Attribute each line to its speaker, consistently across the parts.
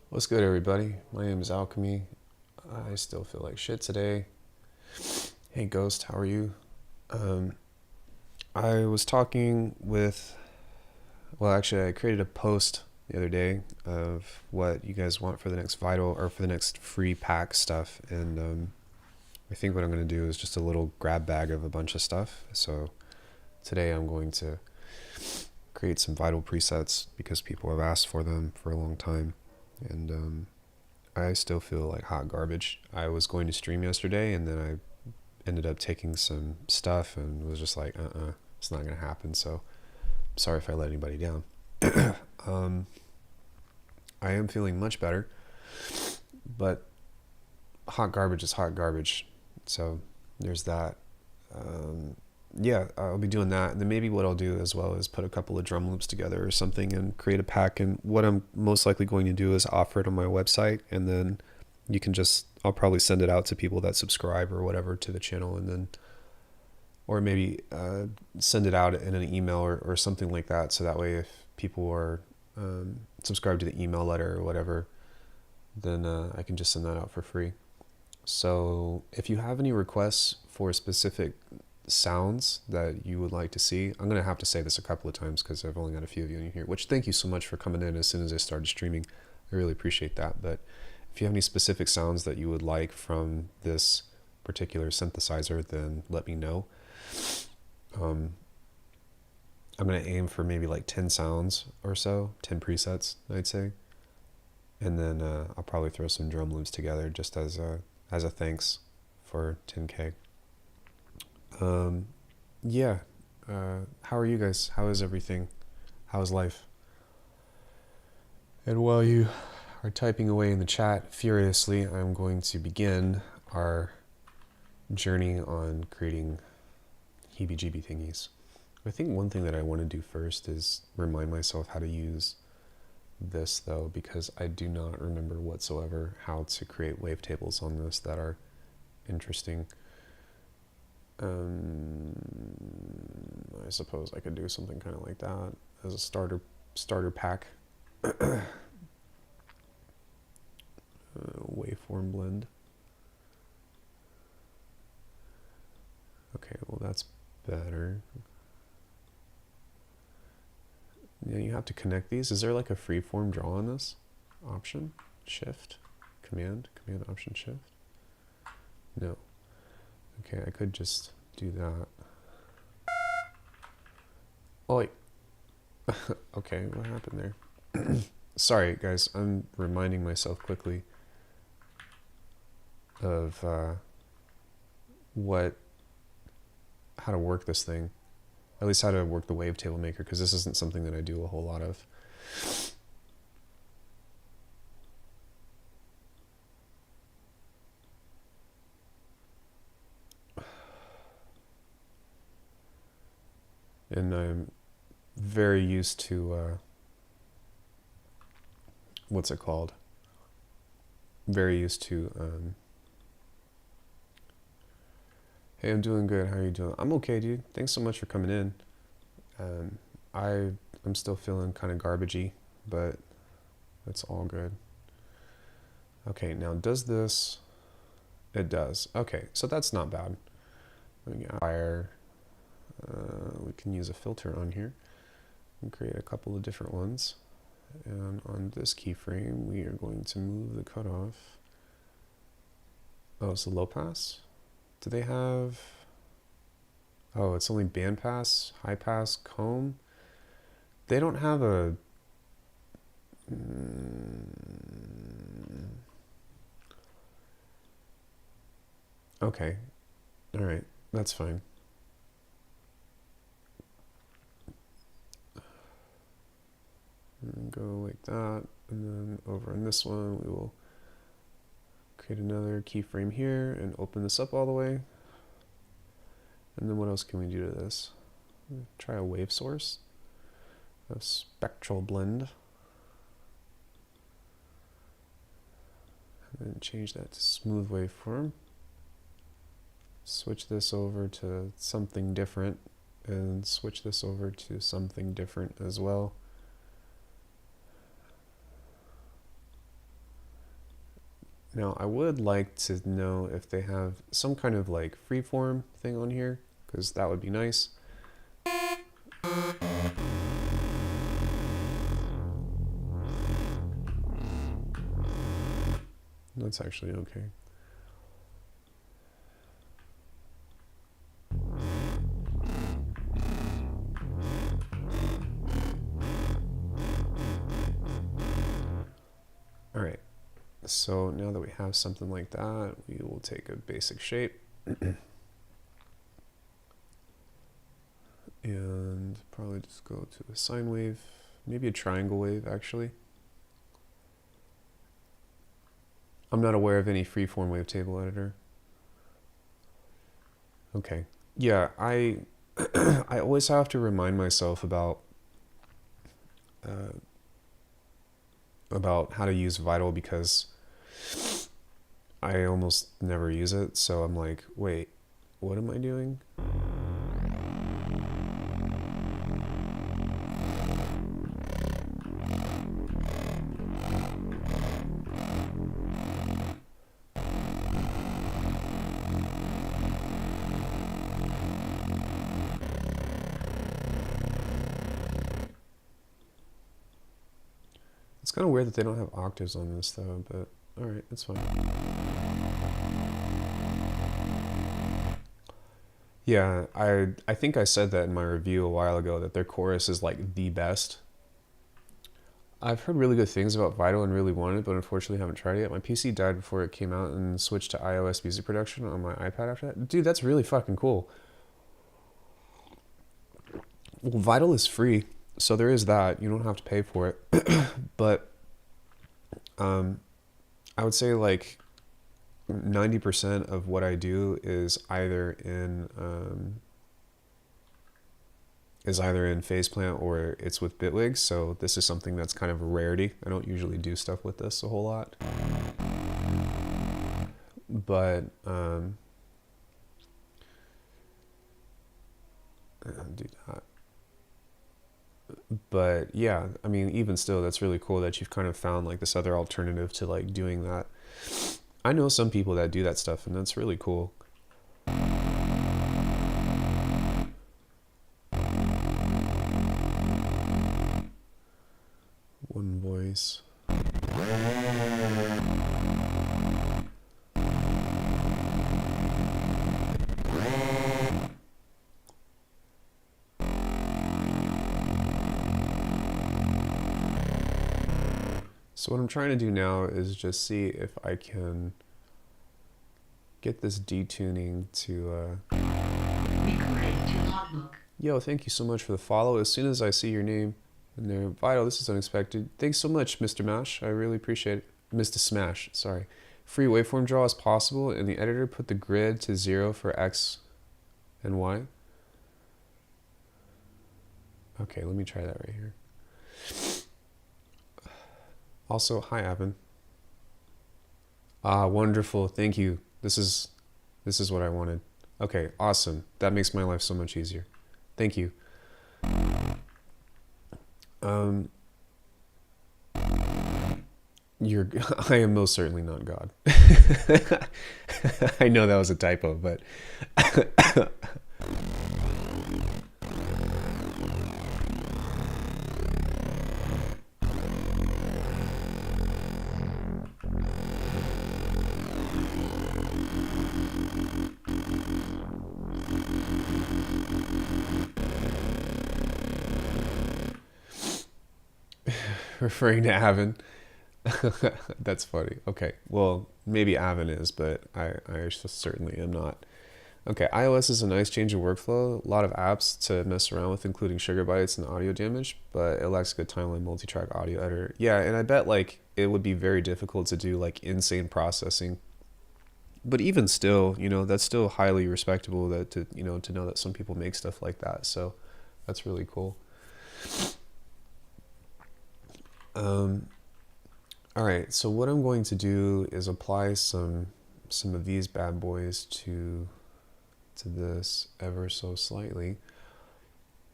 Speaker 1: What's good, everybody? My name is Alckemy. I still feel like shit today. Hey, Ghost, how are you? I was talking with, well, actually, I created a post the other day of what you guys want for the next Vital or for the next free pack stuff, and I think what I'm going to do is just a little grab bag of a bunch of stuff. So today I'm going to create some Vital presets because people have asked for them for a long time, and I still feel like hot garbage. I was going to stream yesterday, and then I ended up taking some stuff and was just like, it's not going to happen. So sorry if I let anybody down. I am feeling much better, but hot garbage is hot garbage. So there's that. Yeah, I'll be doing that. And then maybe what I'll do as well is put a couple of drum loops together or something and create a pack. And what I'm most likely going to do is offer it on my website, and then you can just, I'll probably send it out to people that subscribe or whatever to the channel, and then, or maybe send it out in an email or something like that. So that way if people are subscribed to the email letter or whatever, then I can just send that out for free. So if you have any requests for specific sounds that you would like to see, I'm going to have to say this a couple of times because I've only got a few of you in here, which thank you so much for coming in as soon as I started streaming. I really appreciate that. But if you have any specific sounds that you would like from this particular synthesizer, then let me know. I'm going to aim for maybe like 10 sounds or so, 10 presets, I'd say. And then I'll probably throw some drum loops together just as a thanks for 10K. Yeah. How are you guys? How is everything? How is life? And while you are typing away in the chat furiously, I'm going to begin our journey on creating heebie-jeebie thingies. I think one thing that I want to do first is remind myself how to use this, though, because I do not remember whatsoever how to create wavetables on this that are interesting. I suppose I could do something kind of like that as a starter pack. Waveform blend. Okay, well that's better. Yeah, you have to connect these. Is there like a freeform draw on this? Option, shift, command, option, shift? No. Okay, I could just do that. Oh, wait. Okay, what happened there? Sorry, guys, I'm reminding myself quickly of how to work this thing. At least how to work the wavetable maker, because this isn't something that I do a whole lot of. And I'm very used to, what's it called? Very used to, hey, I'm doing good. How are you doing? I'm okay, dude. Thanks so much for coming in. I'm still feeling kind of garbagey, but it's all good. Okay, now does this? It does. Okay, so that's not bad. We got fire. We can use a filter on here and create a couple of different ones. And on this keyframe, we are going to move the cutoff. Oh, it's a low pass? Do they have... Oh, it's only band pass, high pass, comb. They don't have a... Okay. All right. That's fine. And go like that. And then over on this one, we will create another keyframe here and open this up all the way. And then what else can we do to this? Try a wave source, a spectral blend, and then change that to smooth waveform. Switch this over to something different, and switch this over to something different as well. Now, I would like to know if they have some kind of like freeform thing on here, because that would be nice. That's actually okay. All right. So now that we have something like that, we will take a basic shape and probably just go to a sine wave, maybe a triangle wave actually. I'm not aware of any freeform wavetable editor. Okay. Yeah, I I always have to remind myself about how to use Vital because I almost never use it. So I'm like, wait, what am I doing? It's kind of weird that they don't have octaves on this though, but alright, that's fine. Yeah, I think I said that in my review a while ago that their chorus is like the best. I've heard really good things about Vital and really wanted it, but unfortunately haven't tried it yet. My PC died before it came out and switched to iOS music production on my iPad after that. Dude, that's really fucking cool. Well, Vital is free, so there is that. You don't have to pay for it. But I would say like 90% of what I do is either in Faceplant or it's with Bitwig. So this is something that's kind of a rarity. I don't usually do stuff with this a whole lot, but do that. But yeah, I mean, even still, that's really cool that you've kind of found like this other alternative to like doing that. I know some people that do that stuff, and that's really cool. One voice. So what I'm trying to do now is just see if I can get this detuning to Yo, thank you so much for the follow. As soon as I see your name in there, Vital, this is unexpected. Thanks so much, Mr. Mash. I really appreciate it. Mr. Smash, sorry. Free waveform draw is possible. In the editor, put the grid to 0 for X and Y. Okay, let me try that right here. Also, hi, Avin. Ah, wonderful. Thank you. This is what I wanted. Okay, awesome. That makes my life so much easier. Thank you. I am most certainly not God. I know that was a typo, but referring to Avin. That's funny. Okay, well, maybe Avin is, but I certainly am not. Okay, iOS is a nice change of workflow. A lot of apps to mess around with, including Sugar Bytes and Audio Damage, but it lacks a good timeline multi-track audio editor. Yeah, and I bet like it would be very difficult to do like insane processing. But even still, you know, that's still highly respectable that to know that some people make stuff like that. So that's really cool. All right, so what I'm going to do is apply some of these bad boys to this ever so slightly.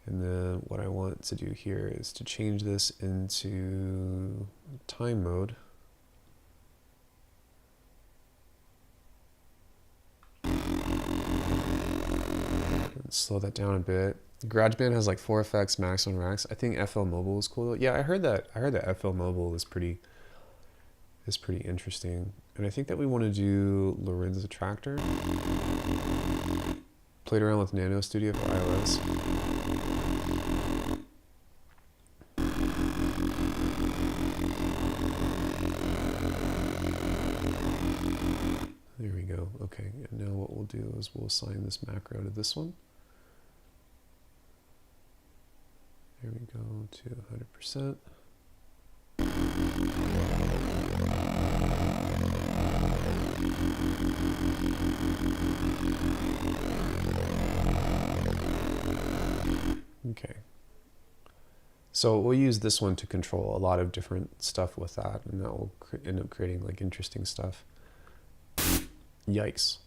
Speaker 1: And then what I want to do here is to change this into time mode. slow that down a bit. GarageBand has like 4 effects max on racks. I think FL Mobile is cool though. Yeah, I heard that FL Mobile is pretty interesting. And I think that we want to do Lorenzo Tractor. Played around with Nano Studio for iOS. There we go. Okay, and now what we'll do is we'll assign this macro to this one. There we go, to 100%. Okay. So we'll use this one to control a lot of different stuff with that, and that will end up creating like interesting stuff. Yikes.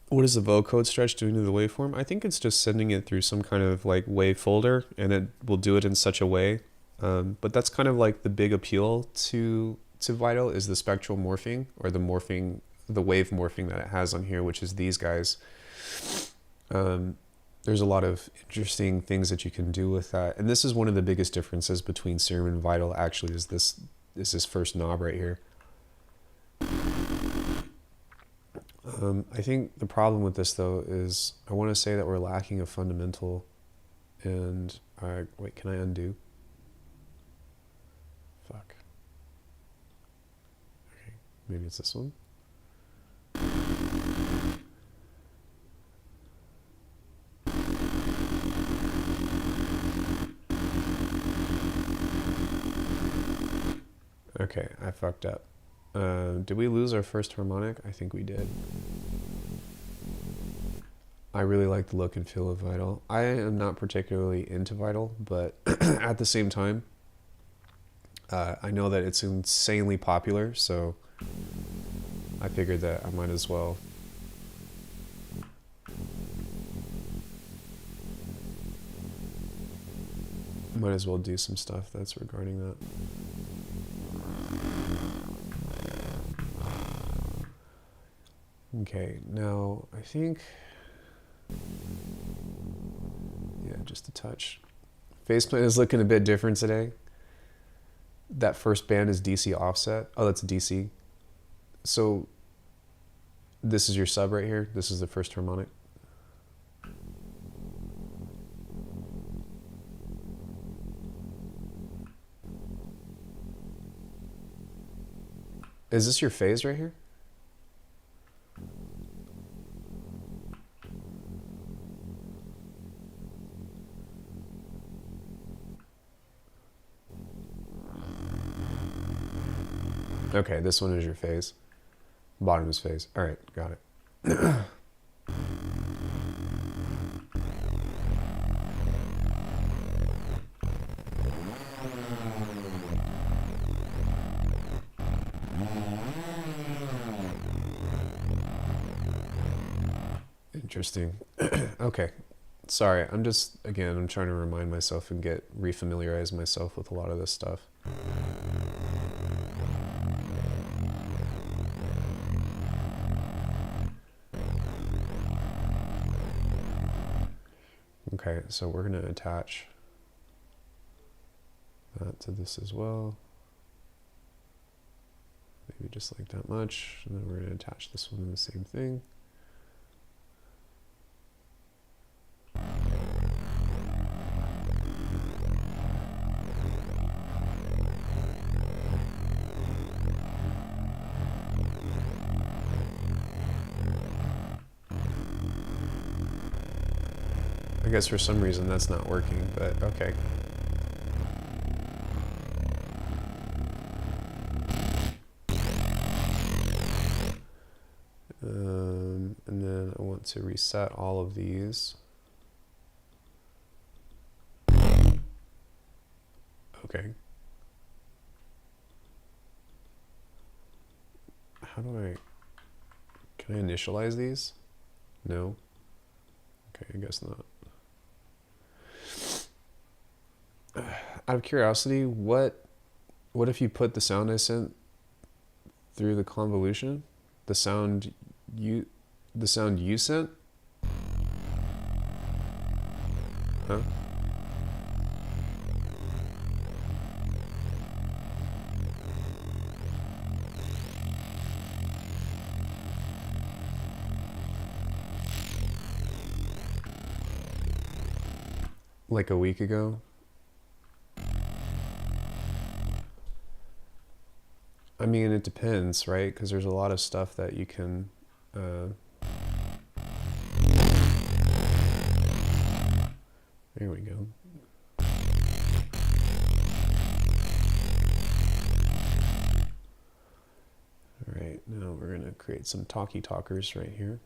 Speaker 1: What is the vocode stretch doing to the waveform? I think it's just sending it through some kind of like wave folder, and it will do it in such a way. But that's kind of like the big appeal to Vital, is the spectral morphing, or the wave morphing that it has on here, which is these guys. There's a lot of interesting things that you can do with that, and this is one of the biggest differences between Serum and Vital. Actually, is this first knob right here. I think the problem with this though is I want to say that we're lacking a fundamental, and wait, can I undo? Fuck. Okay, maybe it's this one. Okay, I fucked up. Did we lose our first harmonic? I think we did. I really like the look and feel of Vital. I am not particularly into Vital, but at the same time, I know that it's insanely popular, so I figured that I might as well do some stuff that's regarding that. Okay, now I think, yeah, just a touch. Faceplate is looking a bit different today. That first band is DC offset. Oh, that's DC. So this is your sub right here. This is the first harmonic. Is this your phase right here? Okay, this one is your phase. Bottom is phase. All right, got it. Interesting. Okay. Sorry, I'm trying to remind myself and refamiliarize myself with a lot of this stuff. Okay, so we're going to attach that to this as well. Maybe just like that much. And then we're going to attach this one to the same thing. I guess for some reason that's not working, but okay. And then I want to reset all of these. Okay. how do I, can I initialize these? No. Okay, I guess not. Out of curiosity, what if you put the sound I sent through the convolution? The sound you sent? Huh? Like a week ago? I mean, it depends, right? Because there's a lot of stuff that you can... there we go. All right, now we're going to create some talkie talkers right here.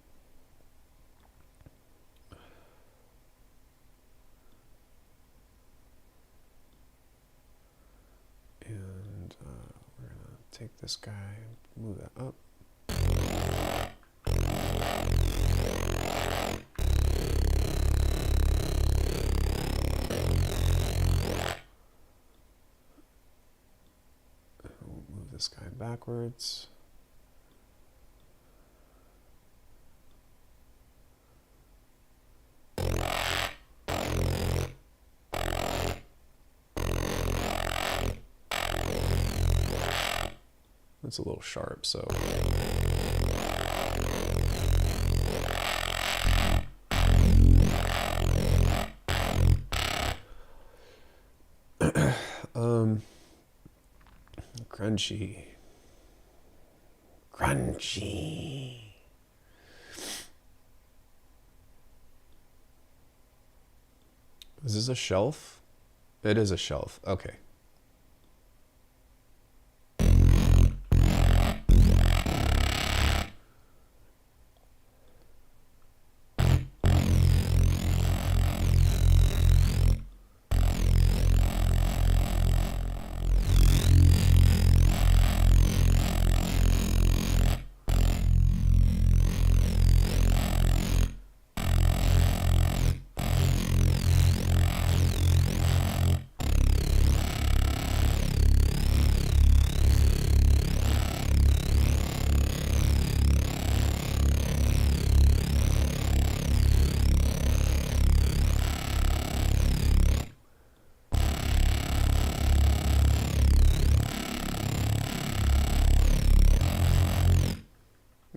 Speaker 1: And we're going to take this guy, move that up. We'll move this guy backwards. It's a little sharp, so. Crunchy. Crunchy. Is this a shelf? It is a shelf. Okay.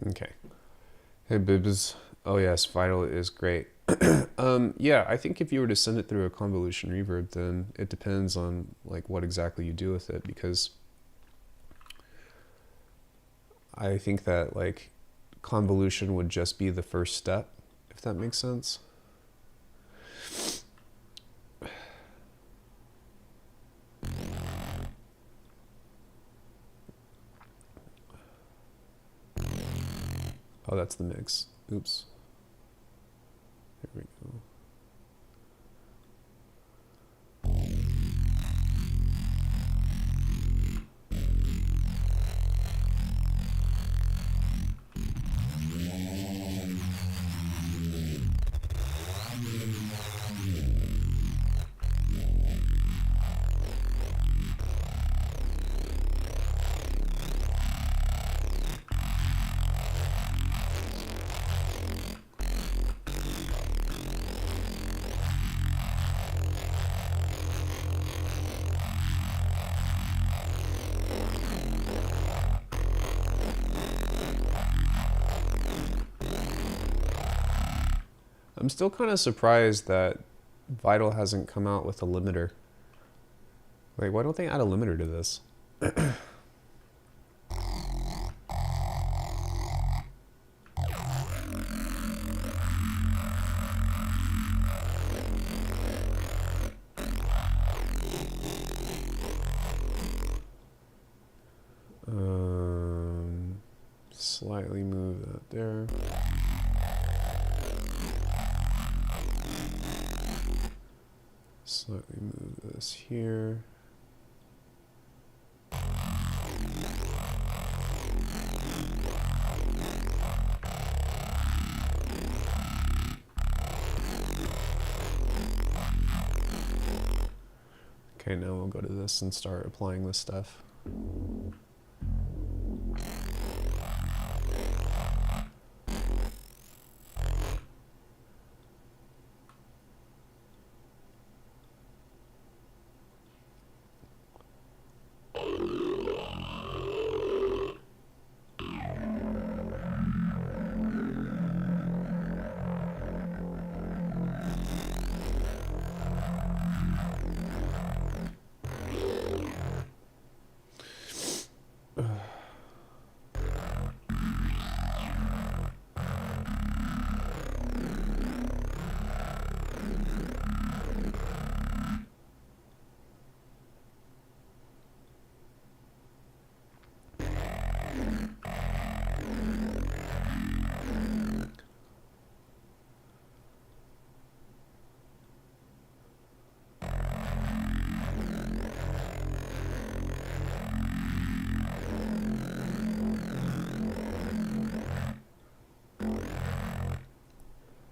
Speaker 1: Okay. Hey Bibs. Oh yes, Vital is great. Yeah, I think if you were to send it through a convolution reverb, then it depends on like what exactly you do with it, because I think that like convolution would just be the first step, if that makes sense. Oh, that's the mix. Oops. Here we go. I'm still kind of surprised that Vital hasn't come out with a limiter. Like, why don't they add a limiter to this? Slightly move that there. Slightly move this here. Okay, now we'll go to this and start applying this stuff.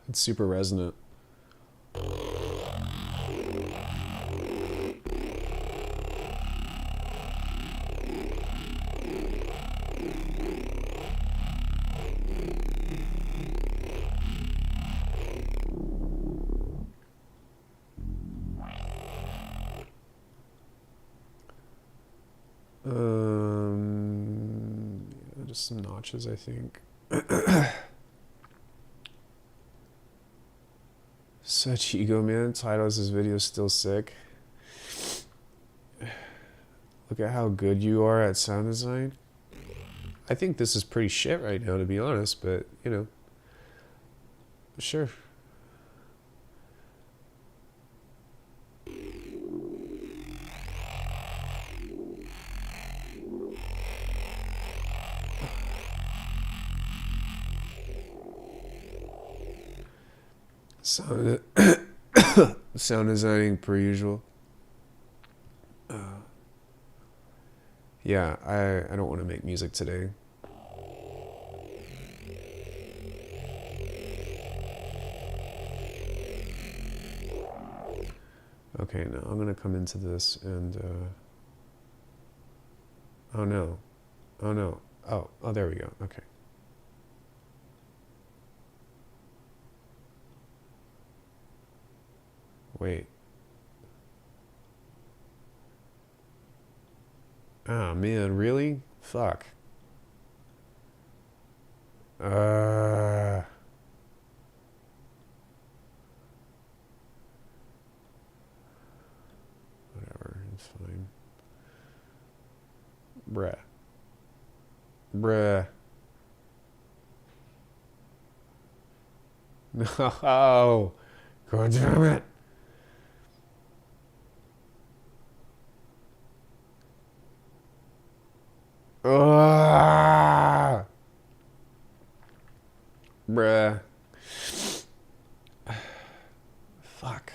Speaker 1: It's super resonant. Just some notches, I think. Such ego, man. Titles, this video is still sick. Look at how good you are at sound design. I think this is pretty shit right now, to be honest, but, you know, sure. Sound designing per usual. Yeah, I don't want to make music today. Okay, now I'm gonna come into this and oh no. Oh no. Oh, there we go. Okay. Wait. Ah, man, really? Fuck. Whatever, it's fine. Bruh. No. God damn it. Bruh. Fuck.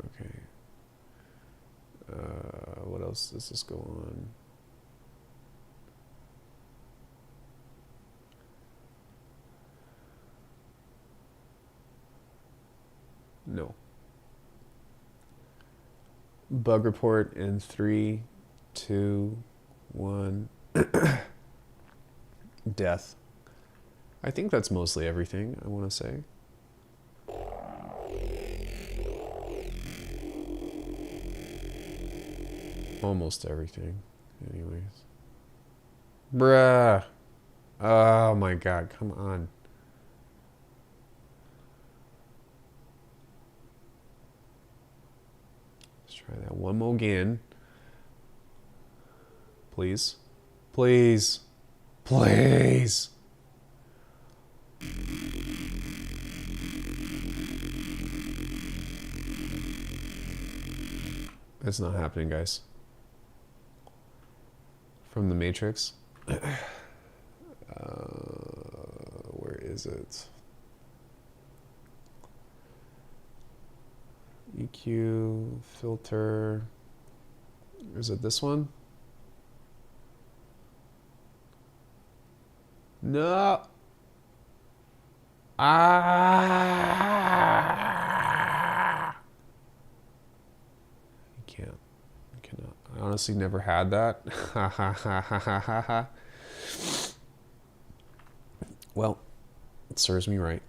Speaker 1: Okay. What else does this go on? No. Bug report in 3, 2, 1. Death. I think that's mostly everything I want to say. Almost everything, anyways. Bruh. Oh my god, come on. Let's try that one more again. Please. Please. Please. It's not happening, guys. From the Matrix. Where is it? EQ, filter. Is it this one? No. Ah. You can't. You cannot. I honestly never had that. Ha ha ha ha ha ha ha. Well, it serves me right.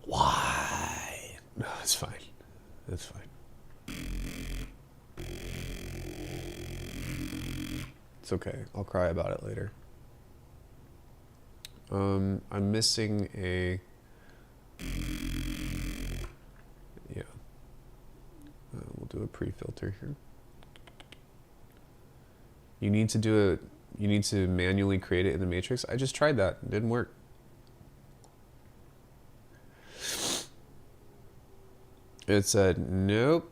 Speaker 1: Why? No, it's fine. It's fine. It's okay. I'll cry about it later. I'm missing a... Yeah. We'll do a pre-filter here. You need to do it. You need to manually create it in the matrix. I just tried that. It didn't work. It said, nope.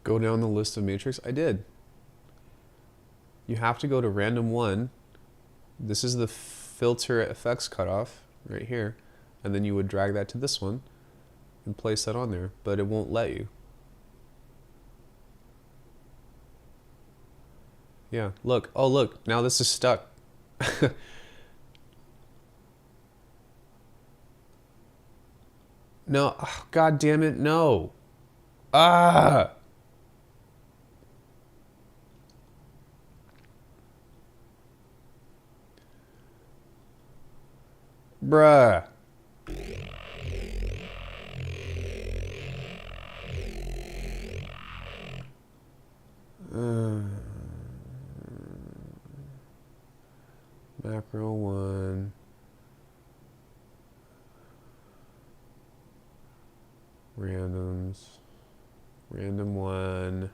Speaker 1: Go down the list of matrix. I did. You have to go to random one. This is the filter effects cutoff right here. And then you would drag that to this one and place that on there, but it won't let you. Yeah, look. Oh, look. Now this is stuck. No. Oh, God damn it. No. Ah. Bruh. Macro one. Randoms. Random one.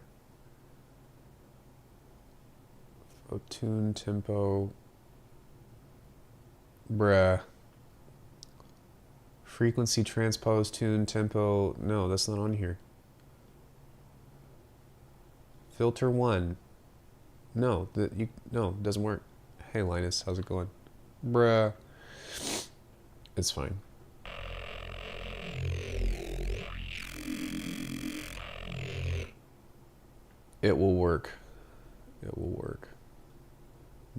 Speaker 1: Tune tempo. Bruh. Frequency transpose tune tempo. No, that's not on here. Filter one. No, no, it doesn't work. Hey Linus, how's it going? Bruh. It's fine. It will work. It will work.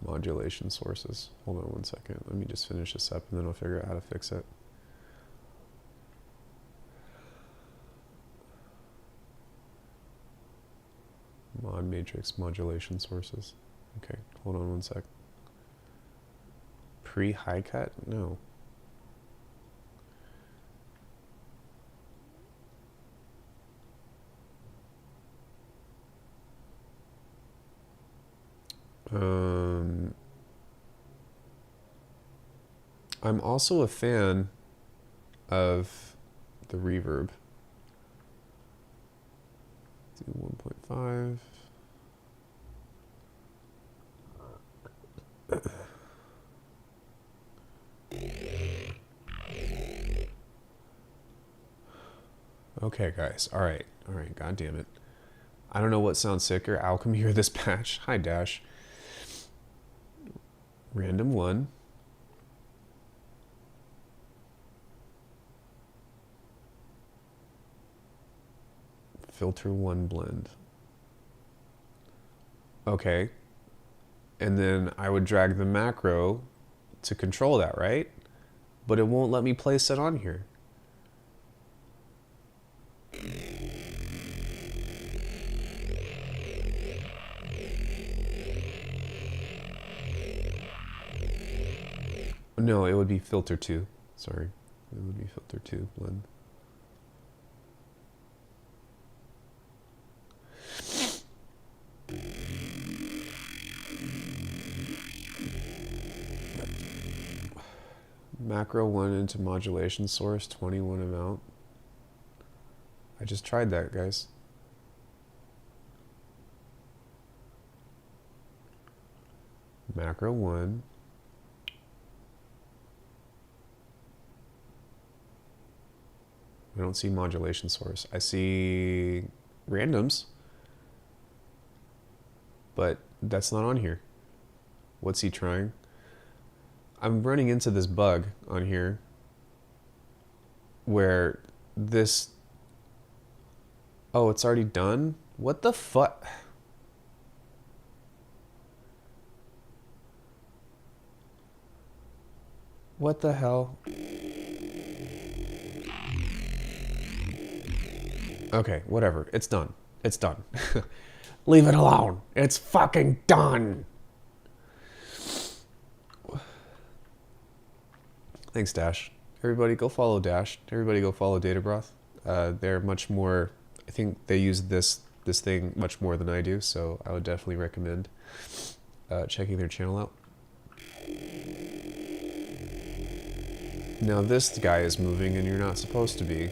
Speaker 1: Modulation sources. Hold on one second. Let me just finish this up and then I'll figure out how to fix it. Mod matrix modulation sources. Okay, hold on one sec. Pre-high cut? No. I'm also a fan of the reverb. Do 1.5. Okay, guys. All right. God damn it. I don't know what sounds sicker, Alckemy or this patch. Hi, Dash. Random one. Filter one blend. Okay. And then I would drag the macro to control that, right? But it won't let me place it on here. No, it would be filter 2. Sorry. It would be filter 2 blend. Macro 1 into modulation source, 21 amount. I just tried that, guys. Macro 1. I don't see modulation source. I see randoms, but that's not on here. What's he trying? I'm running into this bug on here where this... Oh, it's already done? What the fuck? What the hell? Okay, whatever. It's done. It's done. Leave it alone. It's fucking done. Thanks, Dash. Everybody go follow Dash. Everybody go follow Databroth. They're much more... I think they use this thing much more than I do, so I would definitely recommend checking their channel out. Now this guy is moving and you're not supposed to be.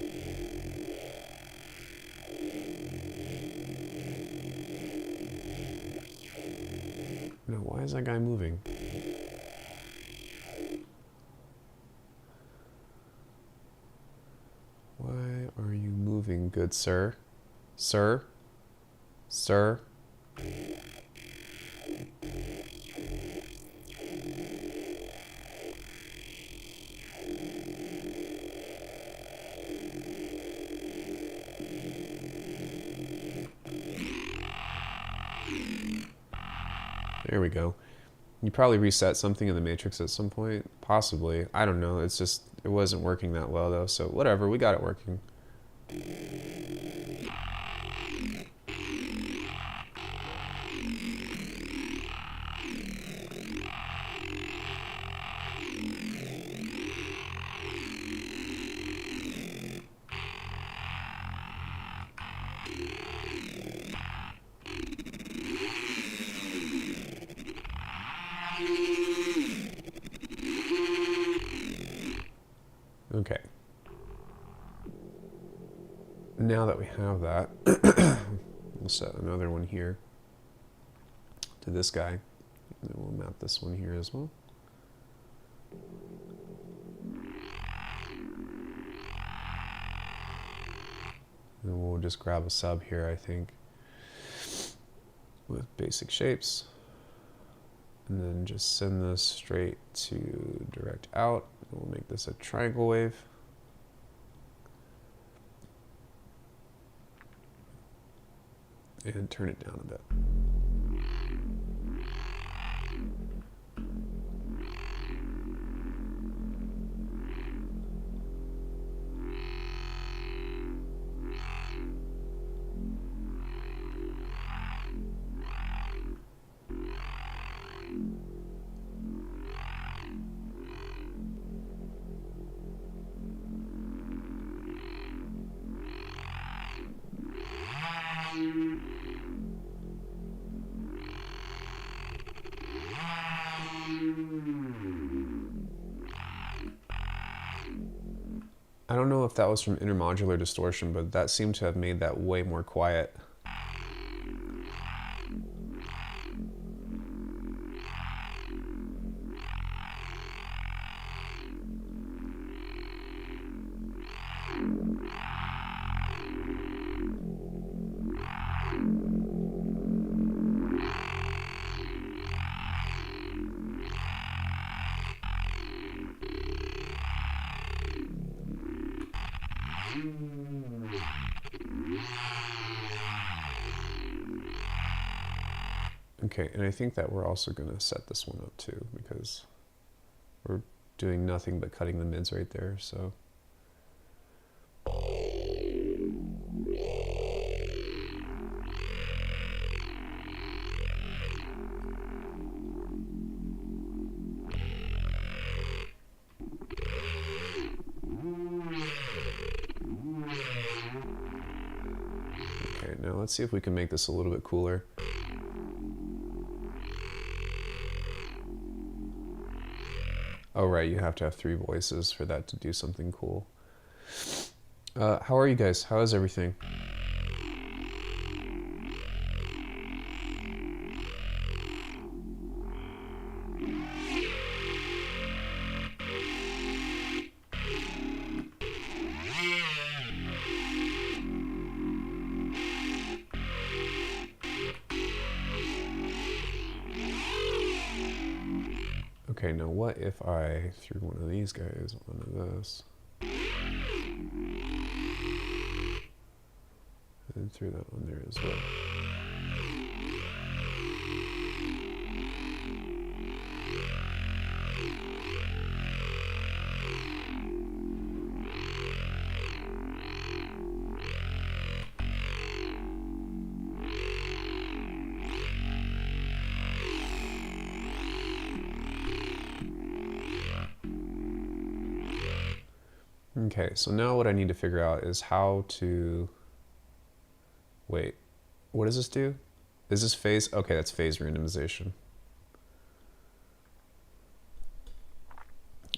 Speaker 1: No, why is that guy moving? Why are you moving, good sir? Sir? Sir? There we go. You probably reset something in the matrix at some point. Possibly. I don't know. It's just, it wasn't working that well though. So whatever, we got it working. Okay. Now that we have that, we'll set another one here to this guy. And then we'll map this one here as well. And we'll just grab a sub here, I think, with basic shapes. And then just send this straight to direct out. We'll make this a triangle wave. And turn it down a bit. I don't know if that was from intermodular distortion, but that seemed to have made that way more quiet. Okay, and I think that we're also going to set this one up too, because we're doing nothing but cutting the mids right there, so. Okay, now let's see if we can make this a little bit cooler. Oh, right, you have to have 3 voices for that to do something cool. How are you guys? How is everything? Okay, now what if I threw one of these guys onto this? And threw that on there as well. Okay, so now what I need to figure out is how to... Wait, what does this do? Is this phase? Okay, that's phase randomization.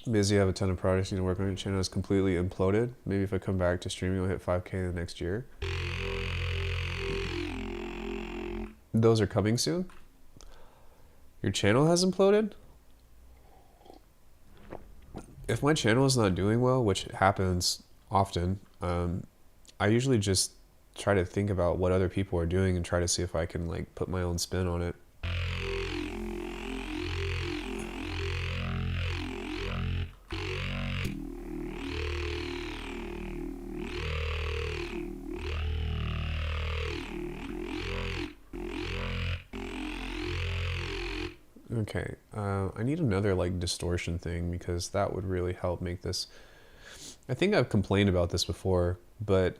Speaker 1: Busy, I have a ton of projects you need to work on. Your channel is completely imploded. Maybe if I come back to streaming, you'll hit 5K the next year. Those are coming soon? Your channel has imploded? If my channel is not doing well, which happens often, I usually just try to think about what other people are doing and try to see if I can like put my own spin on it. Okay, I need another like distortion thing because that would really help make this. I think I've complained about this before, but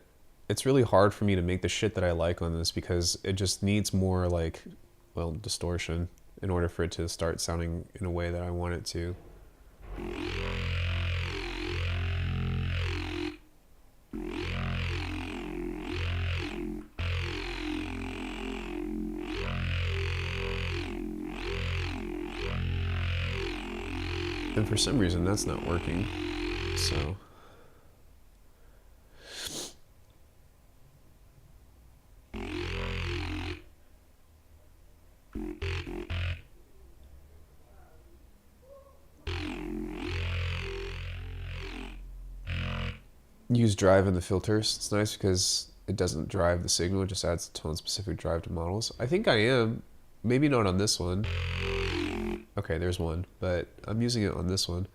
Speaker 1: it's really hard for me to make the shit that I like on this because it just needs more like, well, distortion in order for it to start sounding in a way that I want it to. And for some reason that's not working, so. Use drive in the filters. It's nice because it doesn't drive the signal, it just adds tone specific drive to models. I think I am, maybe not on this one. Okay, there's one, but I'm using it on this one.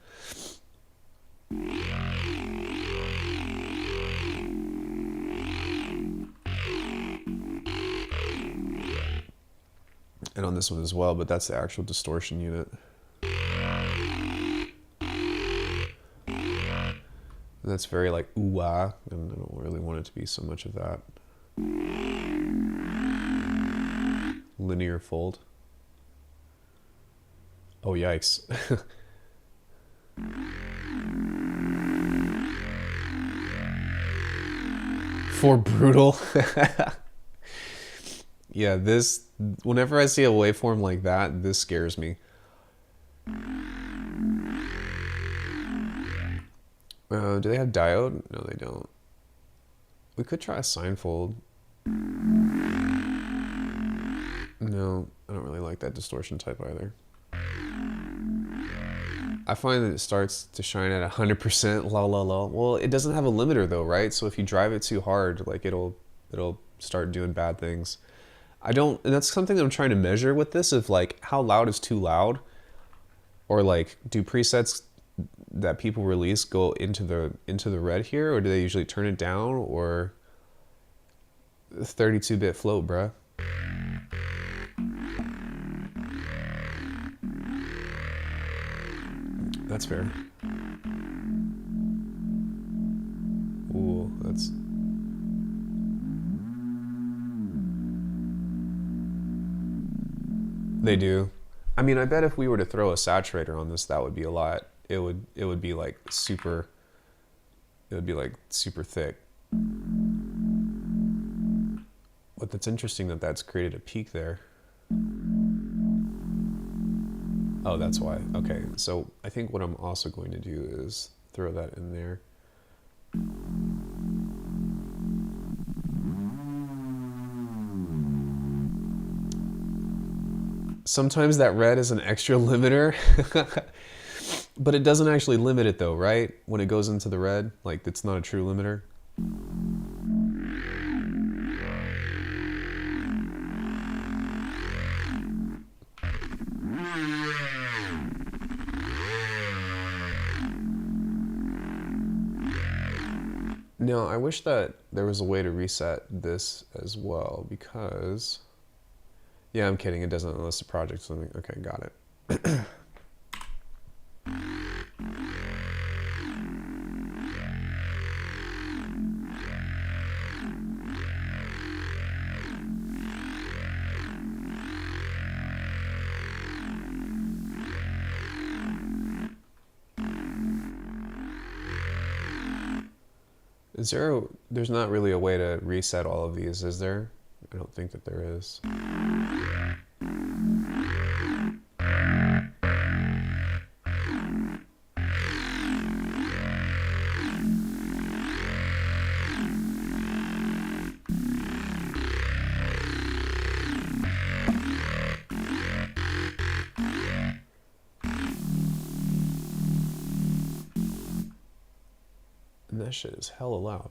Speaker 1: And on this one as well, but that's the actual distortion unit. And that's very like ooh-ah, and I don't really want it to be so much of that. Linear fold. Oh, yikes. For brutal. Yeah, this, whenever I see a waveform like that, this scares me. Do they have diode? No, they don't. We could try a sine fold. No, I don't really like that distortion type either. I find that it starts to shine at 100%, la la la. Well, it doesn't have a limiter though, right? So if you drive it too hard, like it'll start doing bad things. And that's something that I'm trying to measure with this, of like how loud is too loud, or like do presets that people release go into the red here, or do they usually turn it down, or 32-bit float, bruh. That's fair. Ooh, that's... They do. I mean, I bet if we were to throw a saturator on this, that would be a lot. It would be like super... It would be like super thick. But that's interesting that that's created a peak there. Oh, that's why. Okay, so I think what I'm also going to do is throw that in there. Sometimes that red is an extra limiter, but it doesn't actually limit it though, right? When it goes into the red, like it's not a true limiter. Now, I wish that there was a way to reset this as well, because... Yeah, I'm kidding. It doesn't list the project. So okay, got it. There's not really a way to reset all of these, is there? I don't think that there is. And that shit is hella loud.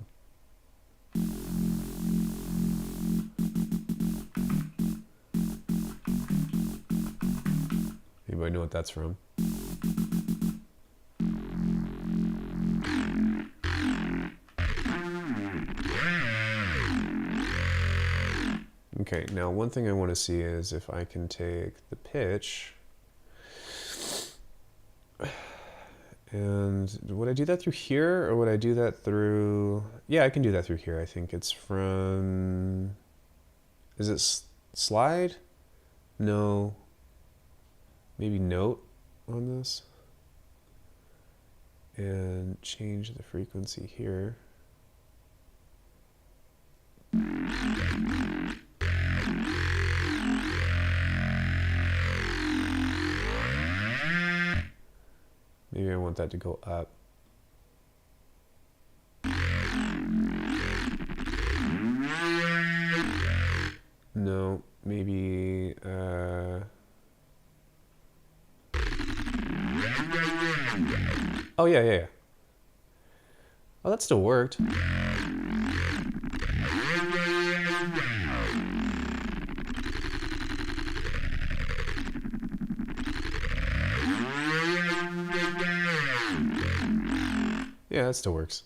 Speaker 1: Anybody know what that's from? Okay, now one thing I want to see is if I can take the pitch, and would I do that through here, or would I do that through... Yeah, I can do that through here. I think it's from... Is it slide? No. Maybe note on this. And change the frequency here. Maybe I want that to go up. No, maybe... Oh, yeah. Oh, that still worked. Yeah, that still works.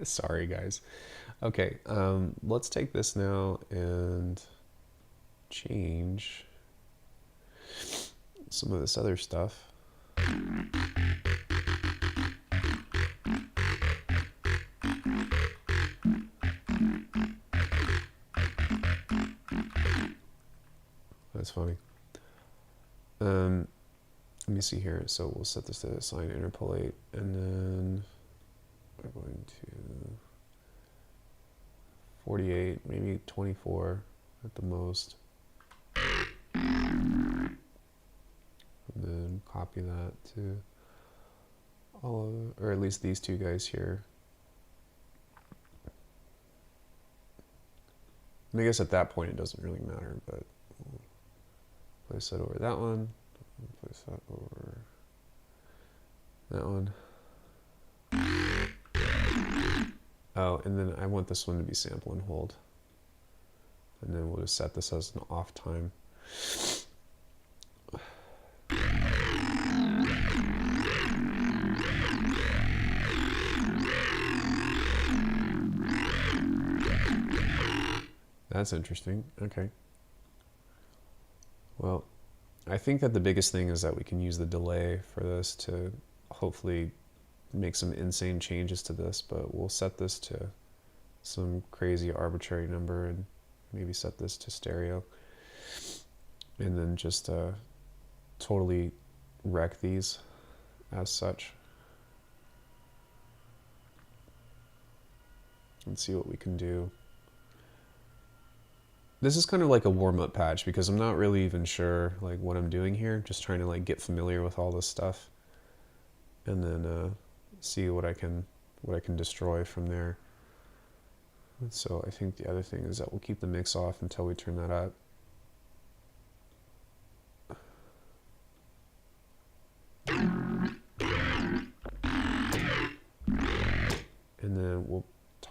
Speaker 1: Sorry, guys. Okay, let's take this now and change some of this other stuff. That's funny. Let me see here. So we'll set this to assign interpolate, and then we're going to 48, maybe 24 at the most. And then copy that to all of, or at least these two guys here. And I guess at that point it doesn't really matter, but we'll place that over that one, place that over that one. Oh, and then I want this one to be sample and hold. And then we'll just set this as an off time. That's interesting. Okay. Well, I think that the biggest thing is that we can use the delay for this to hopefully make some insane changes to this, but we'll set this to some crazy arbitrary number and maybe set this to stereo, and then just totally wreck these as such and see what we can do. This is kind of like a warm-up patch because I'm not really even sure like what I'm doing here, just trying to like get familiar with all this stuff and then see what I can destroy from there. And so I think the other thing is that we'll keep the mix off until we turn that up.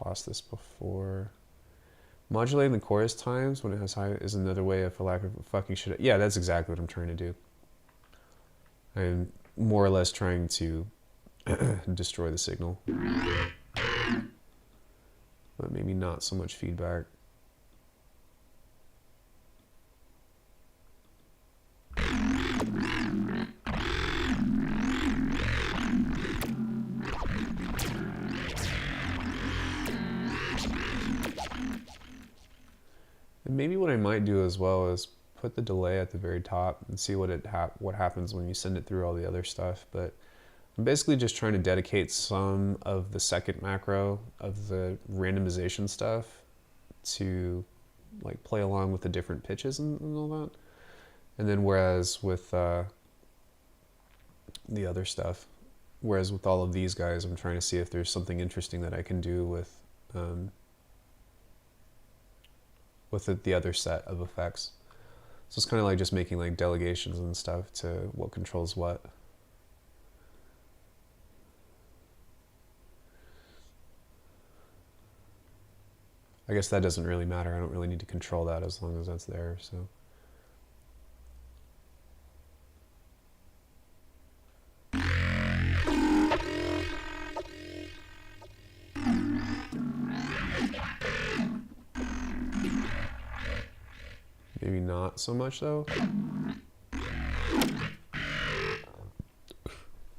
Speaker 1: tossed this before. Modulating the chorus times when it has high is another way of, for lack of fucking shit. Yeah, that's exactly what I'm trying to do. I'm more or less trying to destroy the signal. But maybe not so much feedback. And maybe what I might do as well is put the delay at the very top and see what what happens when you send it through all the other stuff. But I'm basically just trying to dedicate some of the second macro of the randomization stuff to like play along with the different pitches and all that. And then whereas with the other stuff, whereas with all of these guys, I'm trying to see if there's something interesting that I can do with the other set of effects. So it's kind of like just making like delegations and stuff to what controls what. I guess that doesn't really matter. I don't really need to control that as long as that's there, so. Maybe not so much though.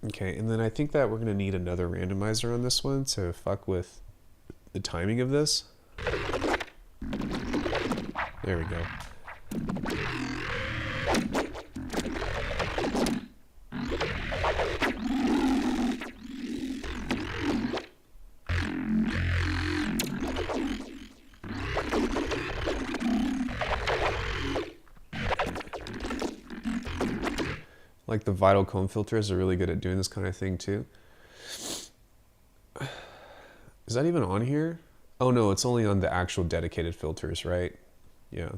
Speaker 1: Okay, and then I think that we're gonna need another randomizer on this one to fuck with the timing of this. There we go. Like the vital comb filters are really good at doing this kind of thing too. Is that even on here? Oh no, it's only on the actual dedicated filters, right? Yeah.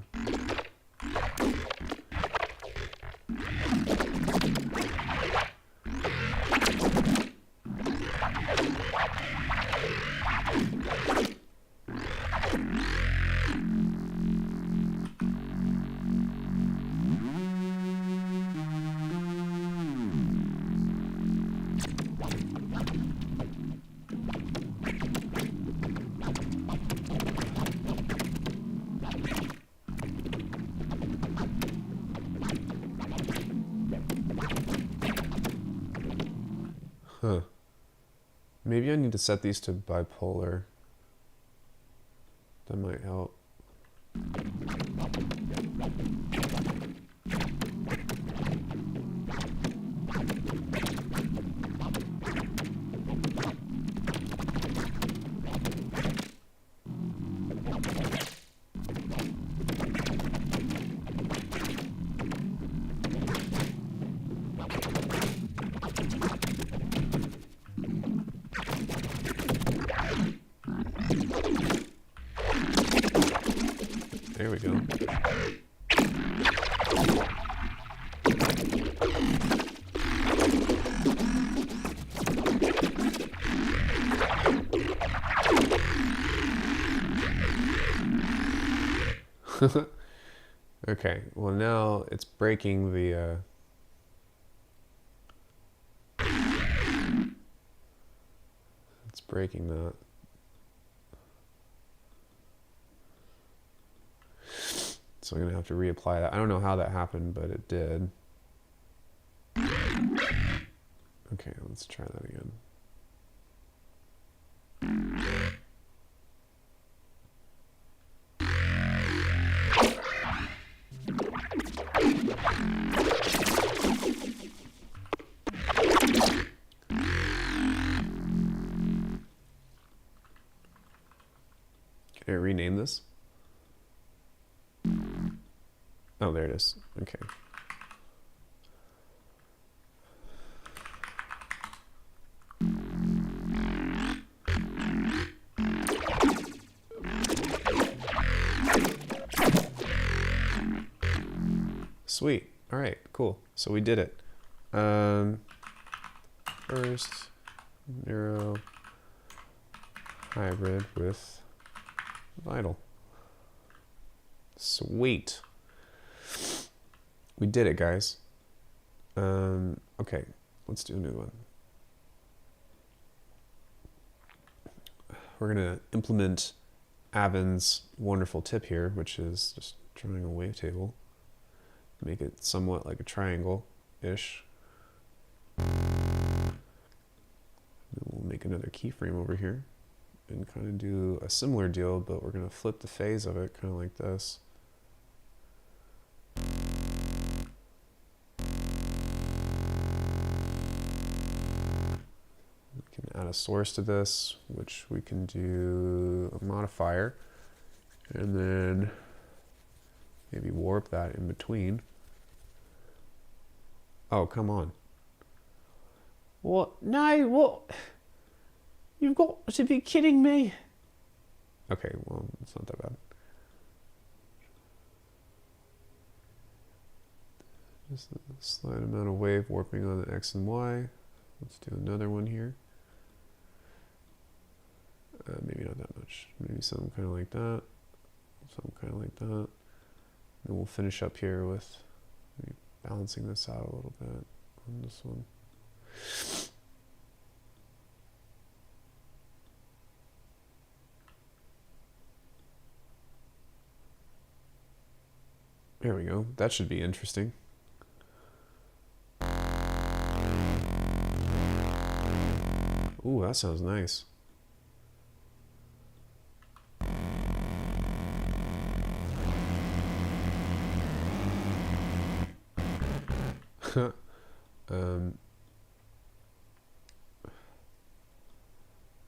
Speaker 1: Huh. Maybe I need to set these to bipolar. That might help. There we go. Okay, well now it's breaking the it's breaking that. So I'm gonna have to reapply that. I don't know how that happened, but it did. Okay, let's try that again. Can I rename this? Oh, there it is. Okay. Sweet. All right, cool. So we did it. First, neuro. hybrid with vital. Sweet. We did it, guys. Okay, let's do a new one. We're going to implement Avin's wonderful tip here, which is just drawing a wavetable. Make it somewhat like a triangle-ish. We'll make another keyframe over here and kind of do a similar deal, but we're going to flip the phase of it kind of like this. We can add a source to this, which we can do a modifier, and then maybe warp that in between. Oh, come on. What? No, what? You've got to be kidding me. Okay, well, it's not that bad. Just a slight amount of wave warping on the X and Y. Let's do another one here. Maybe not that much. Maybe something kind of like that. Something kind of like that. And we'll finish up here with maybe balancing this out a little bit on this one. There we go. That should be interesting. Ooh, that sounds nice.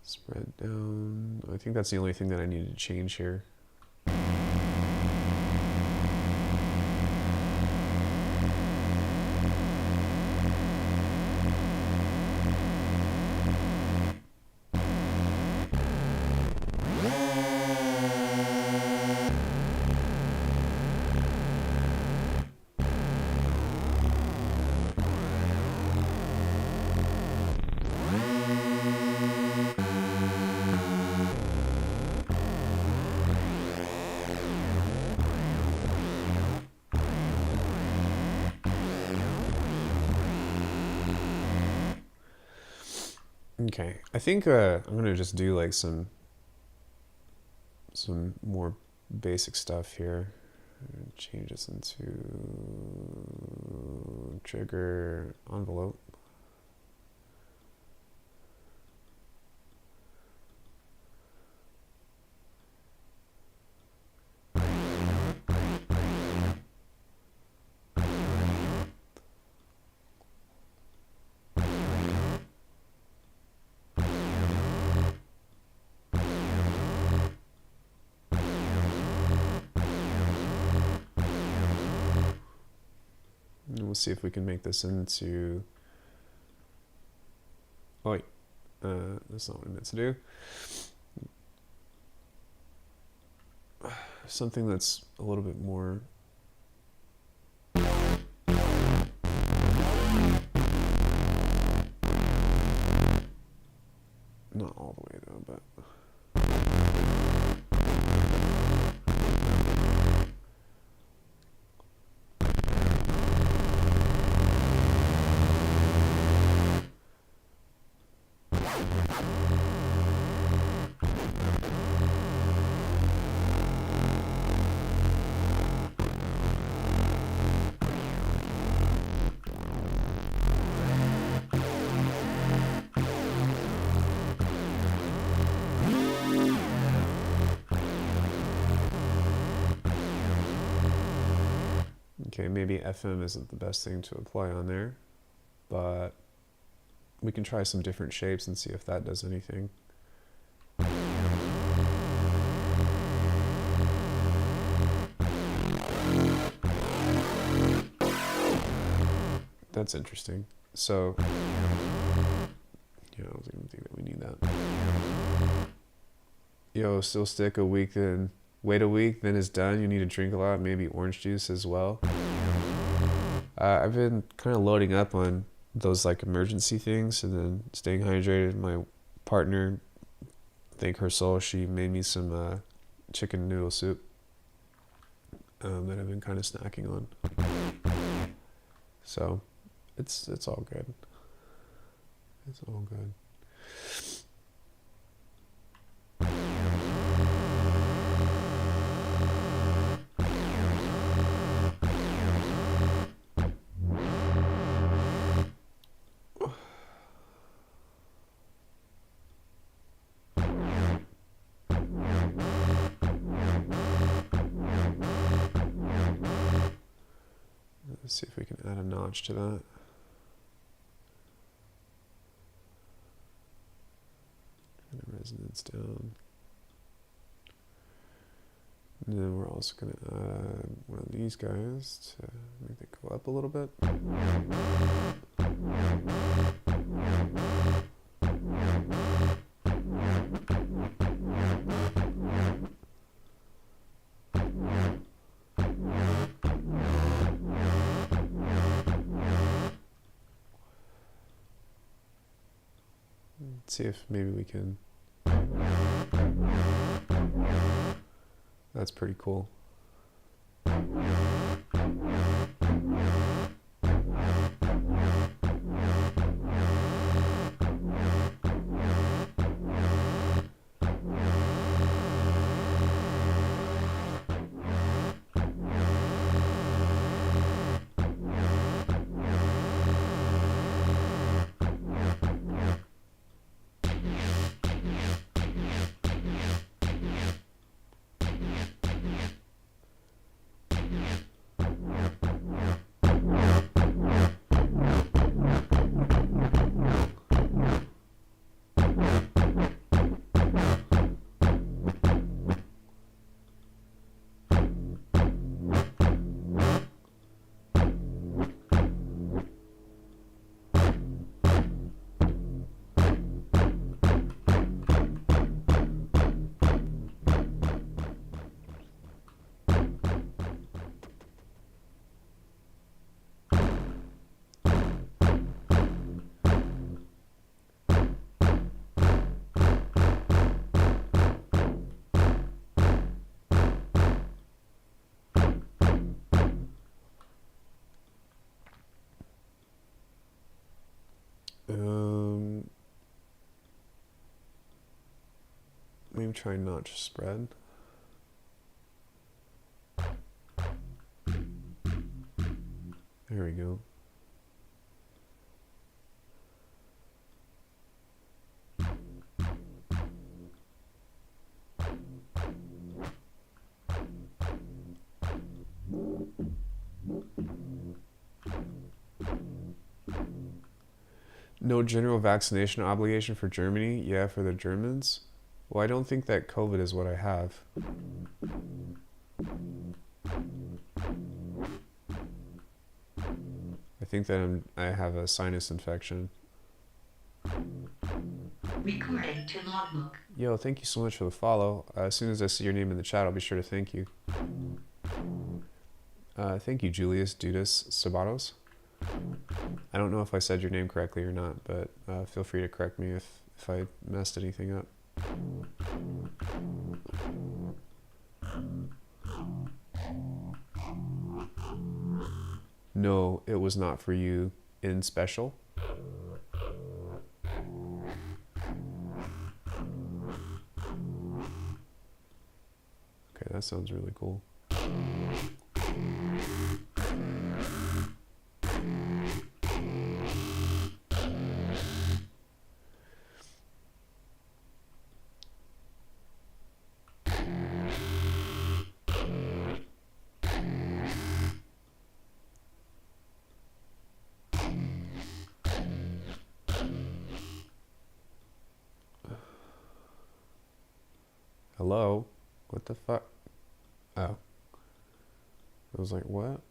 Speaker 1: Spread down. I think that's the only thing that I need to change here. Okay, I think I'm gonna just do like some more basic stuff here. Change this into trigger envelope. We'll see if we can make this into, oh wait, that's not what I meant to do. Something that's a little bit more, not all the way though, but. Okay, maybe FM isn't the best thing to apply on there, but we can try some different shapes and see if that does anything. That's interesting. So, yeah, I don't even think that we need that. Yo, still stick a week, then wait a week, then it's done. You need to drink a lot, maybe orange juice as well. I've been kind of loading up on those like emergency things and then staying hydrated. My partner thank her soul. She made me some chicken noodle soup that I've been kind of snacking on. So it's all good. It's all good. Let's see if we can add a notch to that. And a resonance down. And then we're also going to add one of these guys to make it go up a little bit. Let's see if maybe we can. That's pretty cool. Maybe try notch spread. There we go. No general vaccination obligation for Germany? Yeah, for the Germans? Well, I don't think that COVID is what I have. I think that I have a sinus infection.
Speaker 2: Recording to logbook.
Speaker 1: Yo, thank you so much for the follow. As soon as I see your name in the chat, I'll be sure to thank you. Thank you, Julius Dudas Sabatos. I don't know if I said your name correctly or not, but feel free to correct me if I messed anything up. No, it was not for you in special. Okay, that sounds really cool. Hello? What the fuck? Oh. I was like, what?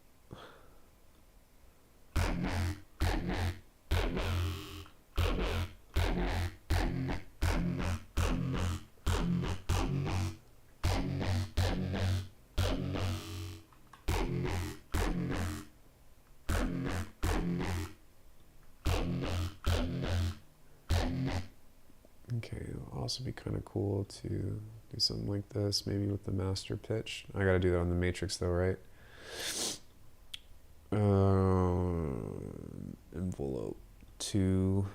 Speaker 1: Okay, would also be kind of cool to do something like this, maybe with the master pitch. I got to do that on the matrix though, right? Envelope to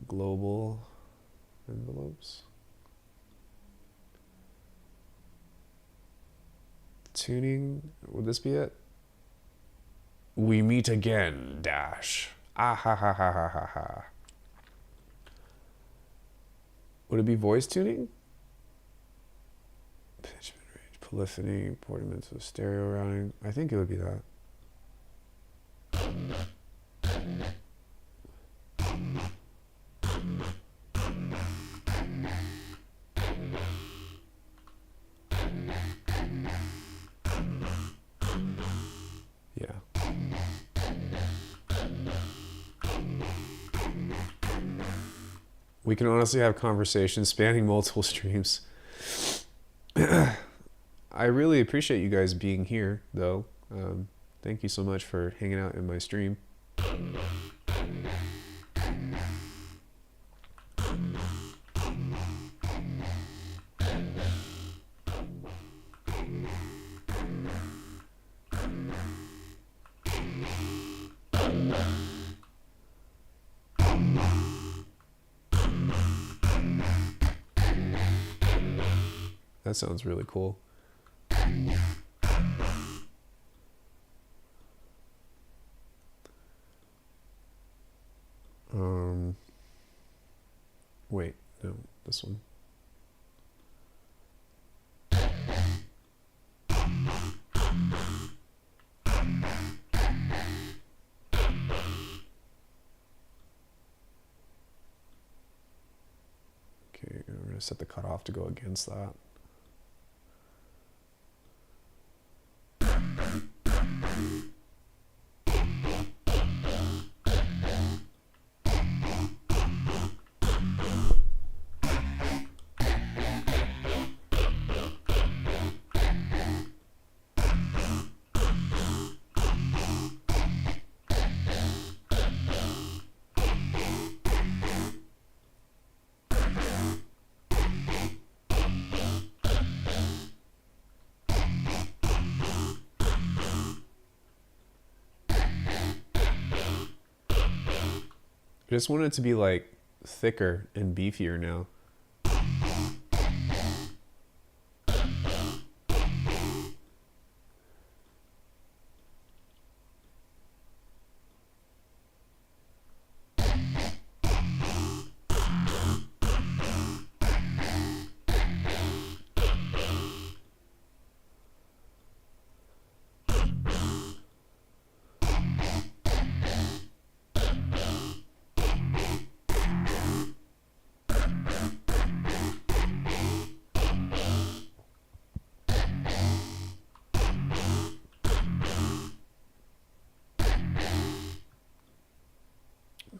Speaker 1: global envelopes. Tuning, would this be it? We meet again, dash. Ah ha ha ha ha ha ha. Would it be voice tuning? Pitch, mid-range, polyphony, portamento, stereo routing. I think it would be that. Yeah. We can honestly have conversations spanning multiple streams. I really appreciate you guys being here, though. Thank you so much for hanging out in my stream. That sounds really cool. Wait, no, this one. Okay, we're going to set the cutoff to go against that. I just want it to be like thicker and beefier now.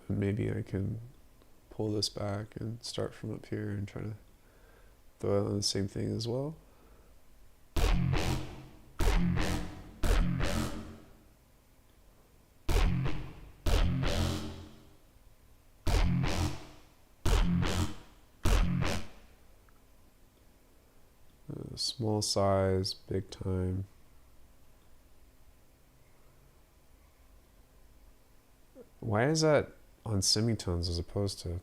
Speaker 1: Maybe I can pull this back and start from up here and try to throw out on the same thing as well. Small size, big time. Why is that on semitones as opposed to...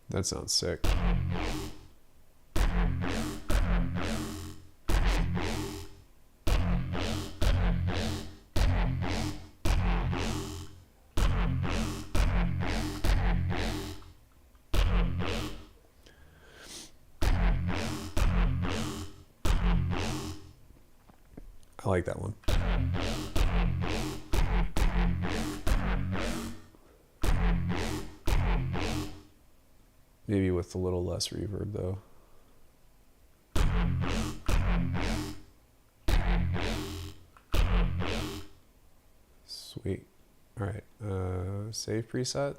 Speaker 1: That sounds sick. I like that one. Maybe with a little less reverb though. Sweet. All right, save preset.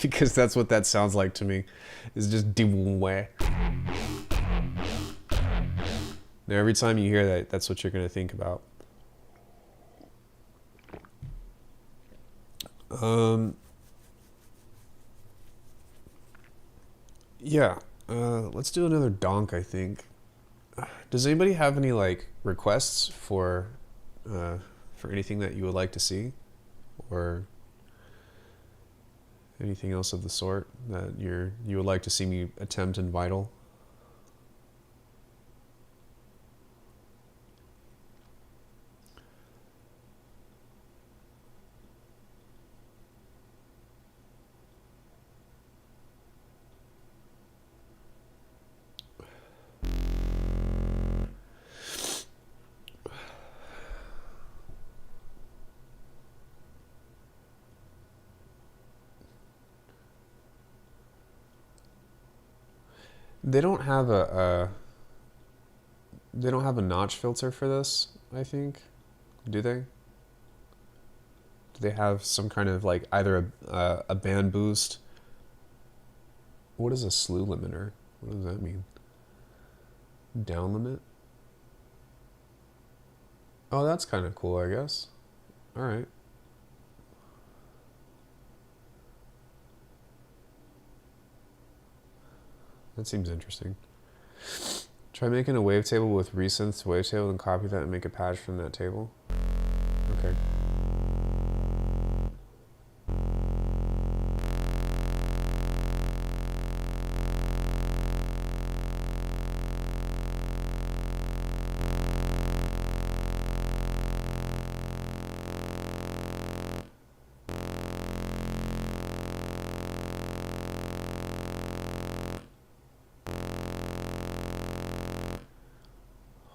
Speaker 1: Because that's what that sounds like to me. It's just now every time you hear that, that's what you're going to think about. Yeah, let's do another donk, I think. Does anybody have any like requests for anything that you would like to see, or anything else of the sort that you would like to see me attempt in Vital? They don't have a notch filter for this, I think. Do they? Do they have some kind of like either a band boost? What is a slew limiter? What does that mean? Down limit? Oh, that's kind of cool, I guess. All right. That seems interesting. Try making a wavetable with resynth to wavetable and copy that and make a patch from that table. Okay.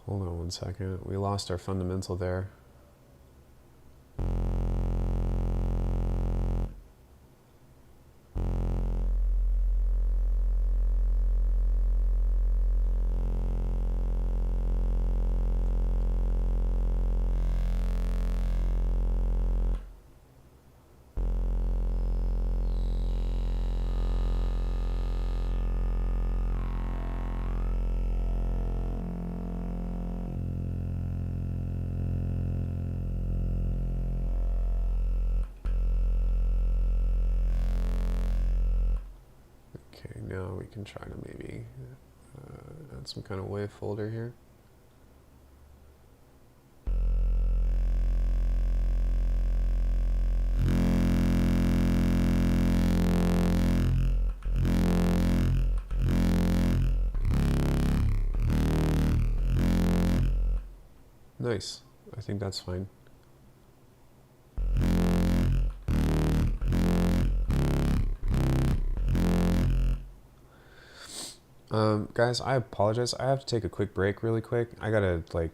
Speaker 1: Hold on one second. We lost our fundamental there. Okay, now we can try to maybe add some kind of wave folder here. Nice. I think that's fine. Guys, I apologize. I have to take a quick break really quick. I gotta like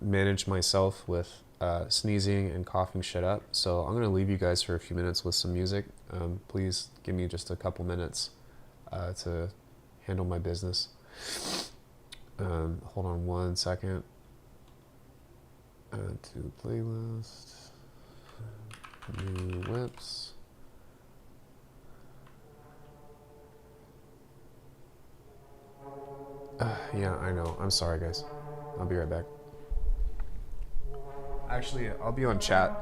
Speaker 1: manage myself with sneezing and coughing shit up. So I'm gonna leave you guys for a few minutes with some music. Please give me just a couple minutes to handle my business. Hold on one second. Add to playlist. New whips. Yeah, I know. I'm sorry, guys. I'll be right back. Actually, I'll be on chat.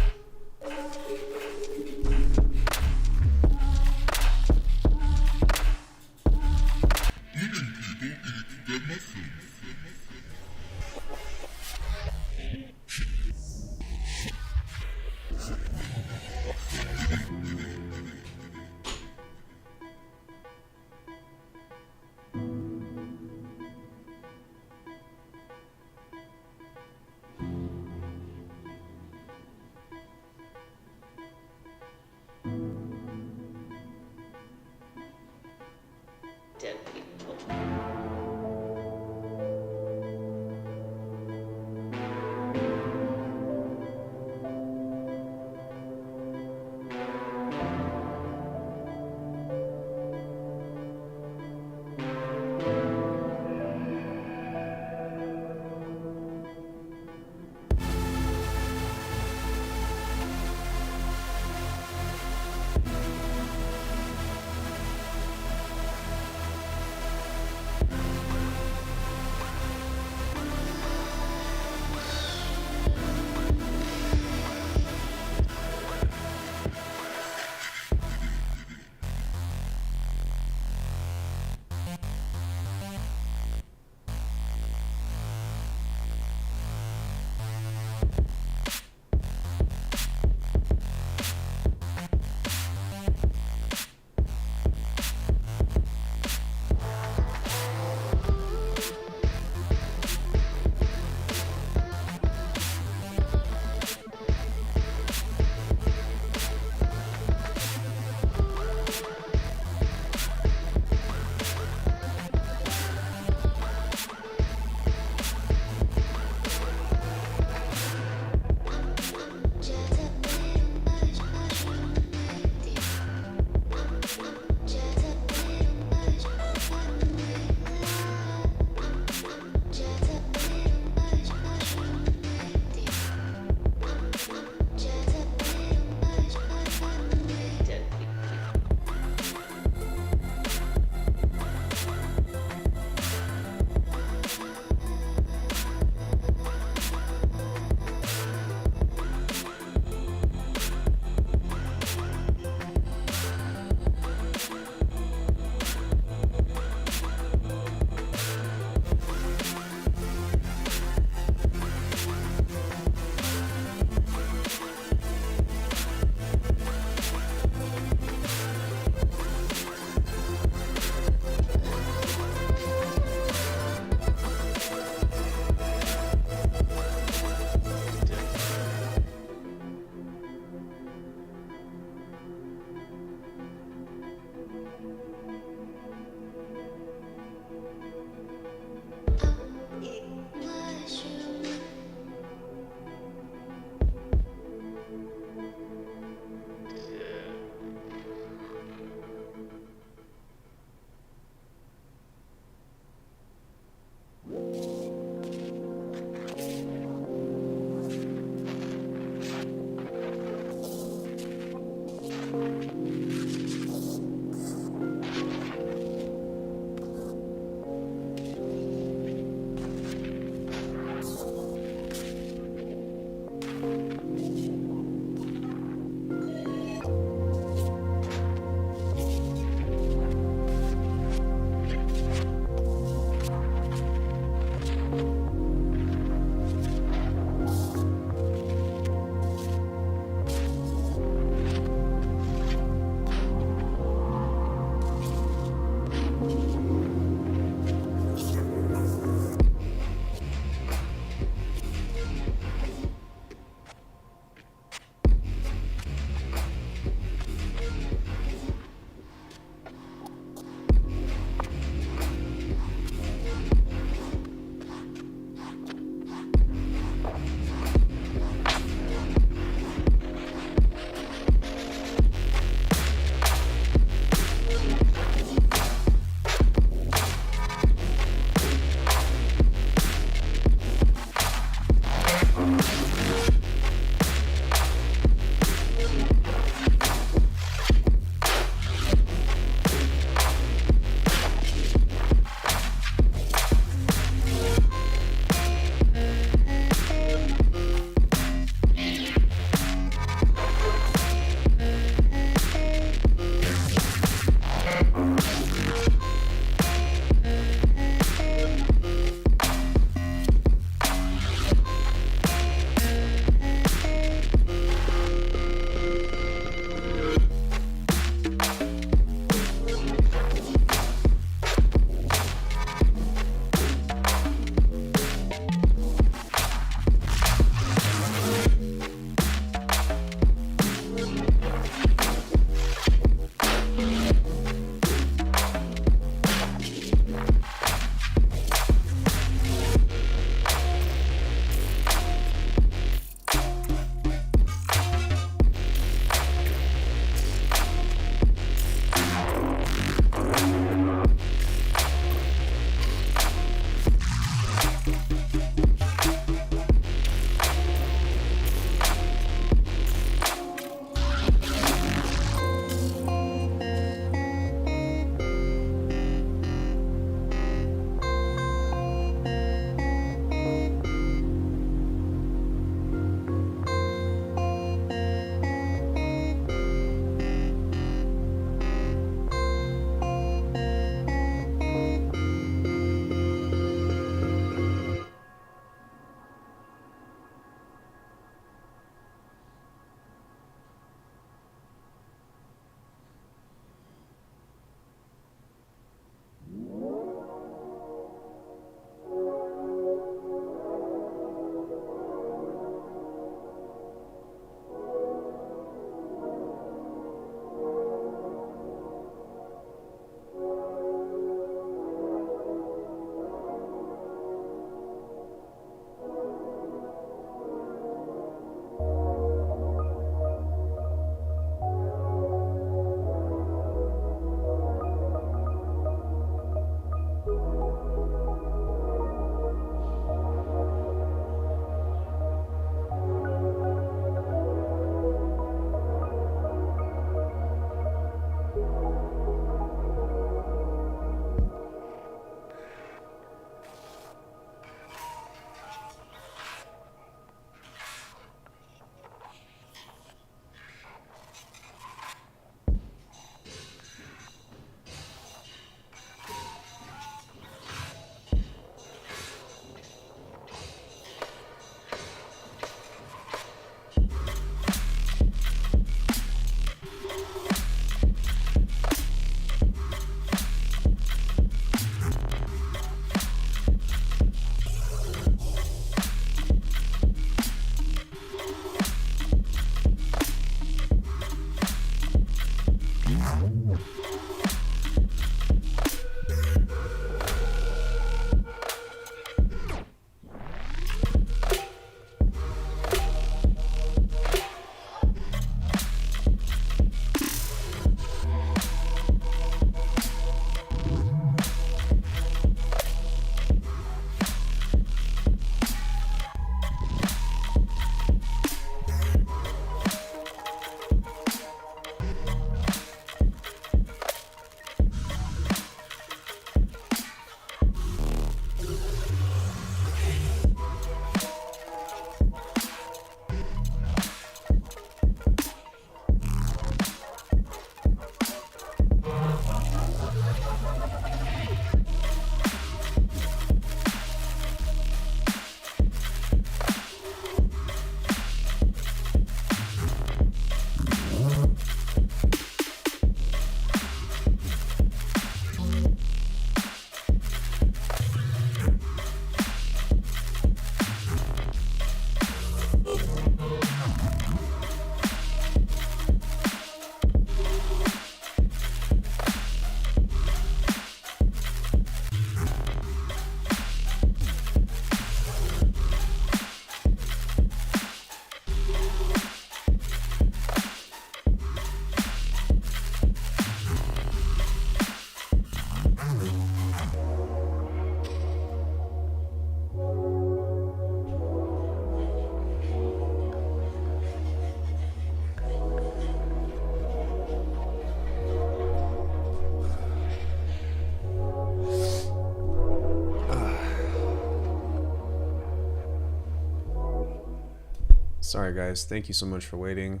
Speaker 1: Sorry guys, thank you so much for waiting.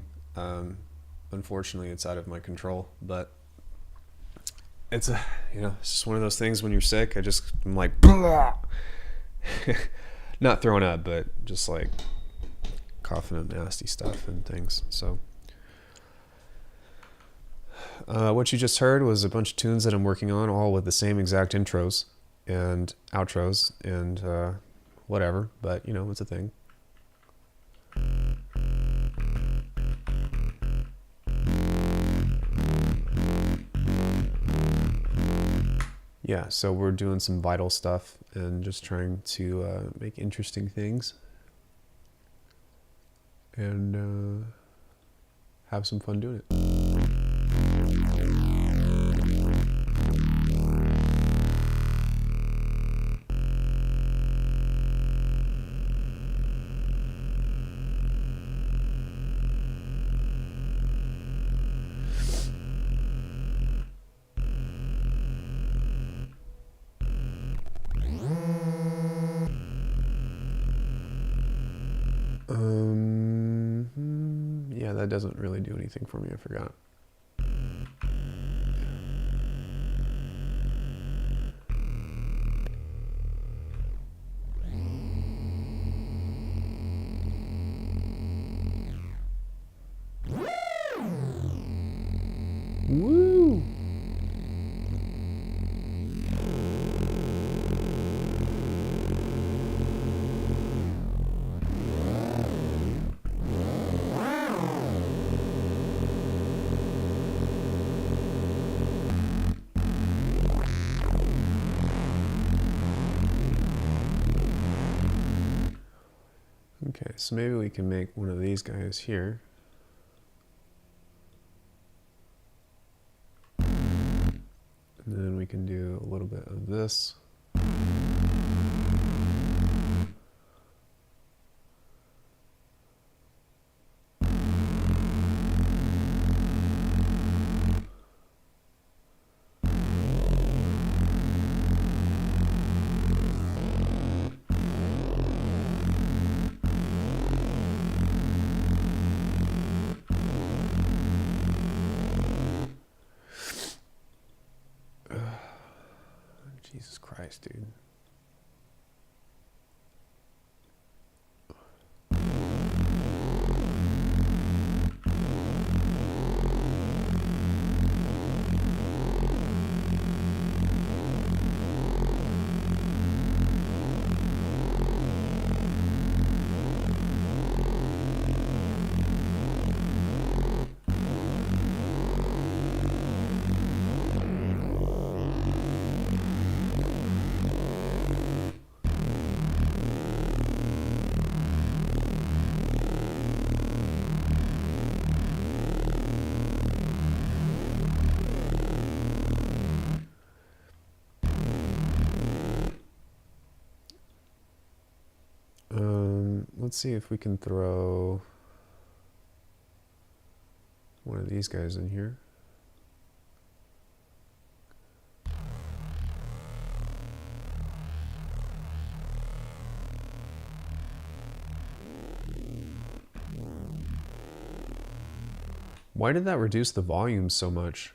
Speaker 1: Unfortunately, it's out of my control, but it's it's just one of those things when you're sick. I'm like, not throwing up, but just like coughing up nasty stuff and things. So, what you just heard was a bunch of tunes that I'm working on, all with the same exact intros and outros and whatever, but it's a thing. Yeah, so we're doing some vital stuff and just trying to make interesting things and have some fun doing it. Yeah, that doesn't really do anything for me, I forgot. Woo! Okay, so maybe we can make one of these guys here. And then we can do a little bit of this. Jesus Christ, dude. Let's see if we can throw one of these guys in here. Why did that reduce the volume so much?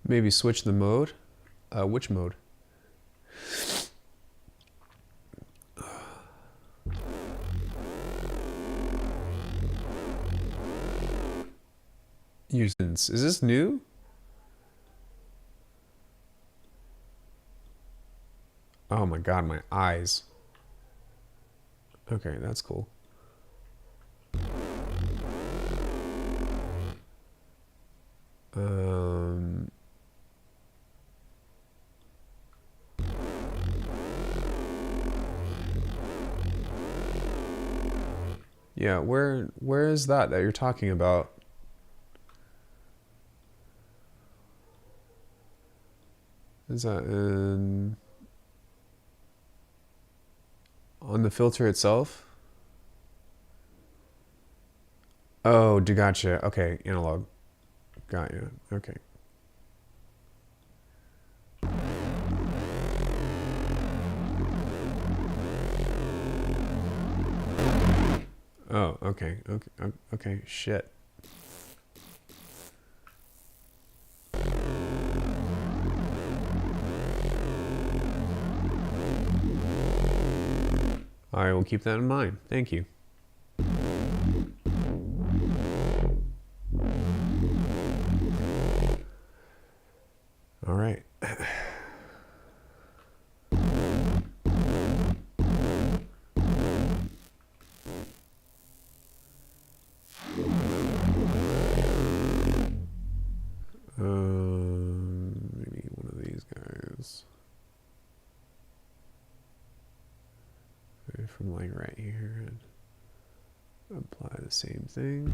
Speaker 1: Maybe switch the mode. Which mode? Is this new? Oh my god, my eyes. Okay, that's cool. Yeah, where is that you're talking about? Is that in on the filter itself? Oh, gotcha. Okay, analog. Got you. Okay. Oh, okay. Okay. Okay. Shit. I will keep that in mind. Thank you. All right. Maybe one of these guys. Maybe from like right here and apply the same thing.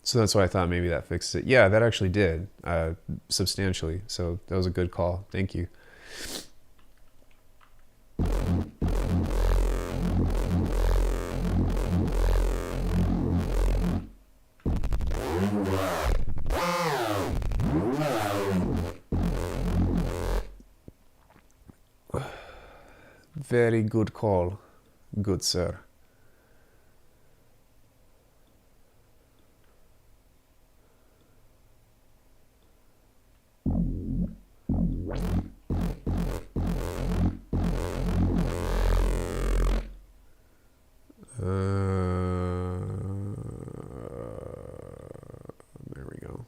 Speaker 1: So that's why I thought maybe that fixed it. Yeah, that actually did, substantially. So that was a good call. Thank you. Very good call, good sir. There we go.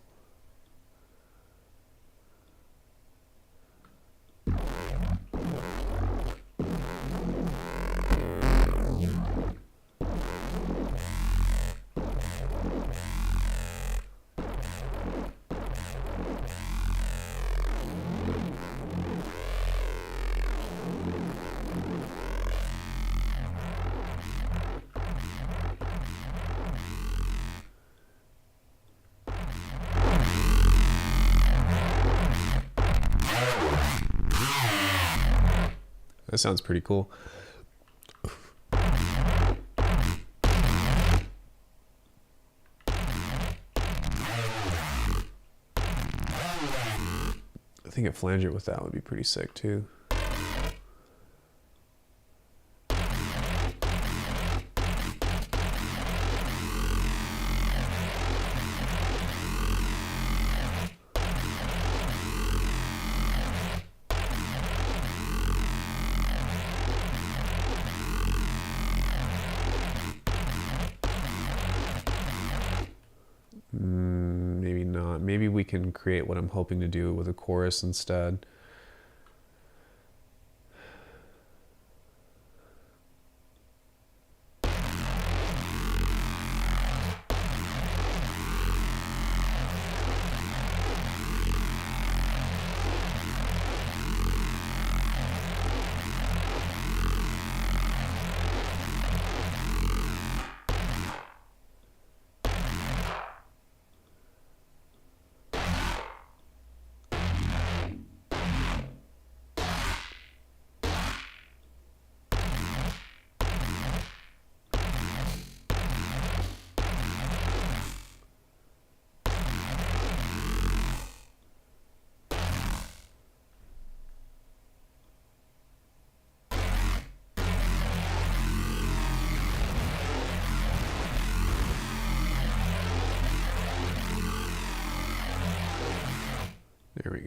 Speaker 1: That sounds pretty cool. I think a flanger with that would be pretty sick too. Maybe not. Maybe we can create what I'm hoping to do with a chorus instead.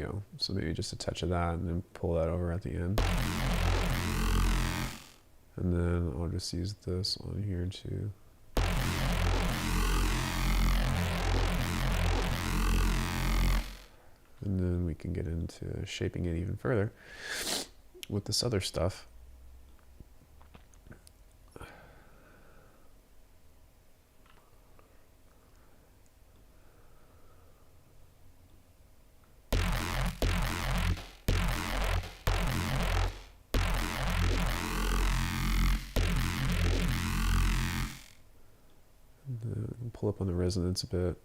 Speaker 1: go. So maybe just a touch of that and then pull that over at the end. And then I'll just use this on here too. And then we can get into shaping it even further with this other stuff. And then pull up on the resonance a bit.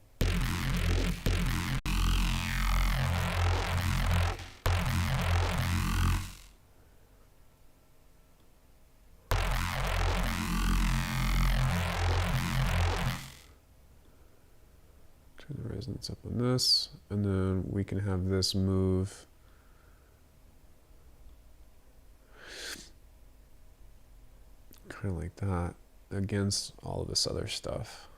Speaker 1: The resonance up on this, and then we can have this move kind of like that against all of this other stuff.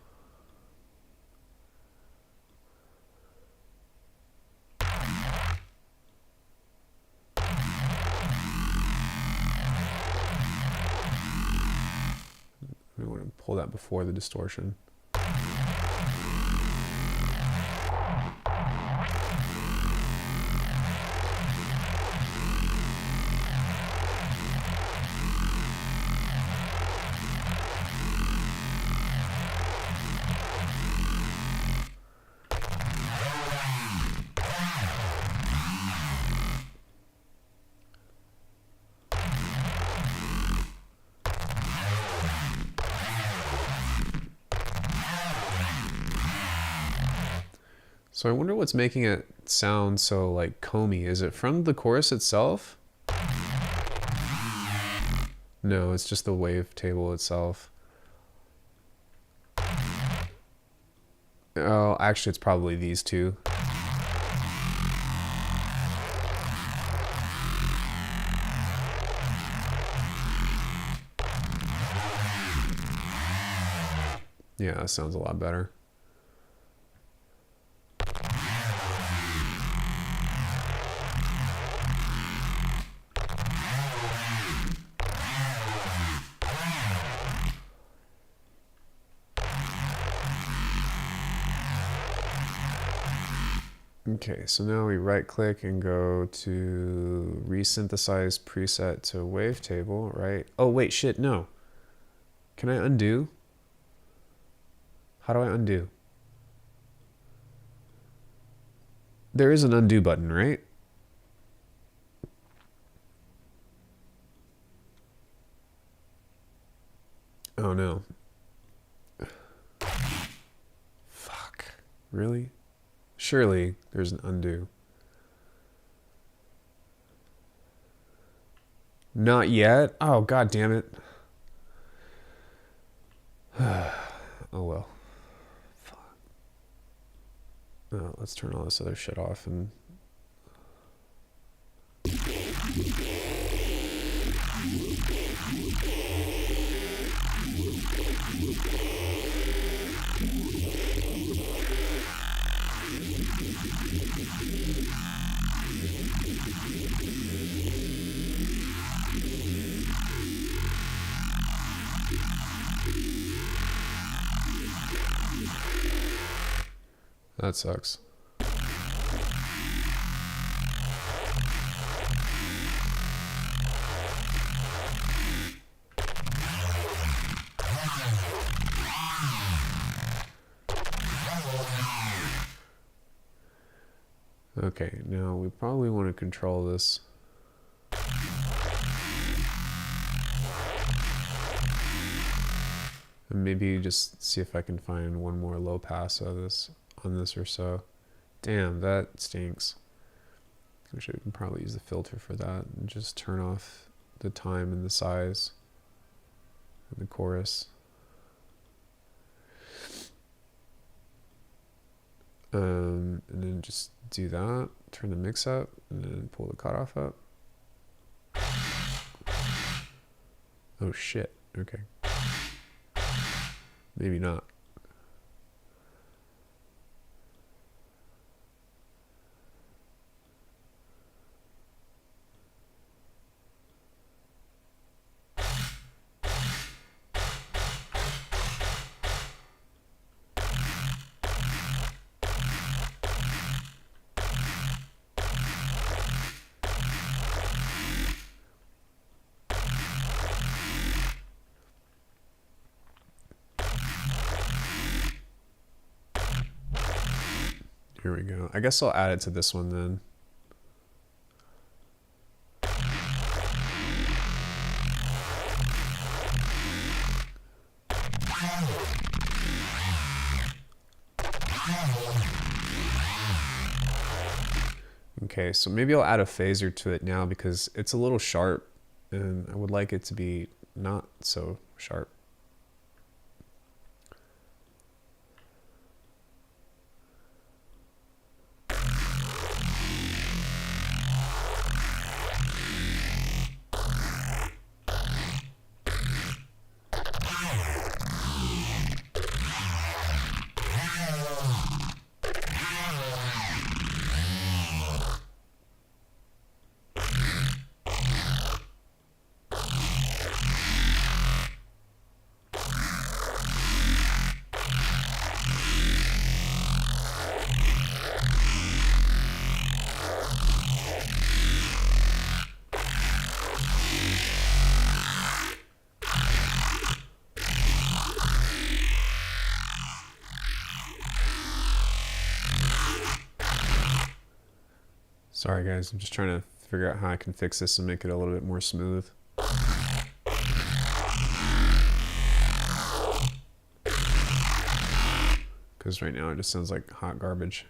Speaker 1: We want to pull that before the distortion. So I wonder what's making it sound so like comey. Is it from the chorus itself? No, it's just the wavetable itself. Oh, actually it's probably these two. Yeah, that sounds a lot better. Okay, so now we right click and go to resynthesize preset to wavetable, right? Oh wait, shit, no. Can I undo? How do I undo? There is an undo button, right? Oh no. Fuck. Really? Surely there's an undo. Not yet? Oh, god damn it. Oh well. Fuck. Oh, let's turn all this other shit off and... That sucks. Okay, now we probably want to control this. And maybe just see if I can find one more low pass of this on this or so. Damn, that stinks. Wish I can probably use the filter for that and just turn off the time and the size of the chorus. And then just do that, turn the mix up, and then pull the cutoff up. Oh shit, okay. Maybe not. Here we go. I guess I'll add it to this one then. Okay, so maybe I'll add a phaser to it now because it's a little sharp and I would like it to be not so sharp. Sorry guys, I'm just trying to figure out how I can fix this and make it a little bit more smooth. Because right now it just sounds like hot garbage.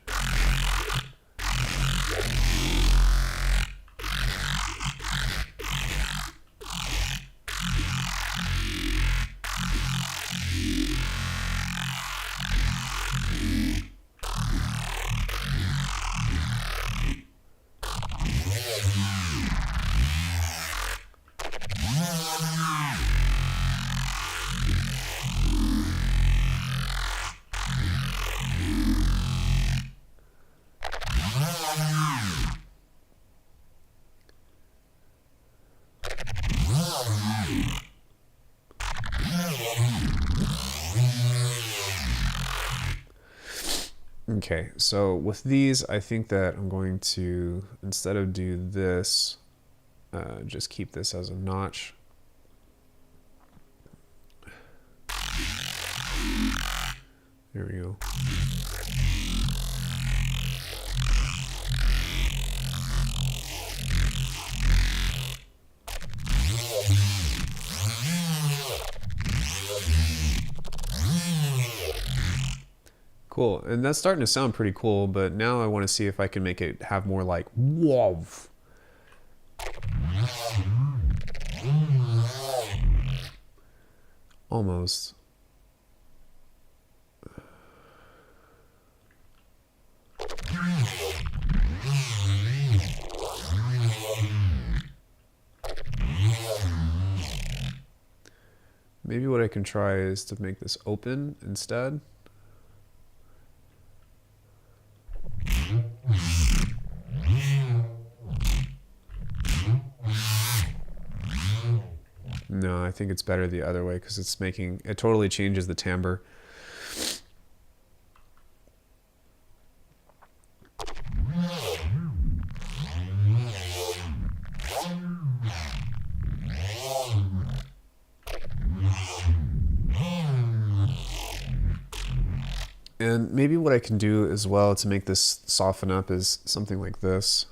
Speaker 1: Okay, so with these, I think that I'm going to, instead of do this, just keep this as a notch. There we go. Cool, and that's starting to sound pretty cool, but now I want to see if I can make it have more like whoa. Almost. Maybe what I can try is to make this open instead. No, I think it's better the other way because it's making, it totally changes the timbre. And maybe what I can do as well to make this soften up is something like this.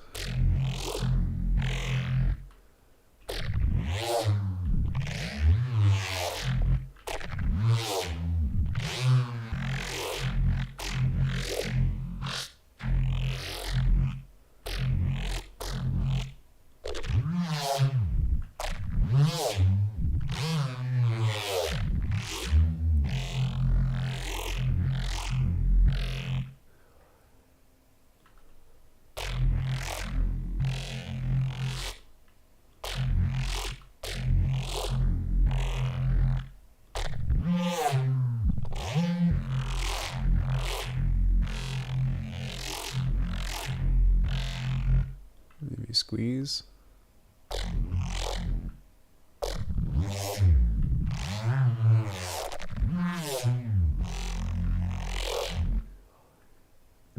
Speaker 1: Maybe squeeze.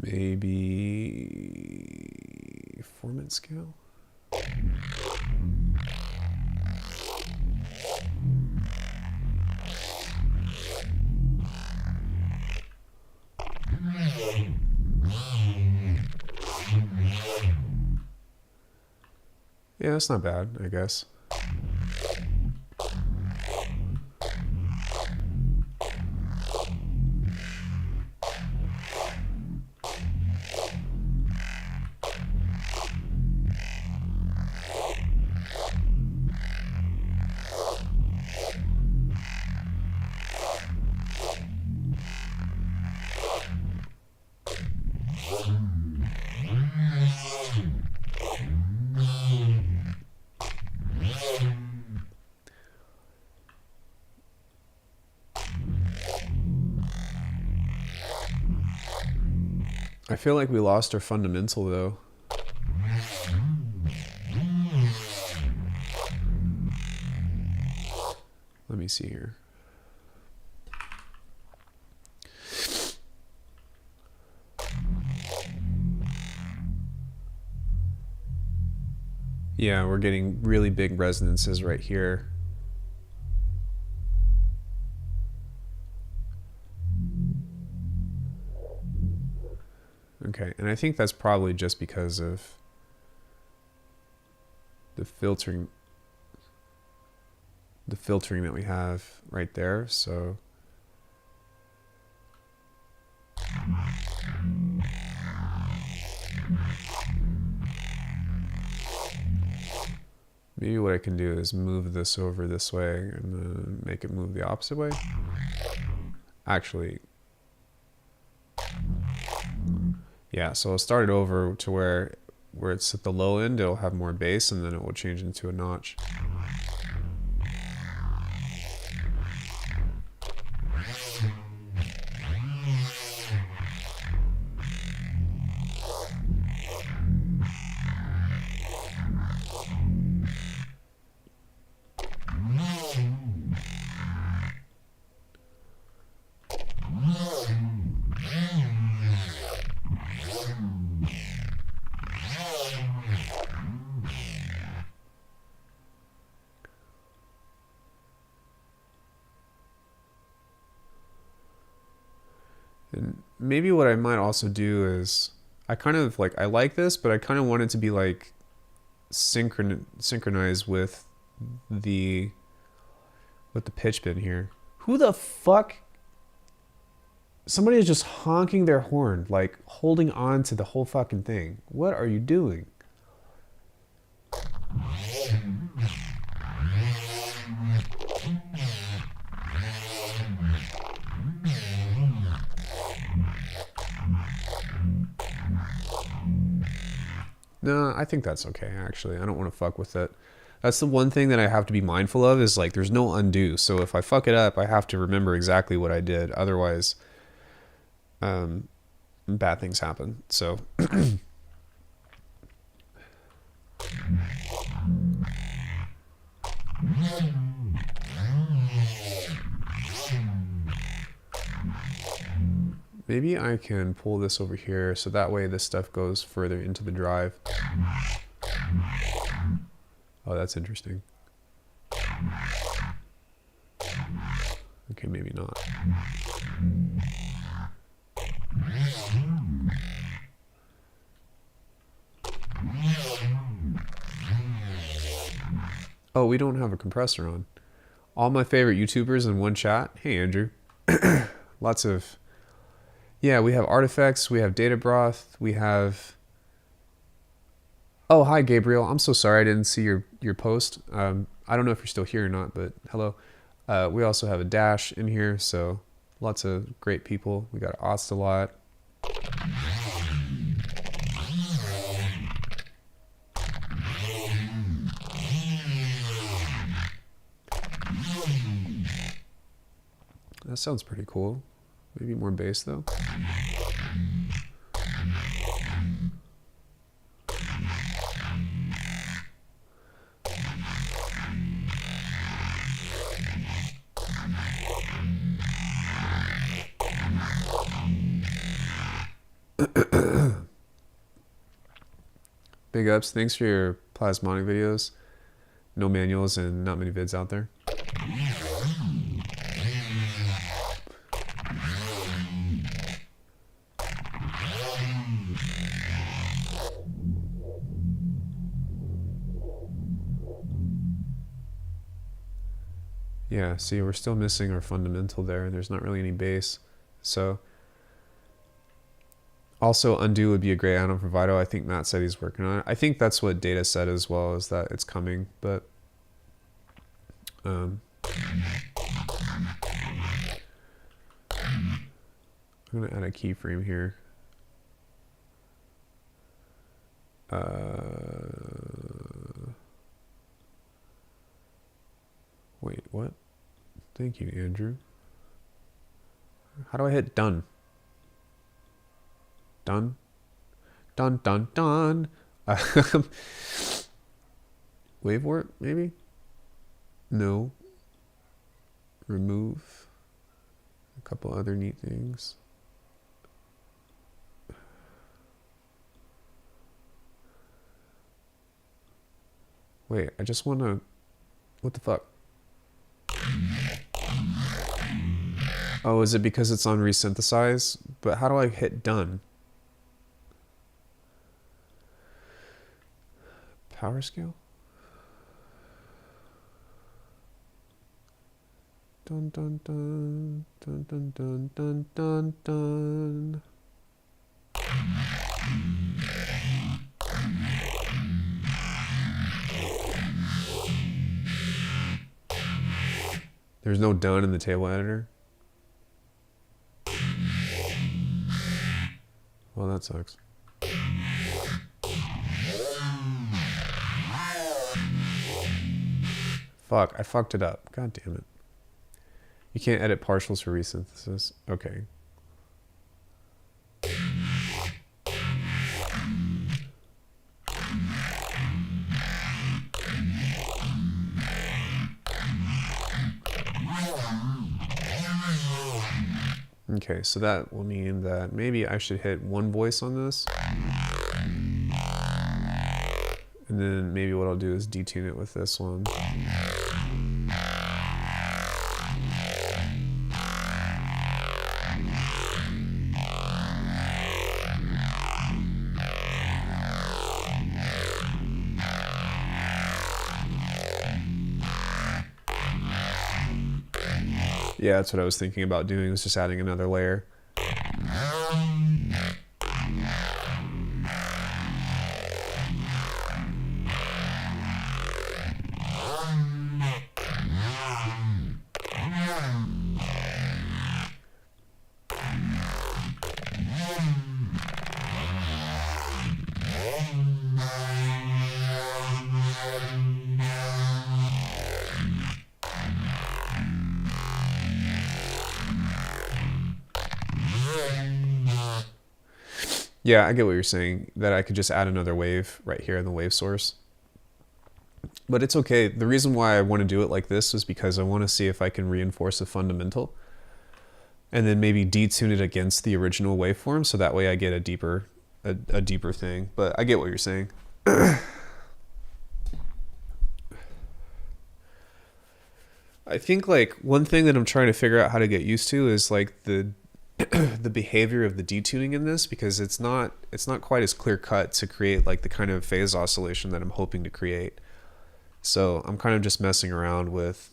Speaker 1: Maybe formant scale. Yeah, that's not bad, I guess. I feel like we lost our fundamental though. Let me see here. Yeah, we're getting really big resonances right here. Okay, and I think that's probably just because of the filtering that we have right there. So maybe what I can do is move this over this way and then make it move the opposite way. Actually, yeah, so I'll start it over to where it's at the low end, it'll have more bass, and then it will change into a notch. And maybe what I might also do is, I kind of like, I like this, but I kind of want it to be like synchronized with the pitch bend here. Who the fuck? Somebody is just honking their horn, like holding on to the whole fucking thing. What are you doing? No, I think that's okay, actually. I don't want to fuck with it. That's the one thing that I have to be mindful of, is like there's no undo. So if I fuck it up, I have to remember exactly what I did. Otherwise, bad things happen. So maybe I can pull this over here so that way this stuff goes further into the drive. Oh, that's interesting. Okay, maybe not. Oh, we don't have a compressor on. All my favorite YouTubers in one chat. Hey, Andrew. Lots of... Yeah, we have artifacts, we have data broth, we have... Oh, hi, Gabriel. I'm so sorry I didn't see your post. I don't know if you're still here or not, but hello. We also have a dash in here, so lots of great people. We got Ostalot. That sounds pretty cool. Maybe more bass, though. Big ups. Thanks for your plasmonic videos. No manuals and not many vids out there. Yeah, see, we're still missing our fundamental there. There's not really any bass. So also undo would be a great add-on for Vital. I think Matt said he's working on it. I think that's what Data said as well, is that it's coming, but I'm gonna add a keyframe here. Wait, what? Thank you, Andrew. How do I hit done? Done? Done, done, done. Wave warp, maybe? No. Remove. A couple other neat things. Wait, I just want to... What the fuck? Oh, is it because it's on resynthesize? But how do I hit done? Power scale? Dun dun dun dun dun dun dun dun dun. There's no done in the table editor. Well, that sucks. Fuck, I fucked it up. God damn it. You can't edit partials for resynthesis. Okay. Okay, so that will mean that maybe I should hit one voice on this. And then maybe what I'll do is detune it with this one. Yeah, that's what I was thinking about doing, was just adding another layer. Yeah, I get what you're saying, that I could just add another wave right here in the wave source. But it's okay. The reason why I want to do it like this is because I want to see if I can reinforce a fundamental and then maybe detune it against the original waveform, so that way I get a deeper thing. But I get what you're saying. I think like one thing that I'm trying to figure out how to get used to is like the the behavior of the detuning in this, because it's not quite as clear cut to create like the kind of phase oscillation that I'm hoping to create. So I'm kind of just messing around with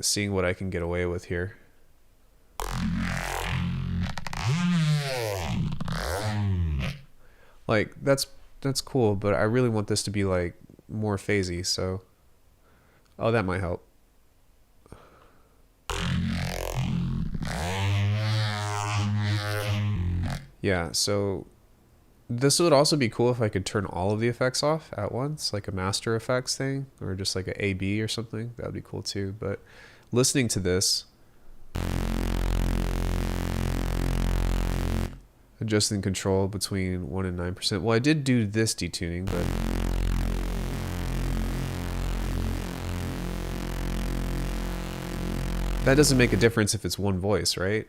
Speaker 1: seeing what I can get away with here. Like that's cool, but I really want this to be like more phasey, so that might help. Yeah, so this would also be cool if I could turn all of the effects off at once, like a master effects thing, or just like a AB or something. That would be cool too. But listening to this, adjusting control between 1 and 9%. Well, I did do this detuning, but that doesn't make a difference if it's one voice, right?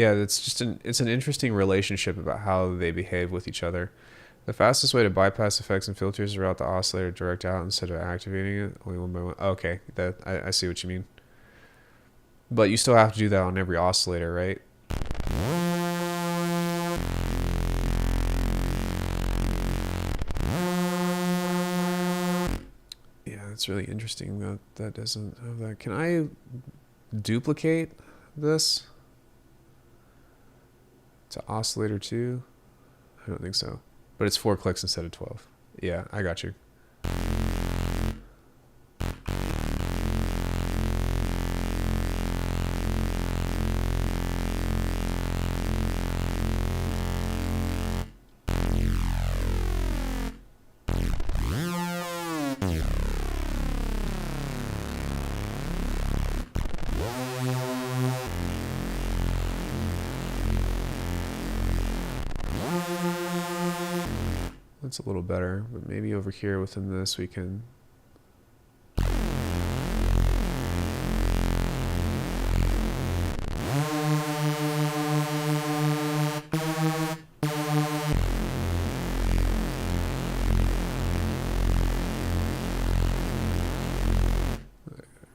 Speaker 1: Yeah, it's an interesting relationship about how they behave with each other. The fastest way to bypass effects and filters is route the oscillator direct out instead of activating it only one by one. Okay, that I see what you mean. But you still have to do that on every oscillator, right? Yeah, it's really interesting that that doesn't have that. Can I duplicate this to oscillator 2? I don't think so. But it's 4 clicks instead of 12. Yeah, I got you. That's a little better, but maybe over here within this we can... I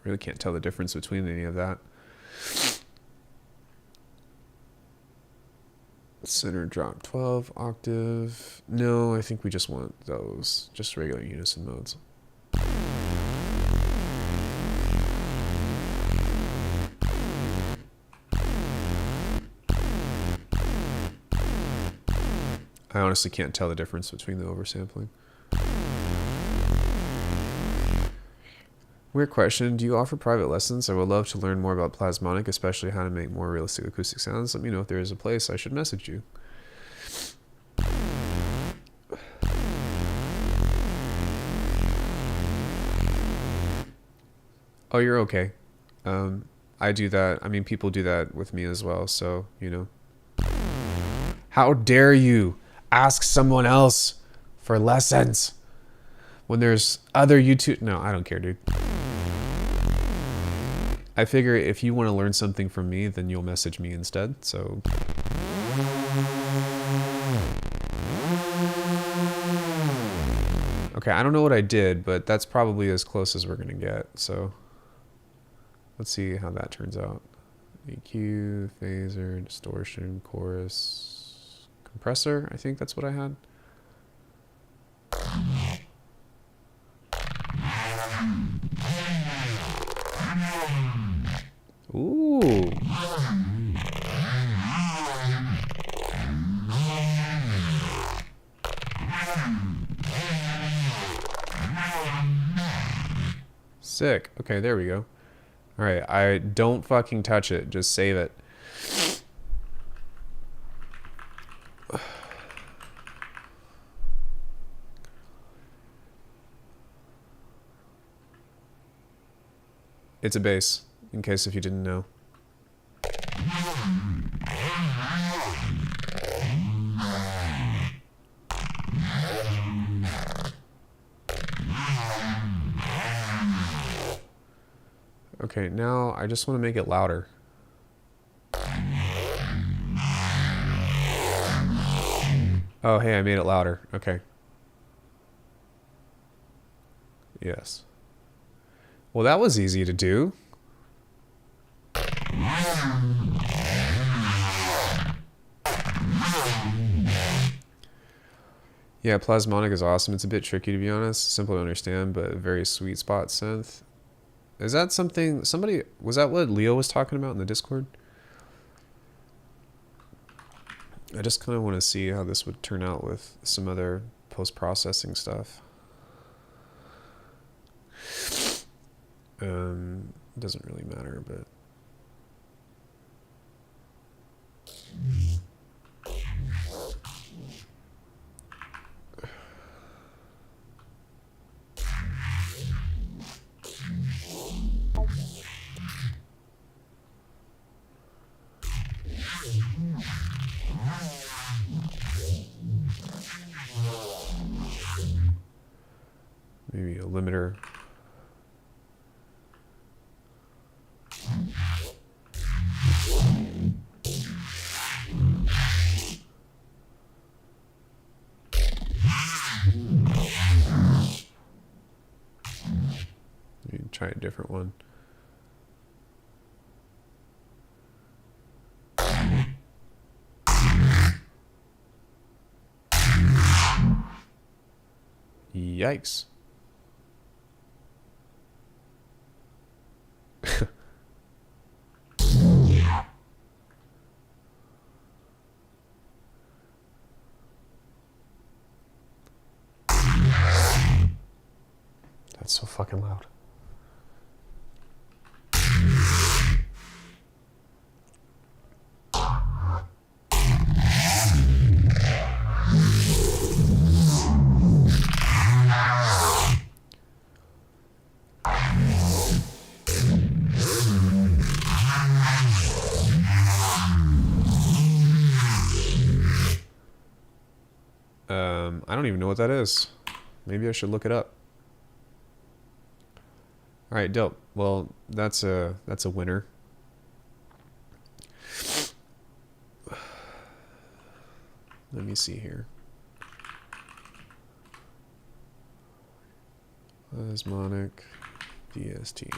Speaker 1: really can't tell the difference between any of that. Center drop 12, octave. No, I think we just want those, just regular unison modes. I honestly can't tell the difference between the oversampling. Weird question. Do you offer private lessons? I would love to learn more about plasmonic, especially how to make more realistic acoustic sounds. Let me know if there is a place I should message you. Oh, you're okay. I do that. I mean, people do that with me as well, so, you know. How dare you ask someone else for lessons when there's other YouTube... No, I don't care, dude. I figure if you want to learn something from me, then you'll message me instead, so... Okay, I don't know what I did, but that's probably as close as we're going to get, so... Let's see how that turns out. EQ, phaser, distortion, chorus, compressor. I think that's what I had. Ooh. Sick. Okay, there we go. All right, I don't fucking touch it. Just save it. It's a bass, in case if you didn't know. Okay, now I just want to make it louder. Oh, hey, I made it louder. Okay. Yes. Well, that was easy to do. Yeah, plasmonic is awesome. It's a bit tricky, to be honest. Simple to understand, but a very sweet spot synth. Is that something... Somebody... Was that what Leo was talking about in the Discord? I just kind of want to see how this would turn out with some other post-processing stuff. Doesn't really matter, but... Maybe a limiter. try a different one. Yikes. That's so fucking loud. I don't even know what that is. Maybe I should look it up. All right, dope. Well, that's a winner. Let me see here. Plasmonic VST.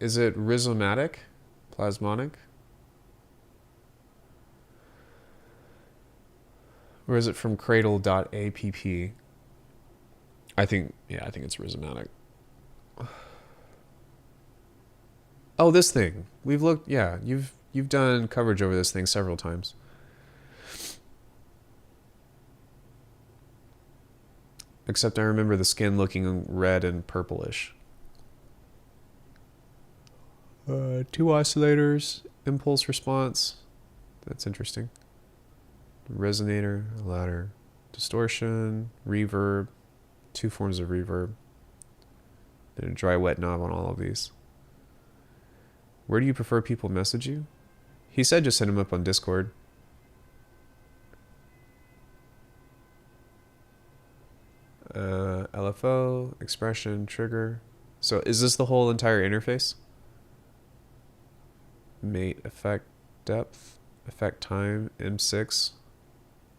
Speaker 1: Is it rhizomatic? Plasmonic? Or is it from cradle.app? I think it's rhizomatic. Oh, this thing. We've looked, yeah, you've done coverage over this thing several times. Except I remember the skin looking red and purplish. 2 oscillators, impulse response. That's interesting. Resonator, ladder, distortion, reverb, 2 forms of reverb. Then a dry wet knob on all of these. Where do you prefer people message you? He said just send him up on Discord. LFO, expression, trigger. So is this the whole entire interface? Mate, effect, depth, effect time, M6,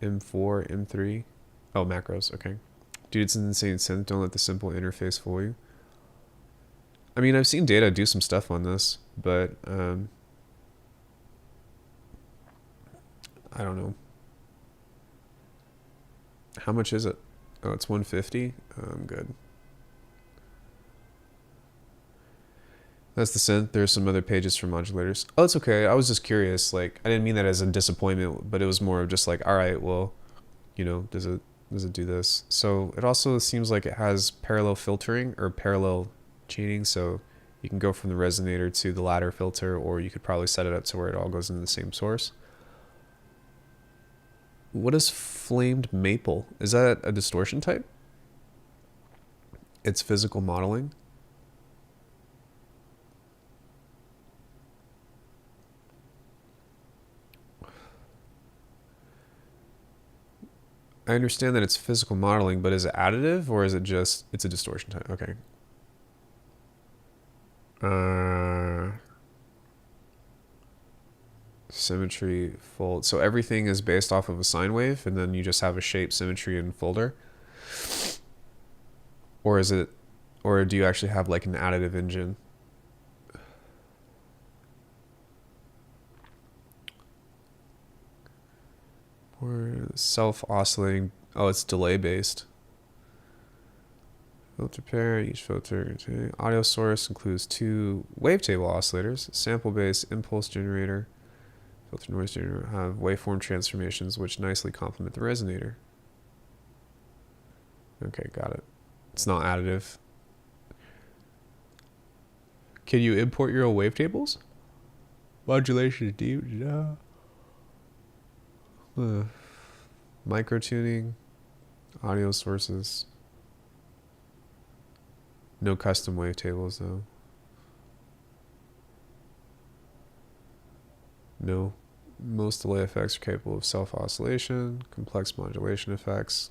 Speaker 1: M4, M3. Oh, macros, okay. Dude, it's an insane synth. Don't let the simple interface fool you. I mean, I've seen Data do some stuff on this, but I don't know. How much is it? Oh, it's 150. I'm good. That's the synth. There's some other pages for modulators. Oh, it's okay. I was just curious. Like, I didn't mean that as a disappointment, but it was more of just like, all right, well, you know, does it do this? So it also seems like it has parallel filtering or parallel chaining. So you can go from the resonator to the ladder filter, or you could probably set it up to where it all goes into the same source. What is flamed maple? Is that a distortion type? It's physical modeling. I understand that it's physical modeling, but is it additive or is it just, it's a distortion type? Okay. Symmetry, fold. So everything is based off of a sine wave, and then you just have a shape, symmetry, and folder? Or is it, or do you actually have like an additive engine? Or self-oscillating. Oh, it's delay based. Filter pair, each filter. Audio source includes 2 wavetable oscillators, sample base, impulse generator, filter noise generator, have waveform transformations which nicely complement the resonator. Okay, got it. It's not additive. Can you import your own wavetables? Modulation is deep. No. Micro tuning, audio sources. No custom wavetables though. No. Most delay effects are capable of self-oscillation, complex modulation effects.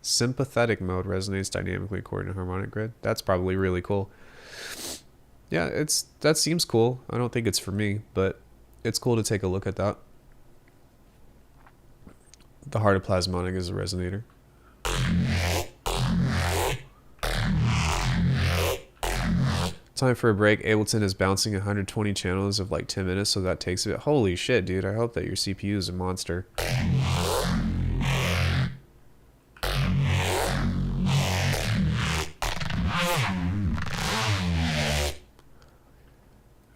Speaker 1: Sympathetic mode resonates dynamically according to harmonic grid. That's probably really cool. Yeah, that seems cool. I don't think it's for me, but it's cool to take a look at that. The heart of Plasmonic is a resonator. Time for a break. Ableton is bouncing 120 channels of like 10 minutes, so that takes it. Holy shit, dude. I hope that your CPU is a monster.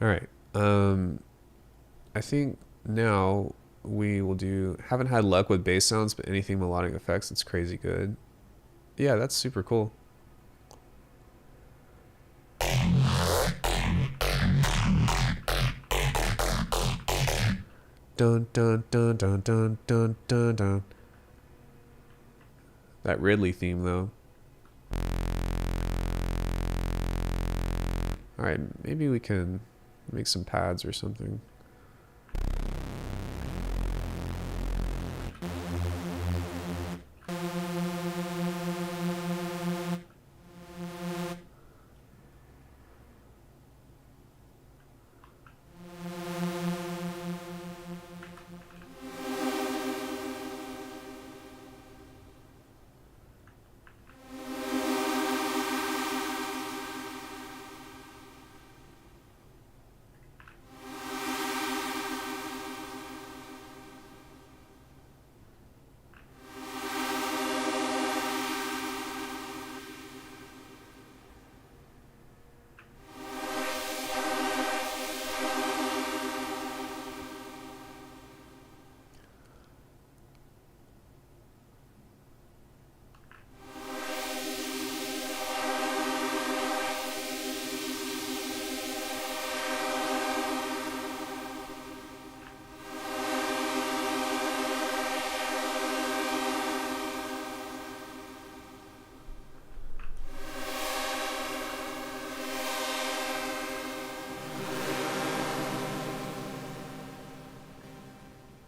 Speaker 1: Alright. I think now we will do... Haven't had luck with bass sounds, but anything melodic effects, it's crazy good. Yeah, that's super cool. Dun dun dun dun dun dun dun dun. That Ridley theme though. Alright, maybe we can make some pads or something.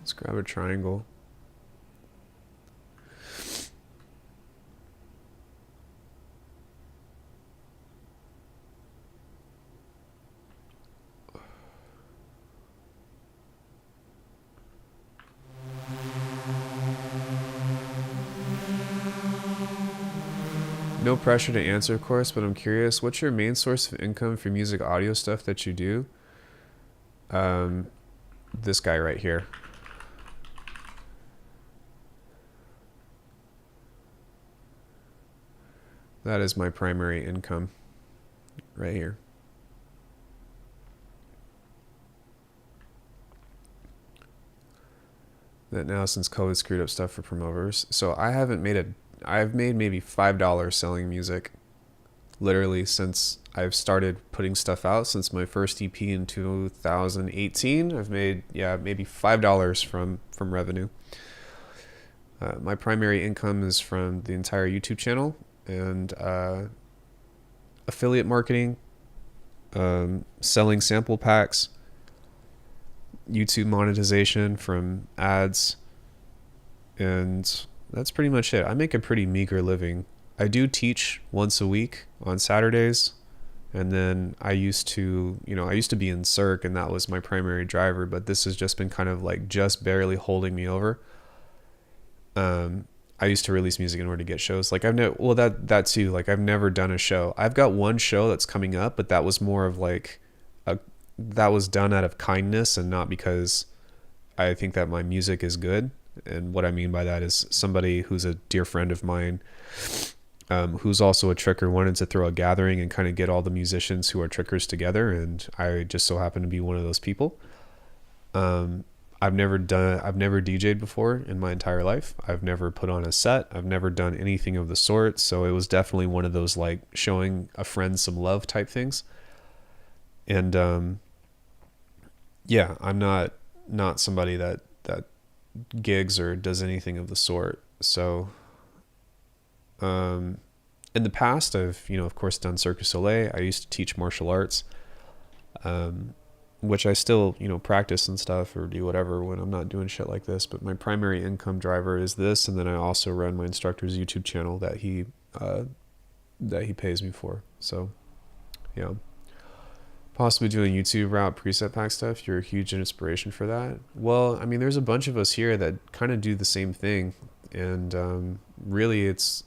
Speaker 1: Let's grab a triangle. No pressure to answer, of course, but I'm curious, what's your main source of income for music audio stuff that you do? This guy right here. That is my primary income right here. That now, since COVID screwed up stuff for promoters, so I've made maybe $5 selling music literally since I've started putting stuff out. Since my first EP in 2018, I've made maybe $5 from revenue. My primary income is from the entire YouTube channel and affiliate marketing, selling sample packs, YouTube monetization from ads, and that's pretty much it. I make a pretty meager living. I do teach once a week on Saturdays, and then I used to be in Cirque, and that was my primary driver, but this has just been kind of like just barely holding me over. I used to release music in order to get shows. Like that too. Like I've never done a show. I've got one show that's coming up, but that was more of like that was done out of kindness and not because I think that my music is good. And what I mean by that is somebody who's a dear friend of mine, who's also a tricker, wanted to throw a gathering and kind of get all the musicians who are trickers together. And I just so happen to be one of those people. I've never DJ'd before in my entire life. I've never put on a set. I've never done anything of the sort. So it was definitely one of those like showing a friend some love type things. And, yeah, I'm not somebody that gigs or does anything of the sort. So, in the past, I've, of course done Cirque du Soleil. I used to teach martial arts, which I still, practice and stuff or do whatever when I'm not doing shit like this. But my primary income driver is this. And then I also run my instructor's YouTube channel that he pays me for. So, yeah. Possibly doing YouTube route preset pack stuff. You're a huge inspiration for that. Well, I mean, there's a bunch of us here that kind of do the same thing, and really, it's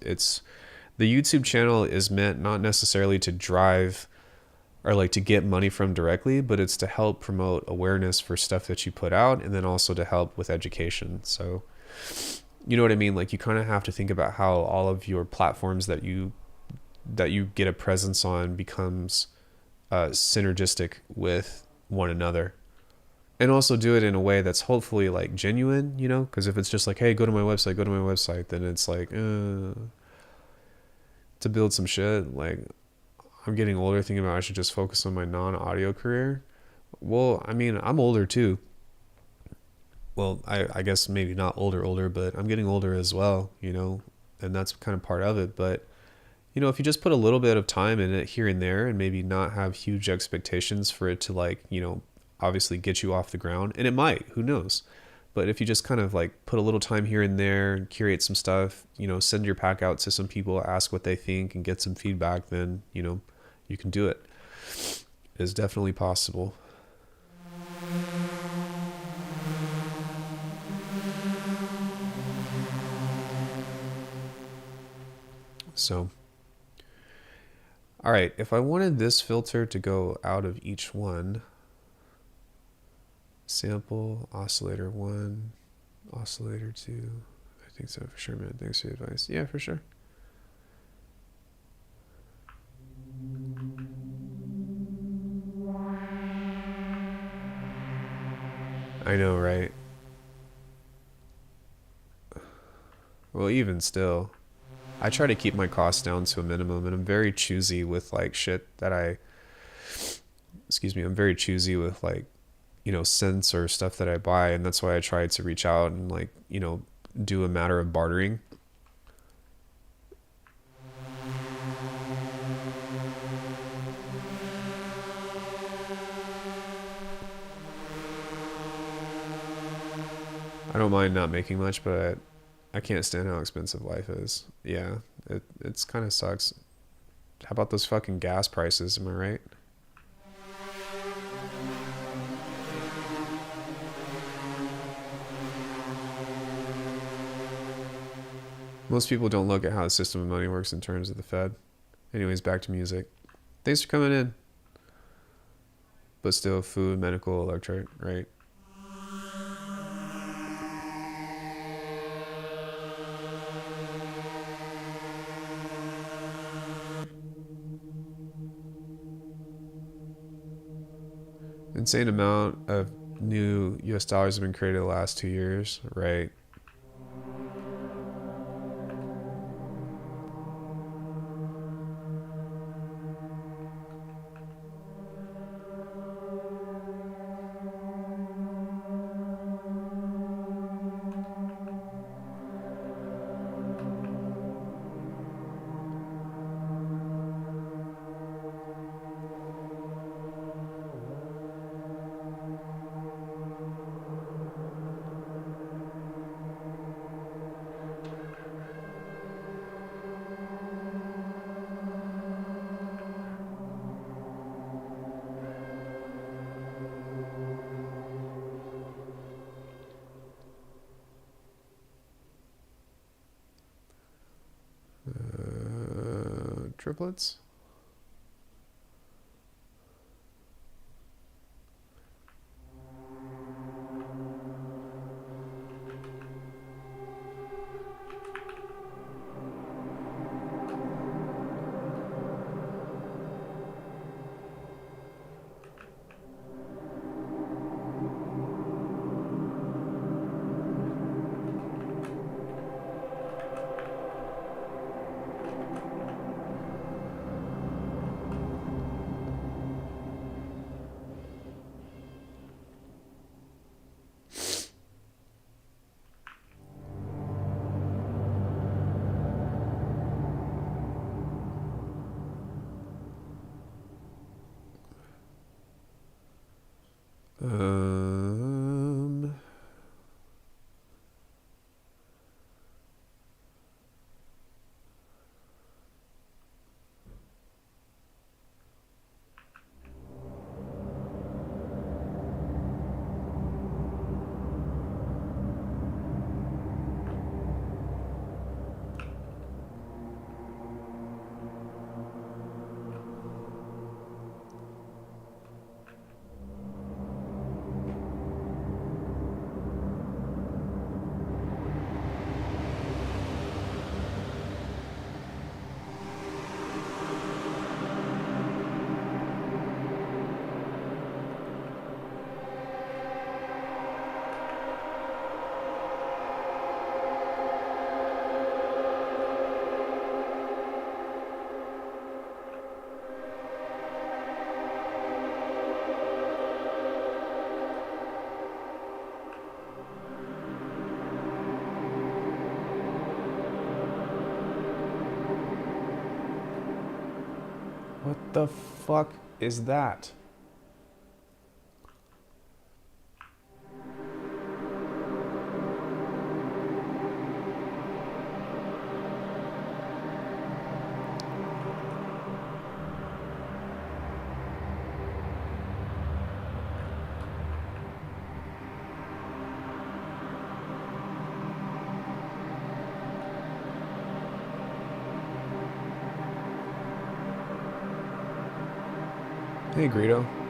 Speaker 1: the YouTube channel is meant not necessarily to drive or like to get money from directly, but it's to help promote awareness for stuff that you put out, and then also to help with education. So, you know what I mean? Like, you kind of have to think about how all of your platforms that you get a presence on becomes synergistic with one another, and also do it in a way that's hopefully like genuine, you know, because if it's just like, hey, go to my website, then it's like to build some shit. Like, I'm getting older thinking about I should just focus on my non-audio career. Well, I mean, I'm older too. Well, I guess maybe not older, but I'm getting older as well, you know, and that's kind of part of it. But you know, if you just put a little bit of time in it here and there, and maybe not have huge expectations for it to, like, you know, obviously get you off the ground, and it might, who knows? But if you just kind of like put a little time here and there and curate some stuff, you know, send your pack out to some people, ask what they think, and get some feedback, then, you know, you can do it. It is definitely possible. So, all right, if I wanted this filter to go out of each one, sample, oscillator 1, oscillator 2, I think so for sure, man. Thanks for the advice. Yeah, for sure. I know, right? Well, even still, I try to keep my costs down to a minimum, and I'm very choosy with like shit that I'm very choosy with, like, you know, synths or stuff that I buy, and that's why I try to reach out and, like, you know, do a matter of bartering. I don't mind not making much, but I can't stand how expensive life is. Yeah, it's kind of sucks. How about those fucking gas prices? Am I right? Most people don't look at how the system of money works in terms of the Fed. Anyways, back to music. Thanks for coming in. But still, food, medical, electric, right? Insane amount of new US dollars have been created the last 2 years, right? Triplets? What the fuck is that? Hey, Greedo.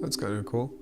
Speaker 1: That's kind of cool.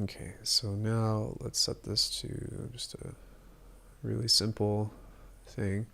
Speaker 1: Okay, so now let's set this to just a really simple thing.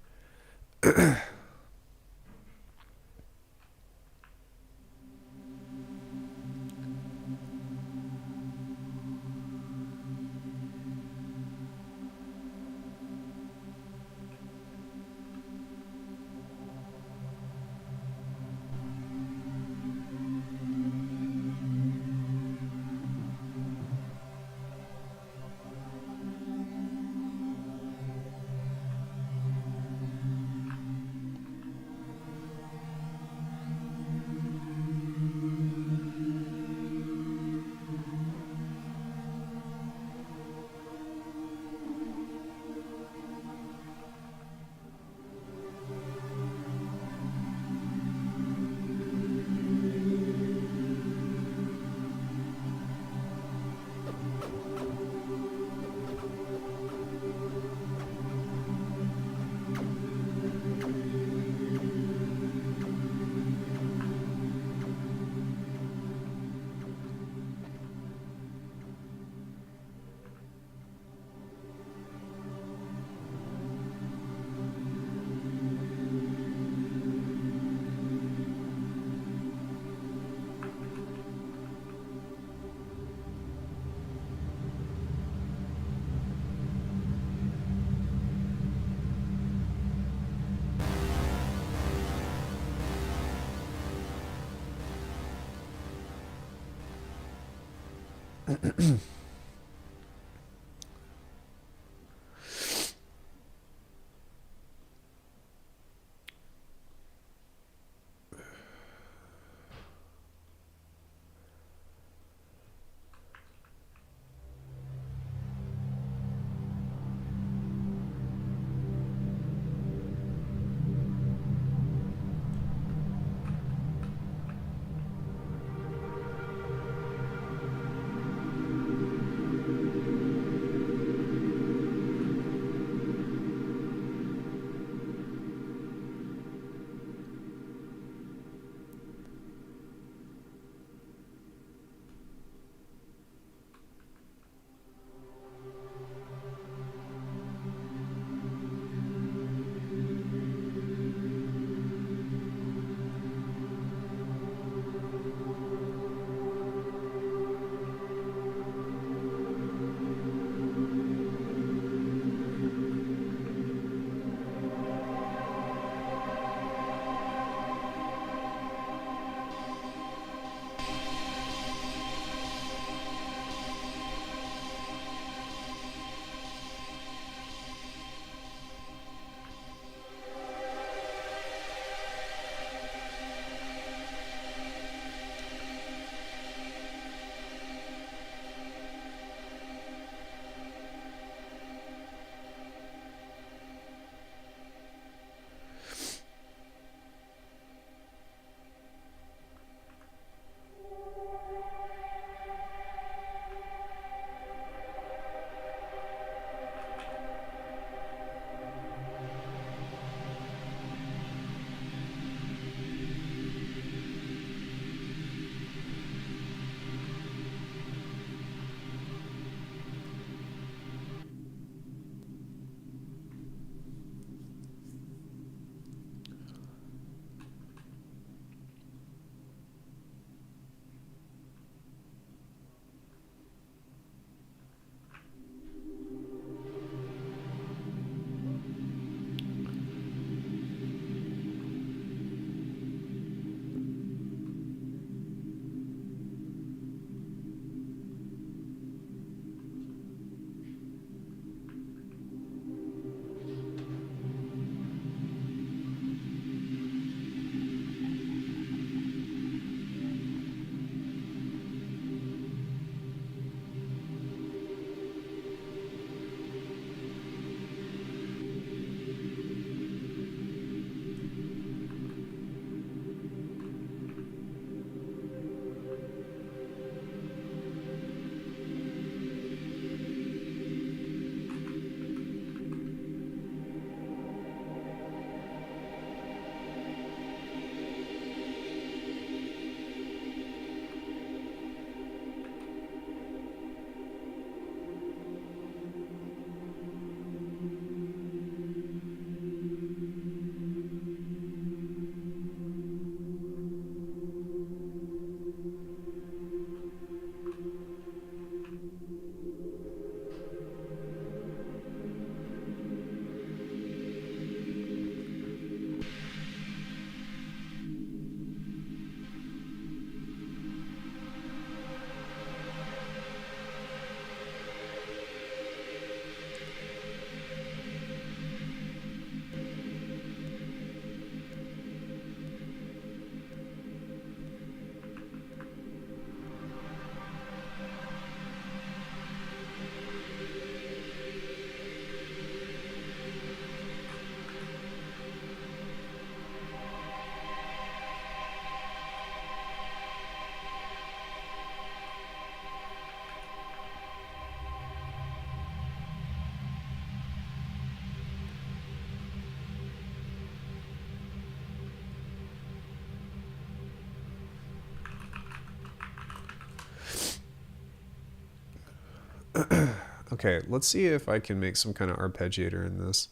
Speaker 1: Okay, let's see if I can make some kind of arpeggiator in this.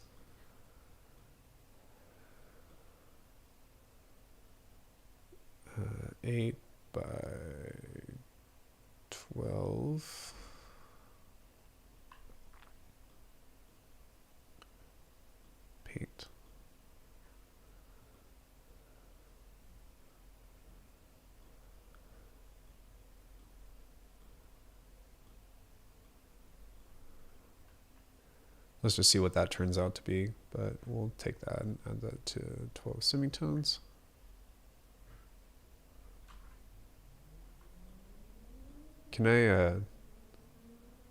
Speaker 1: Uh, 8 by 12. Paint. Let's just see what that turns out to be, but we'll take that and add that to 12 semitones. Can I,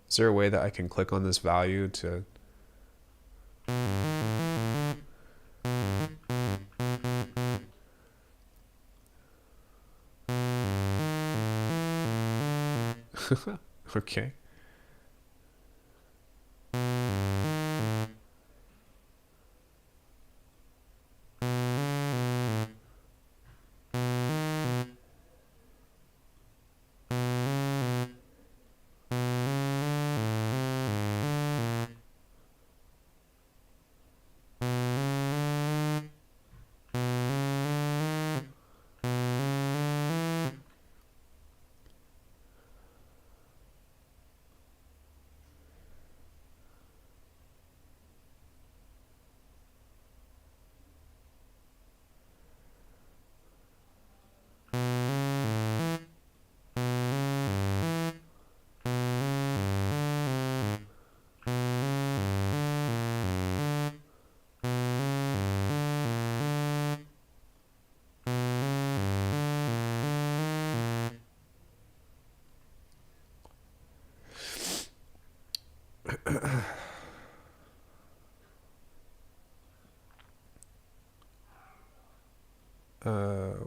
Speaker 1: is there a way that I can click on this value to... Okay.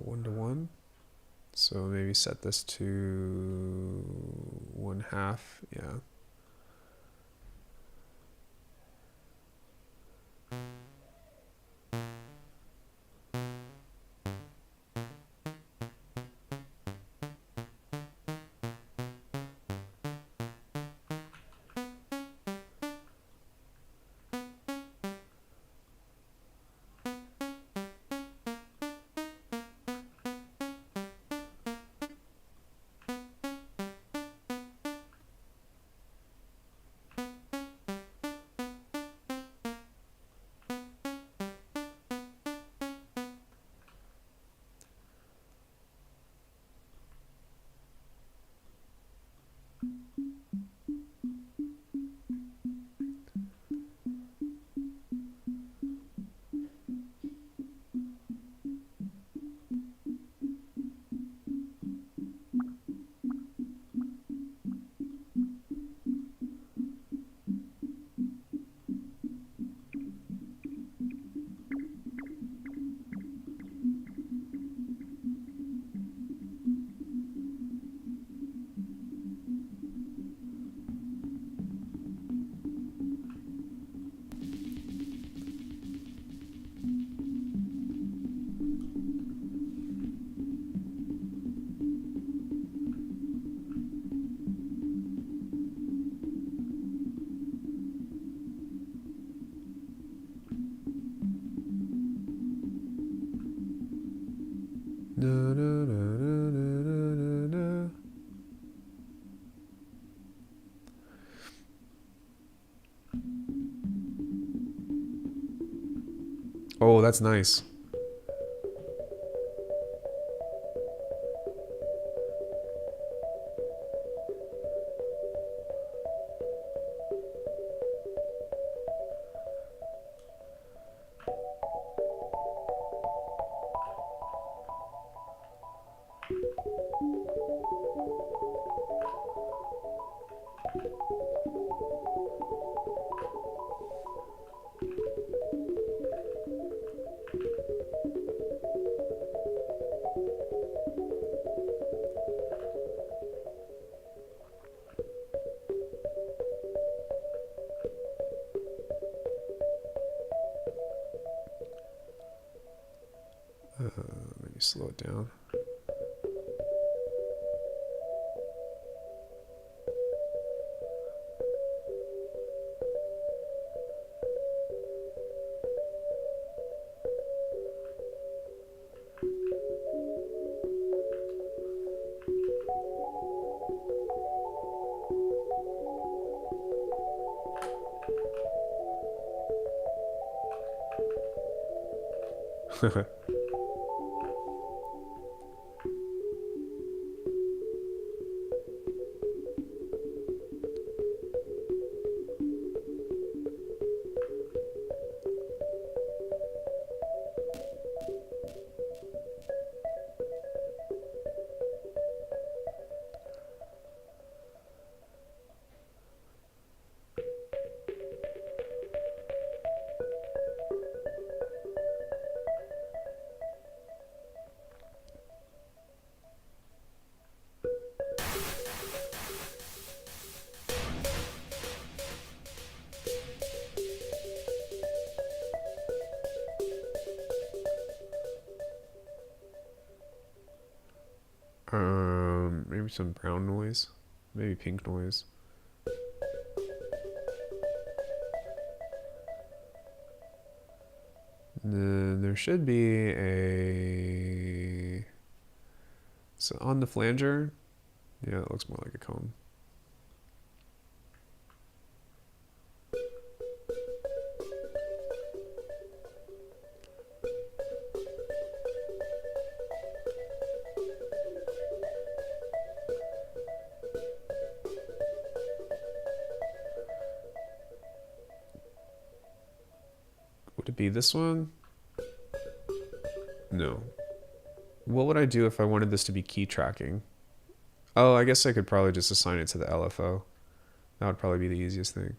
Speaker 1: One to one. So maybe set this to 1/2. Yeah. Na, na, na, na, na, na, na. Oh, that's nice. Maybe slow it down. Maybe some brown noise, maybe pink noise. And then there should be a, so on the flanger, yeah, it looks more like a cone. Would it be this one? No. What would I do if I wanted this to be key tracking? Oh, I guess I could probably just assign it to the LFO. That would probably be the easiest thing.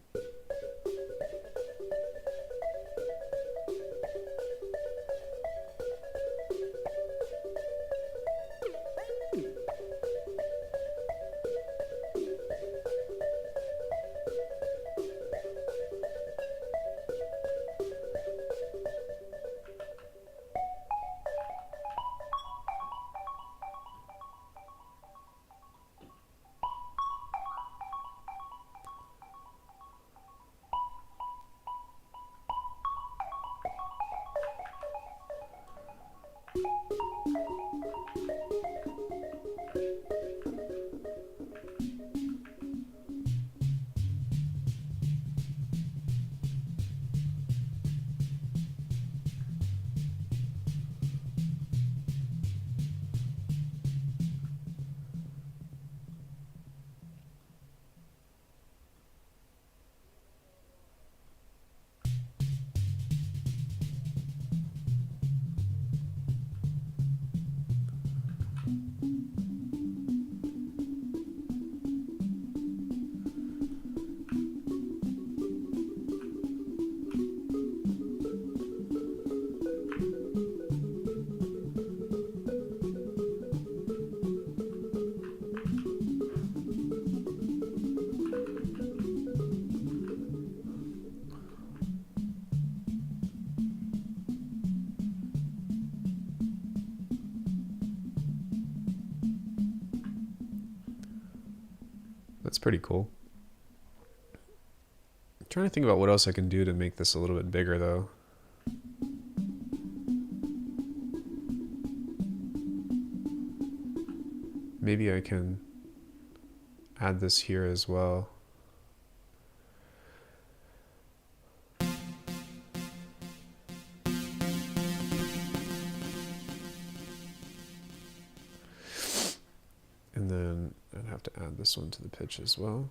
Speaker 1: That's pretty cool. I'm trying to think about what else I can do to make this a little bit bigger though. Maybe I can add this here as well. And then I'd have to add this one to the pitch as well.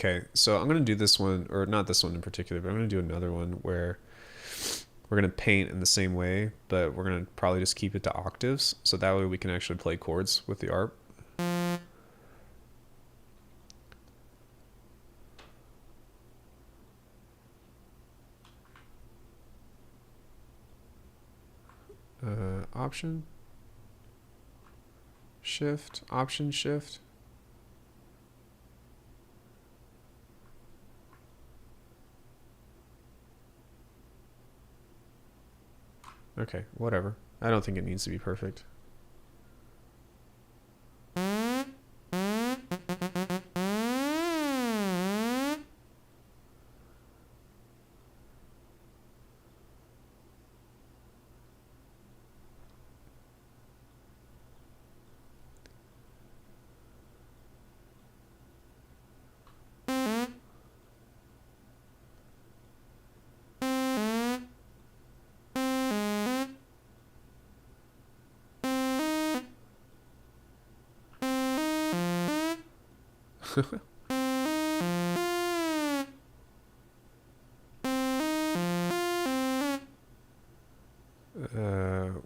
Speaker 1: Okay, so I'm going to do this one, or not this one in particular, but I'm going to do another one where we're going to paint in the same way, but we're going to probably just keep it to octaves, so that way we can actually play chords with the ARP. Option, shift, option, shift. Okay, whatever. I don't think it needs to be perfect.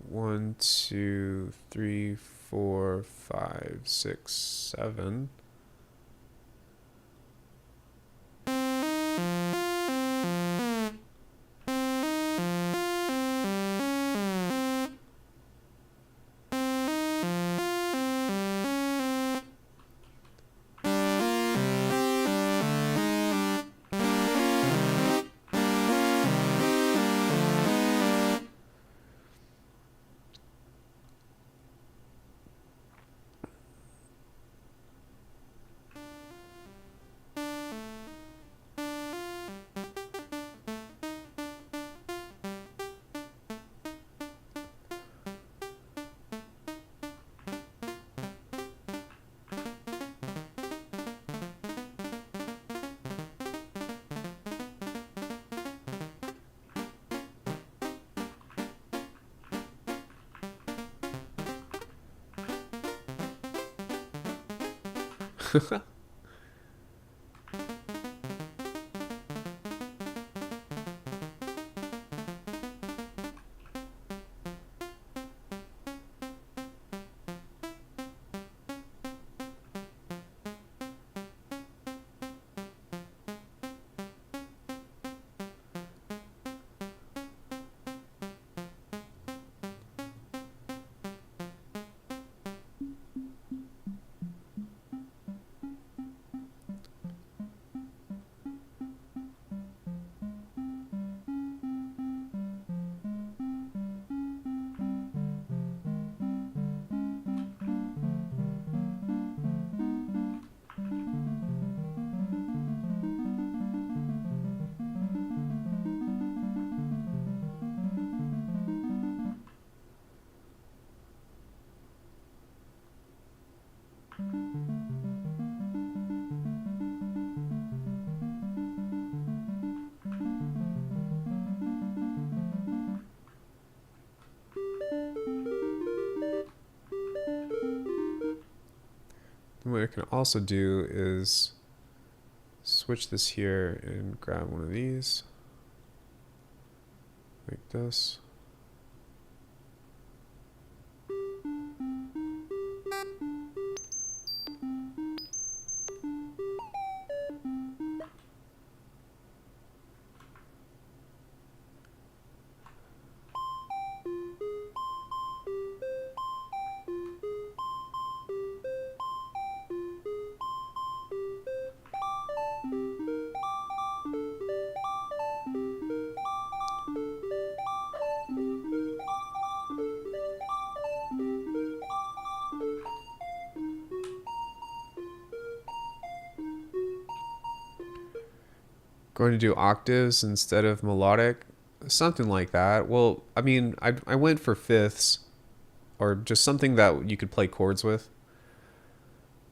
Speaker 1: One, two, three, four, five, six, seven. What I can also do is switch this here and grab one of these, like this. going to do octaves instead of melodic, something like that. Well, I mean, I went for fifths, or just something that you could play chords with.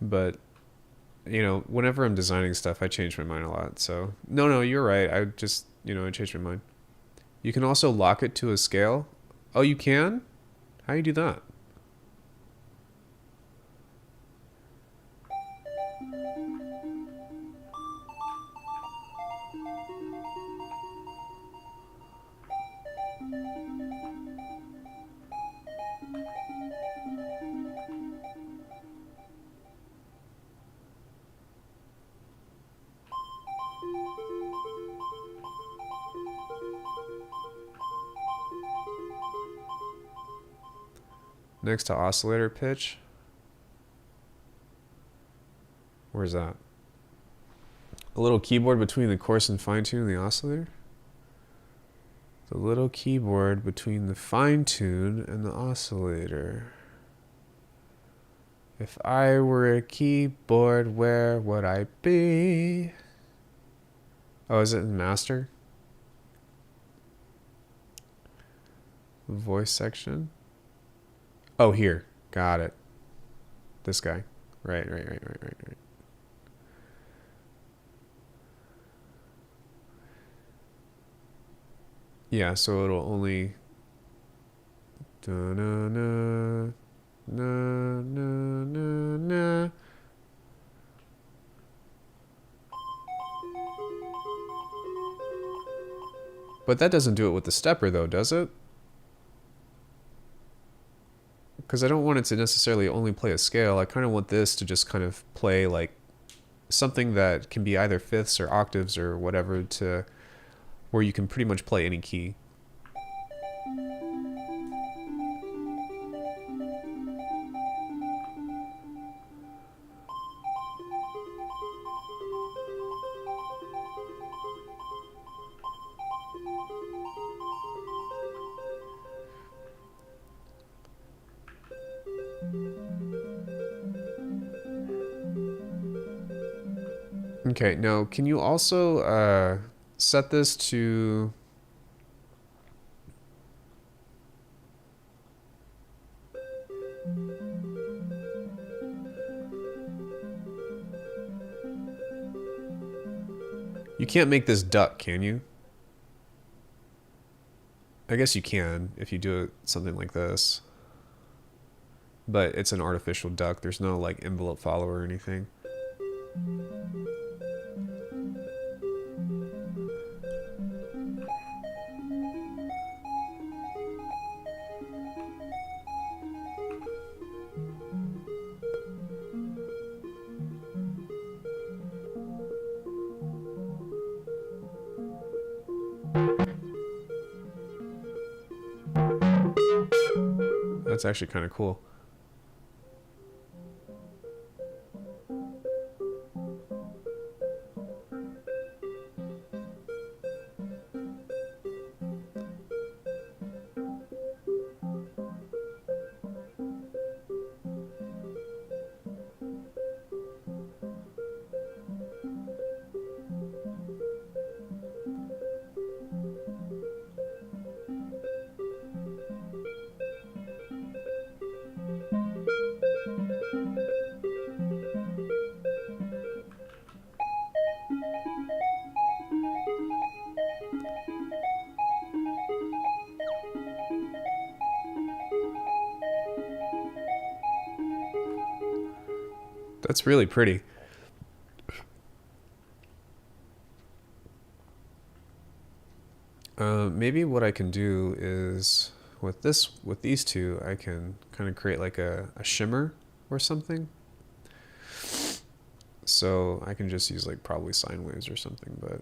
Speaker 1: But you know, whenever I'm designing stuff, I change my mind a lot. So no, you're right. I just, you know, I changed my mind. You can also lock it to a scale. Oh, you can? How do you do that? Next to oscillator pitch. Where's that? A little keyboard between the coarse and fine tune and the oscillator? The little keyboard between the fine tune and the oscillator. If I were a keyboard, where would I be? Oh, is it in master? Voice section. Oh, here. Got it. This guy. Right. Yeah, so it'll only... But that doesn't do it with the stepper, though, does it? Because I don't want it to necessarily only play a scale. I kind of want this to just kind of play like something that can be either fifths or octaves or whatever, to where you can pretty much play any key. Okay, now can you also set this to... You can't make this duck, can you? I guess you can if you do it something like this. But it's an artificial duck. There's no like envelope follower or anything. That's actually kind of cool. That's really pretty. Maybe what I can do is with these two, I can kind of create like a shimmer or something. So I can just use like probably sine waves or something, but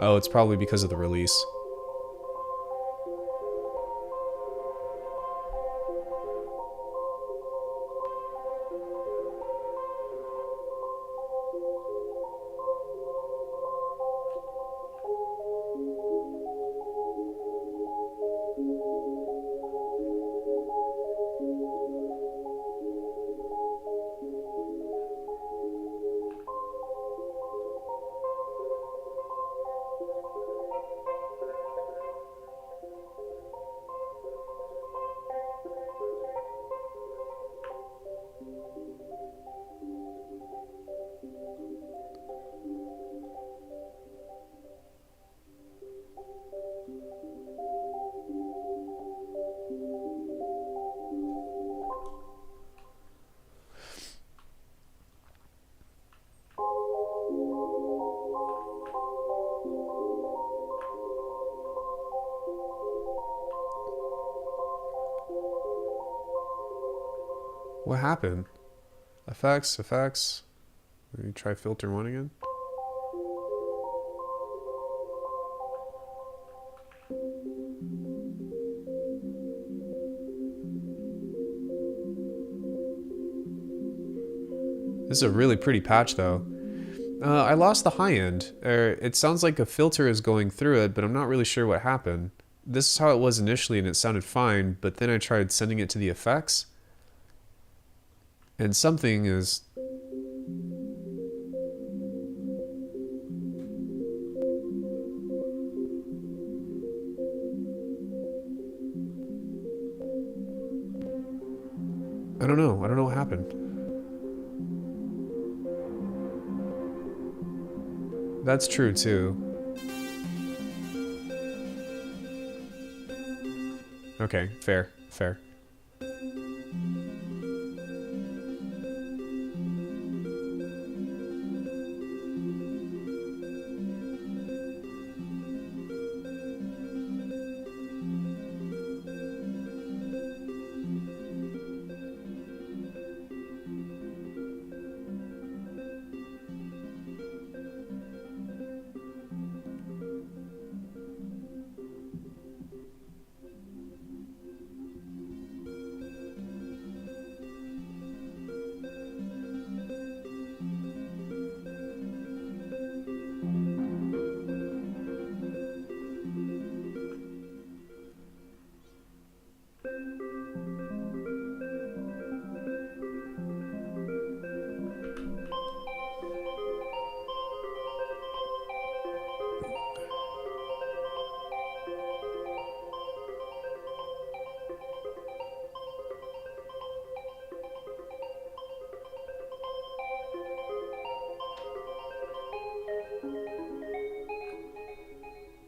Speaker 1: Oh, it's probably because of the release. What happened? Effects, effects. Maybe try filter 1 again. This is a really pretty patch though. I lost the high end. It sounds like a filter is going through it, but I'm not really sure what happened. This is how it was initially and it sounded fine, but then I tried sending it to the effects. And something is... I don't know. I don't know what happened. That's true too. Okay, fair, fair.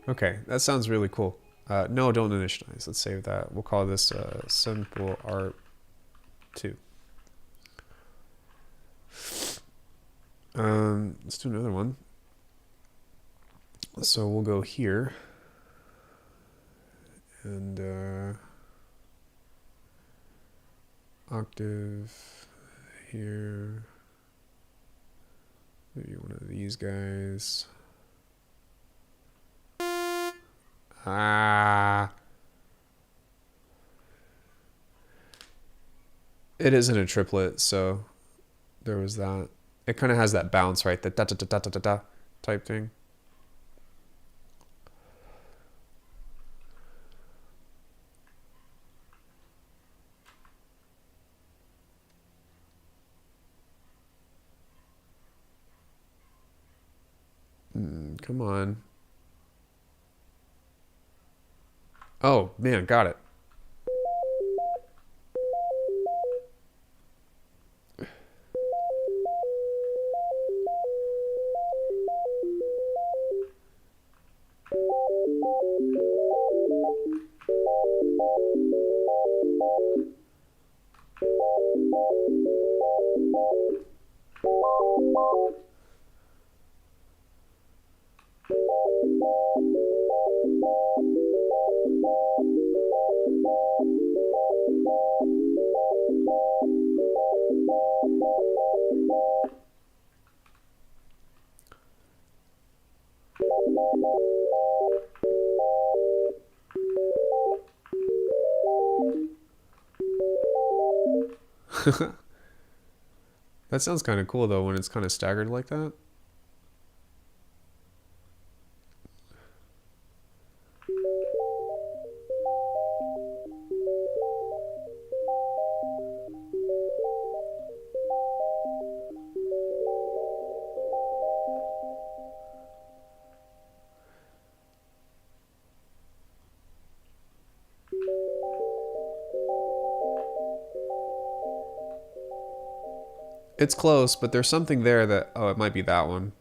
Speaker 1: Okay, that sounds really cool. No, don't initialize. Let's save that. We'll call this simple art 2. Let's do another one. So we'll go here. And octave here. Maybe one of these guys. It isn't a triplet, so there was that. It kind of has that bounce, right? The da da da da da da da type thing. Come on. Oh, man, got it. That sounds kind of cool though when it's kind of staggered like that. It's close, but there's something there that, oh, it might be that one.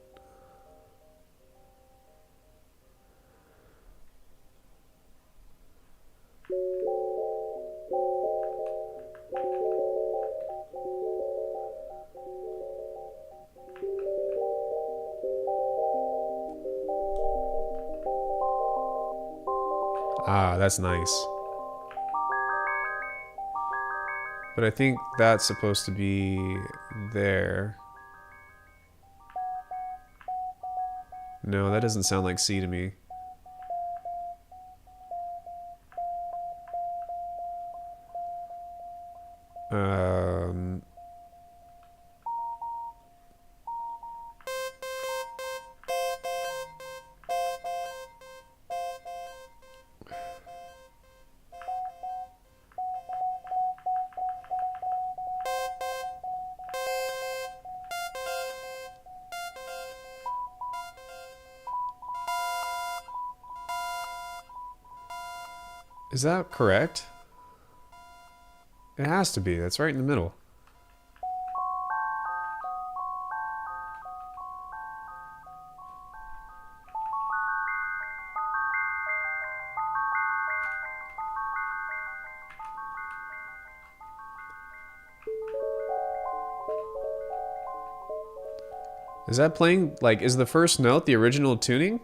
Speaker 1: Ah, that's nice. But I think that's supposed to be there. No, that doesn't sound like C to me. Um, is that correct? It has to be. That's right in the middle. Is that playing, like, is the first note the original tuning?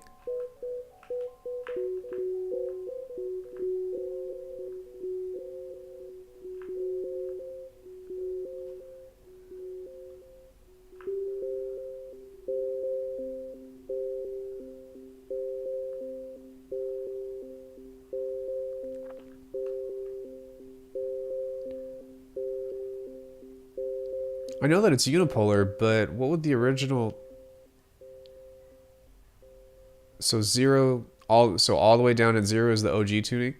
Speaker 1: I know that it's unipolar, but what would the original... So zero, so all the way down at 0 is the OG tuning?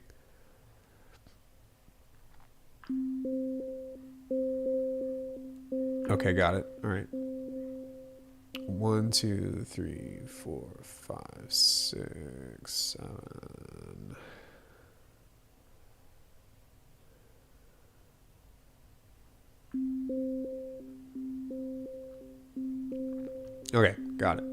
Speaker 1: Okay, got it. All right. 1, 2, 3, 4, 5, 6, 7. Okay, got it.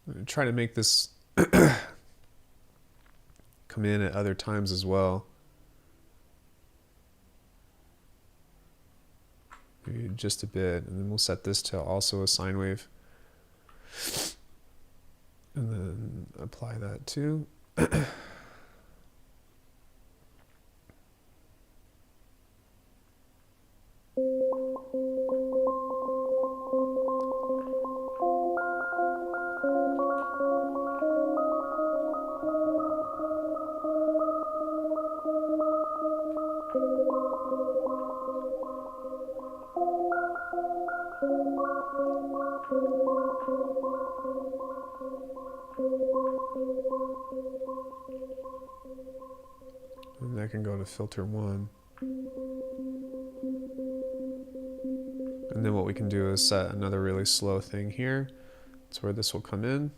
Speaker 1: I'm gonna try to make this come in at other times as well. Maybe just a bit, and then we'll set this to also a sine wave. And then apply that too. And I can go to filter 1. And then what we can do is set another really slow thing here. That's where this will come in.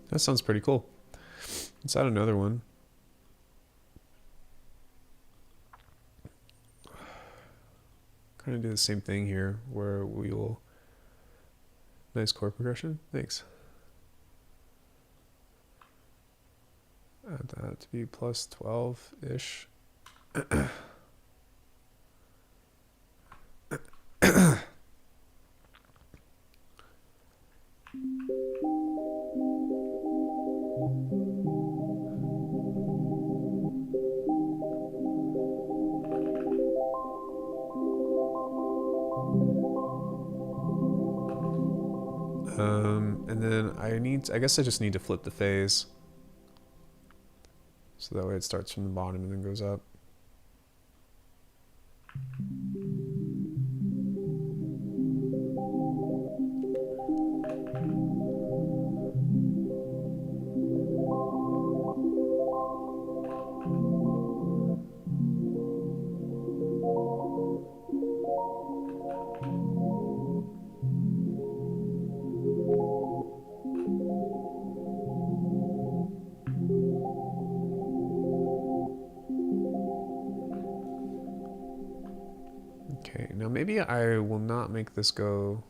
Speaker 1: That sounds pretty cool. Let's add another one. Kind of do the same thing here where we will... Nice chord progression. Thanks. Add that to be plus 12-ish. And then I guess I just need to flip the phase. So that way it starts from the bottom and then goes up. Okay, now maybe I will not make this go,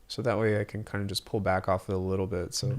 Speaker 1: so that way I can kind of just pull back off it a little bit. So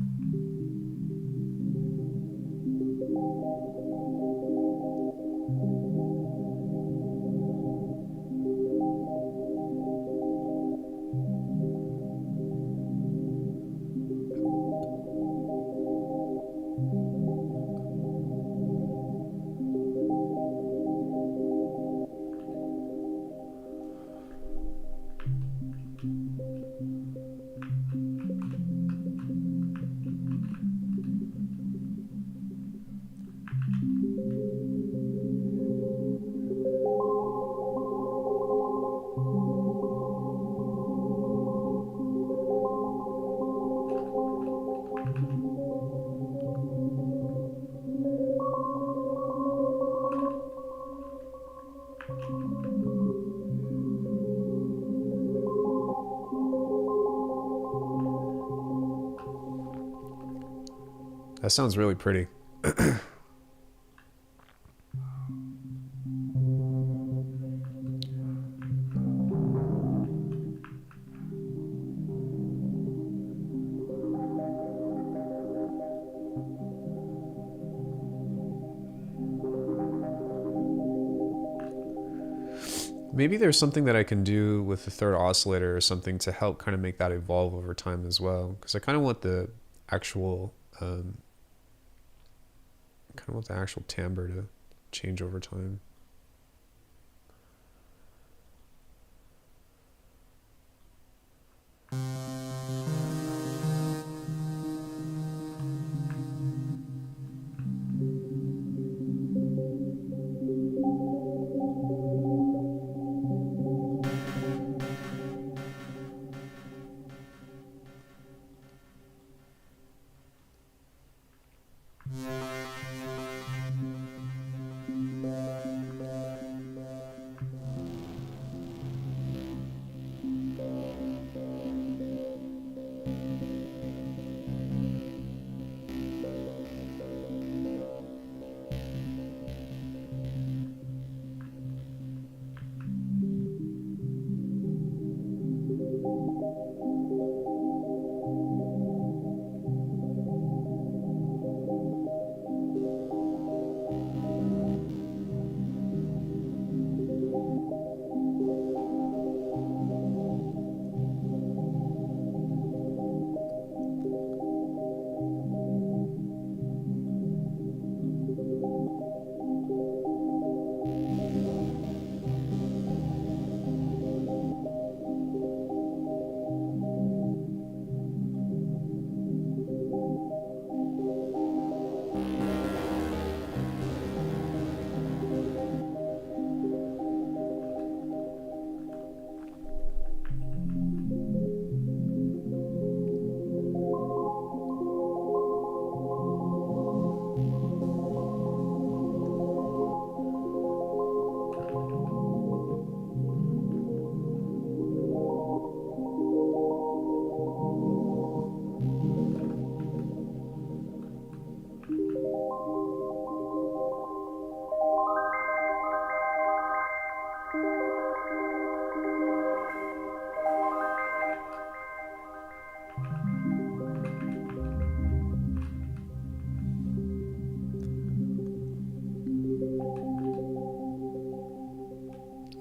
Speaker 1: That sounds really pretty. Maybe there's something that I can do with the third oscillator or something to help kind of make that evolve over time as well. Because I kind of want the actual, timbre to change over time.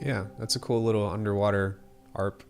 Speaker 1: Yeah, that's a cool little underwater ARP.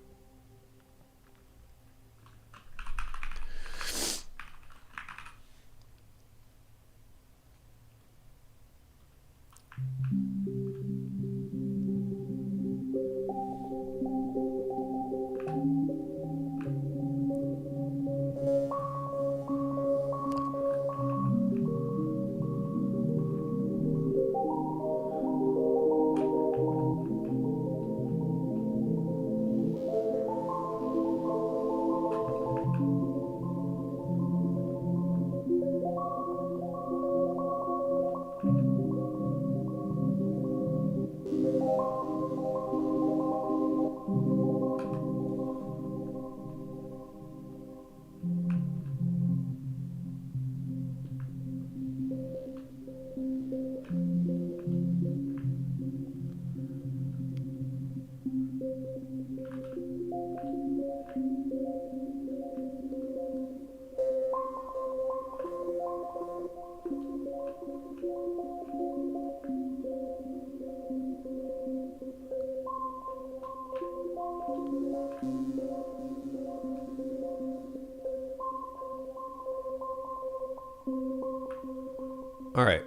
Speaker 1: All right.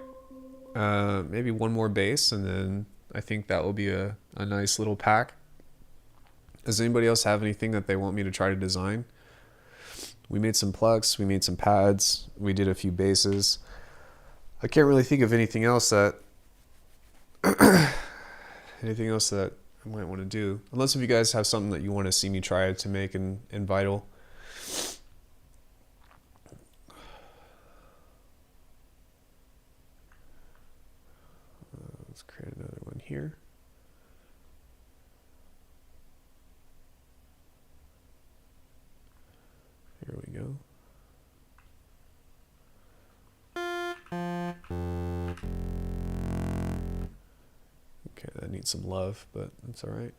Speaker 1: Maybe one more bass, and then I think that will be a nice little pack. Does anybody else have anything that they want me to try to design? We made some plucks, we made some pads, we did a few basses. I can't really think of anything else that I might want to do. Unless if you guys have something that you want to see me try to make in Vital. Let's create another one here. Here we go. needs some love, but it's all right.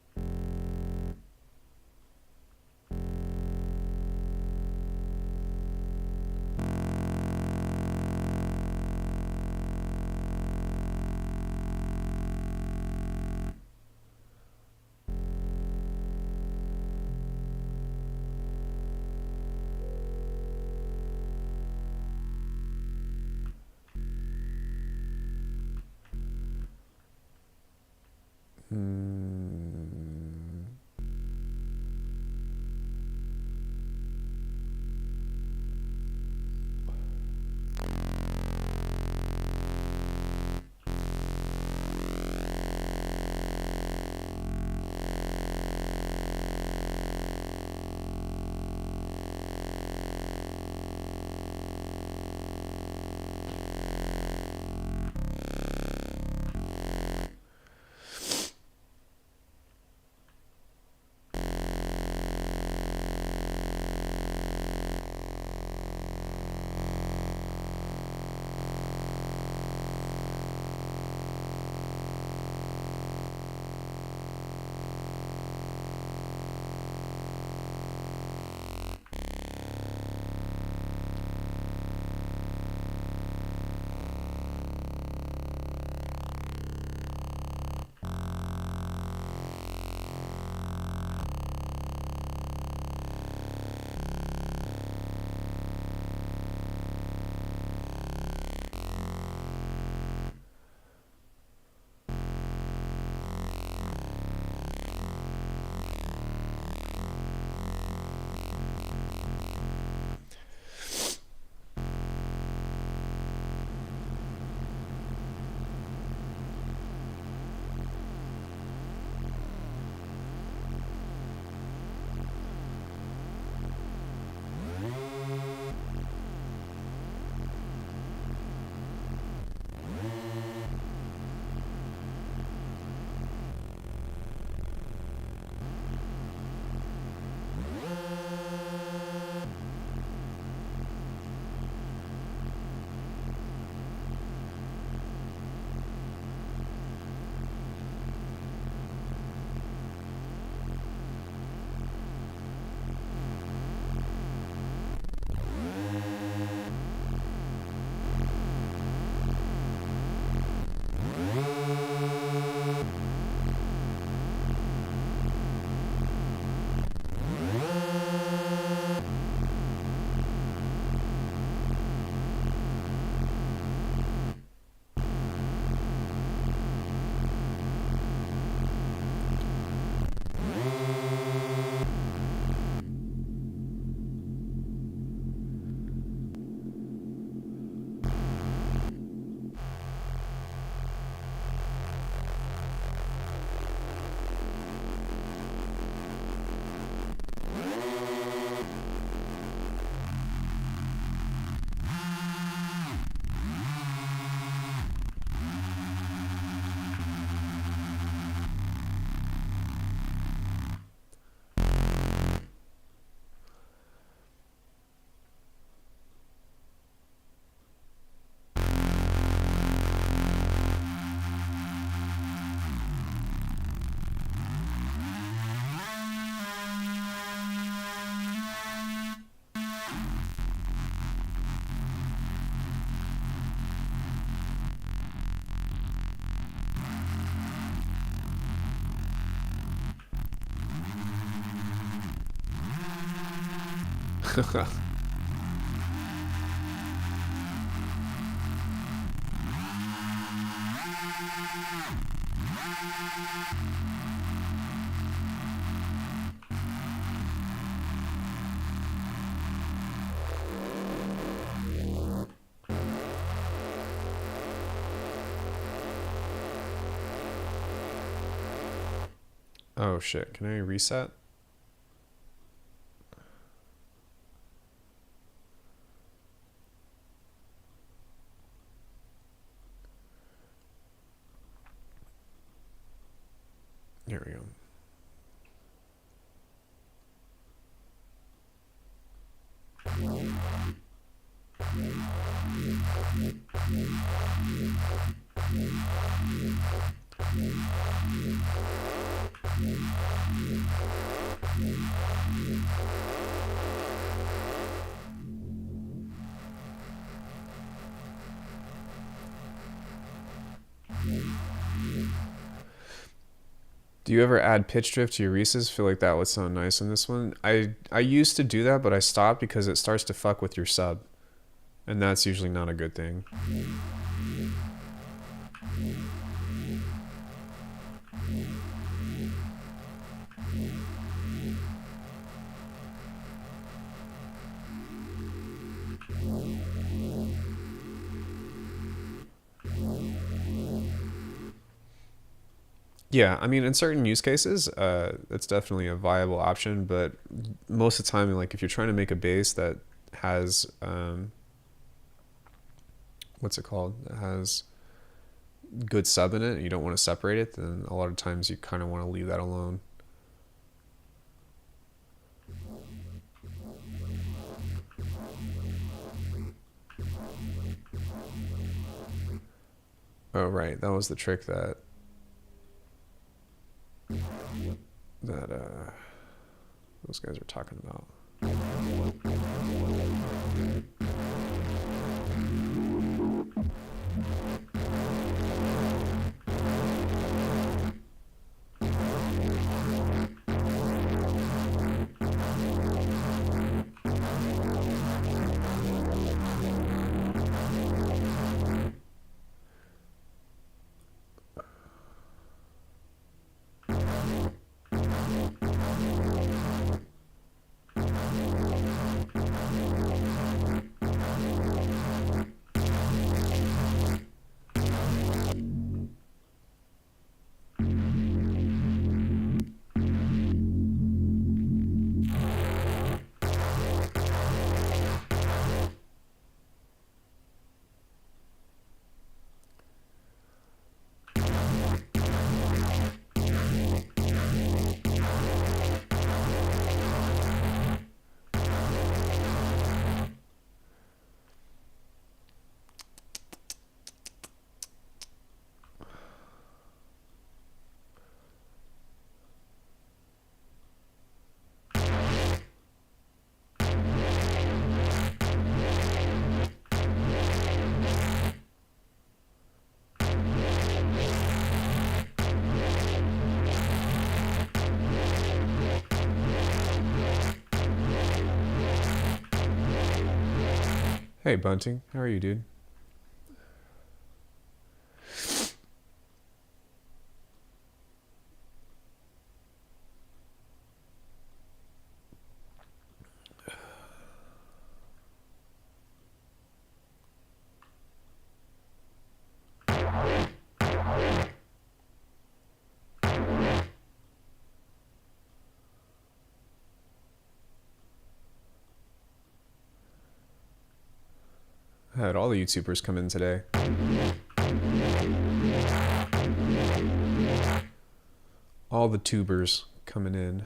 Speaker 1: Oh shit, can I reset? There we go. Do you ever add pitch drift to your Reese's? Feel like that would sound nice on this one. I used to do that, but I stopped because it starts to fuck with your sub. And that's usually not a good thing. Yeah, I mean, in certain use cases, it's definitely a viable option, but most of the time, like if you're trying to make a bass that has, what's it called? That has good sub in it, and you don't want to separate it, then a lot of times you kind of want to leave that alone. Oh, right, that was the trick that those guys are talking about. Hey, Bunting. How are you, dude? I had all the YouTubers come in today. All the tubers coming in.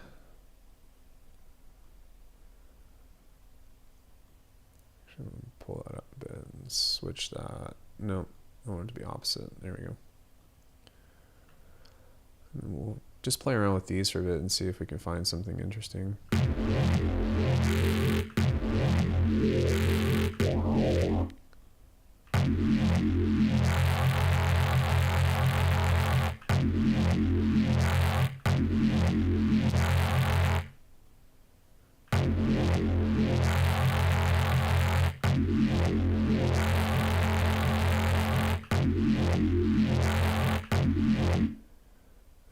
Speaker 1: Pull that up a bit and switch that. No, I want it to be opposite. There we go. And we'll just play around with these for a bit and see if we can find something interesting.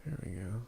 Speaker 1: There we go.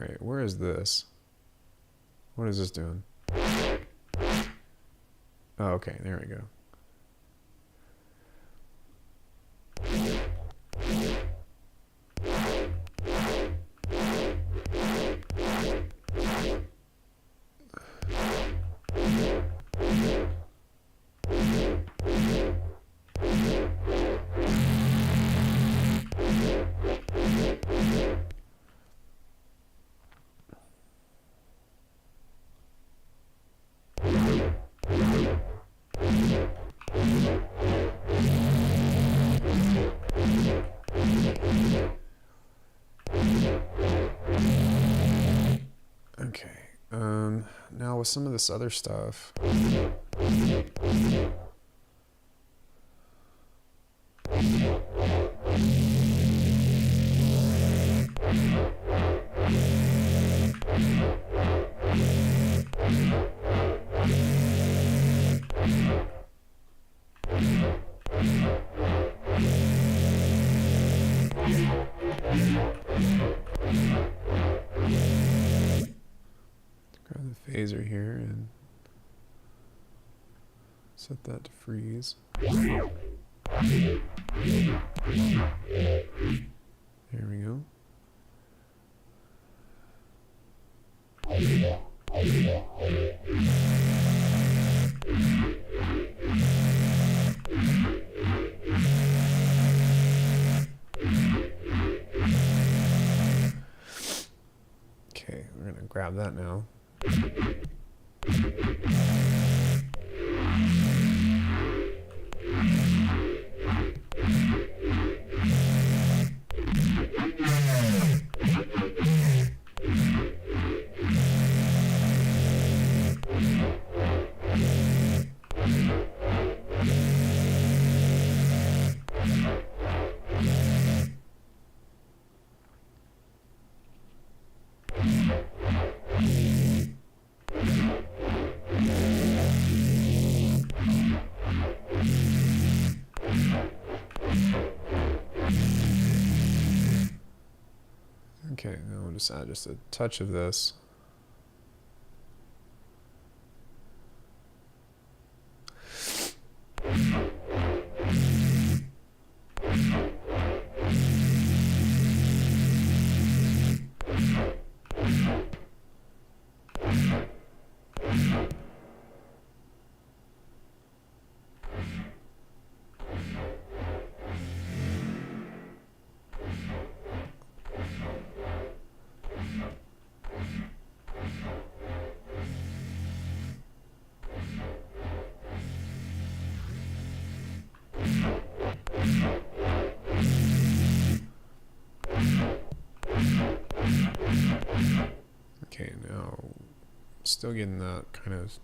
Speaker 1: right, where is this? What is this doing? Oh, okay, there we go. Now with some of this other stuff, grab the phaser here and set that to freeze. There we go. Okay, we're gonna grab that now. Okay, now we'll just add just a touch of this. Okay, now still getting that kind of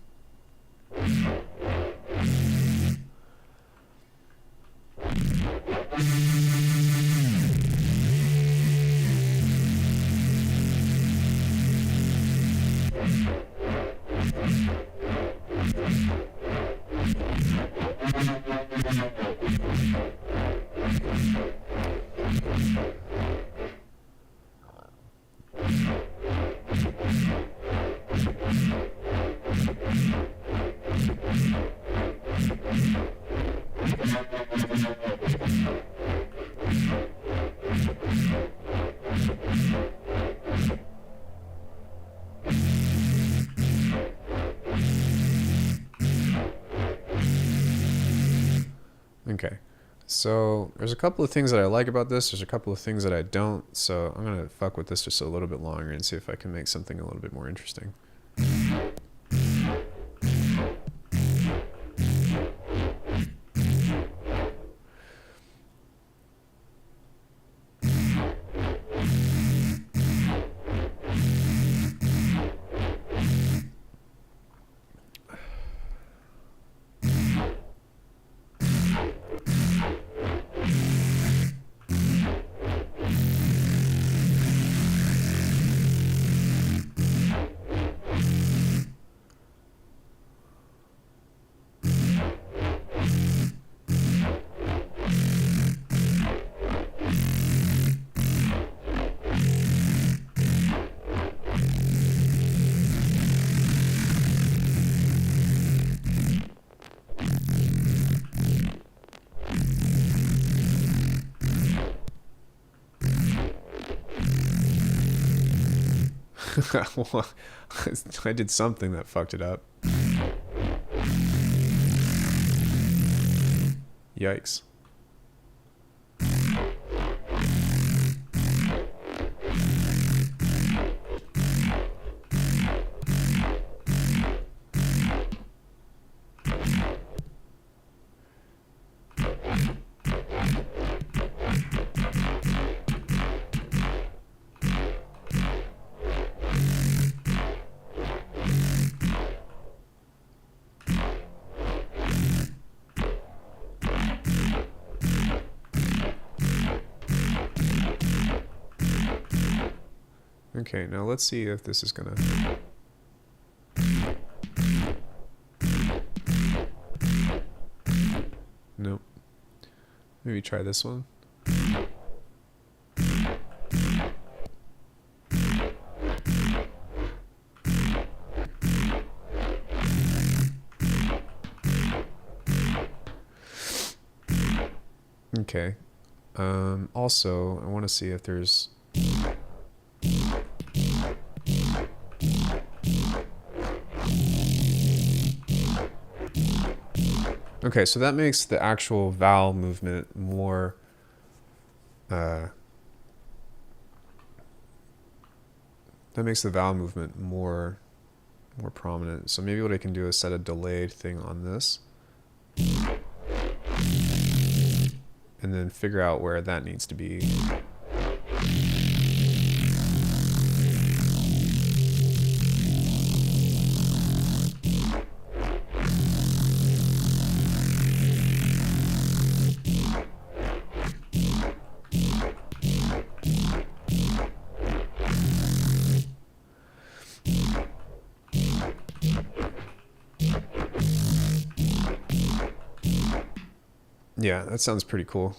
Speaker 1: okay. So there's a couple of things that I like about this. There's a couple of things that I don't. So I'm going to fuck with this just a little bit longer and see if I can make something a little bit more interesting. Well, I did something that fucked it up. Yikes. Okay, now let's see if this is gonna... Nope. Maybe try this one. Okay. Also, I want to see if there's... Okay, so that makes the actual vowel movement more... that makes the vowel movement more prominent. So maybe what I can do is set a delayed thing on this. And then figure out where that needs to be. Yeah, that sounds pretty cool.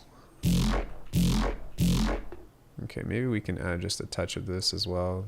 Speaker 1: Okay, maybe we can add just a touch of this as well.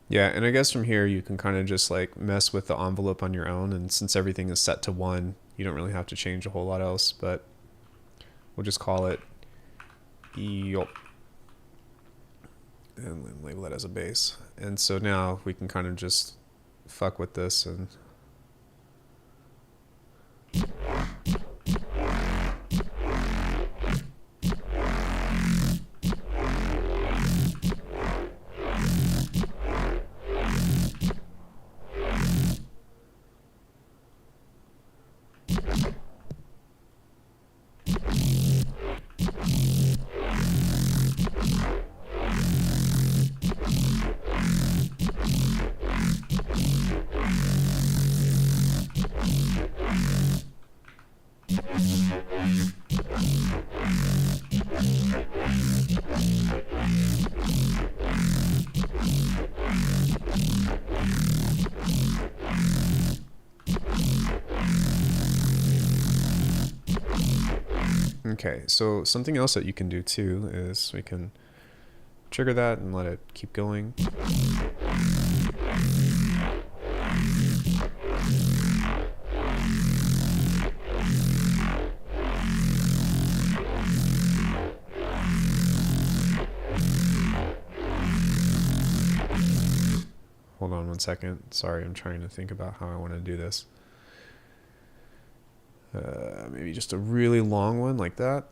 Speaker 1: Yeah, and I guess from here you can kind of just like mess with the envelope on your own, and since everything is set to 1, you don't really have to change a whole lot else, but we'll just call it Yop. And then label that as a bass. And so now we can kind of just fuck with this and... Okay, so something else that you can do too is we can trigger that and let it keep going. Hold on 1 second. Sorry, I'm trying to think about how I want to do this. Maybe just a really long one like that.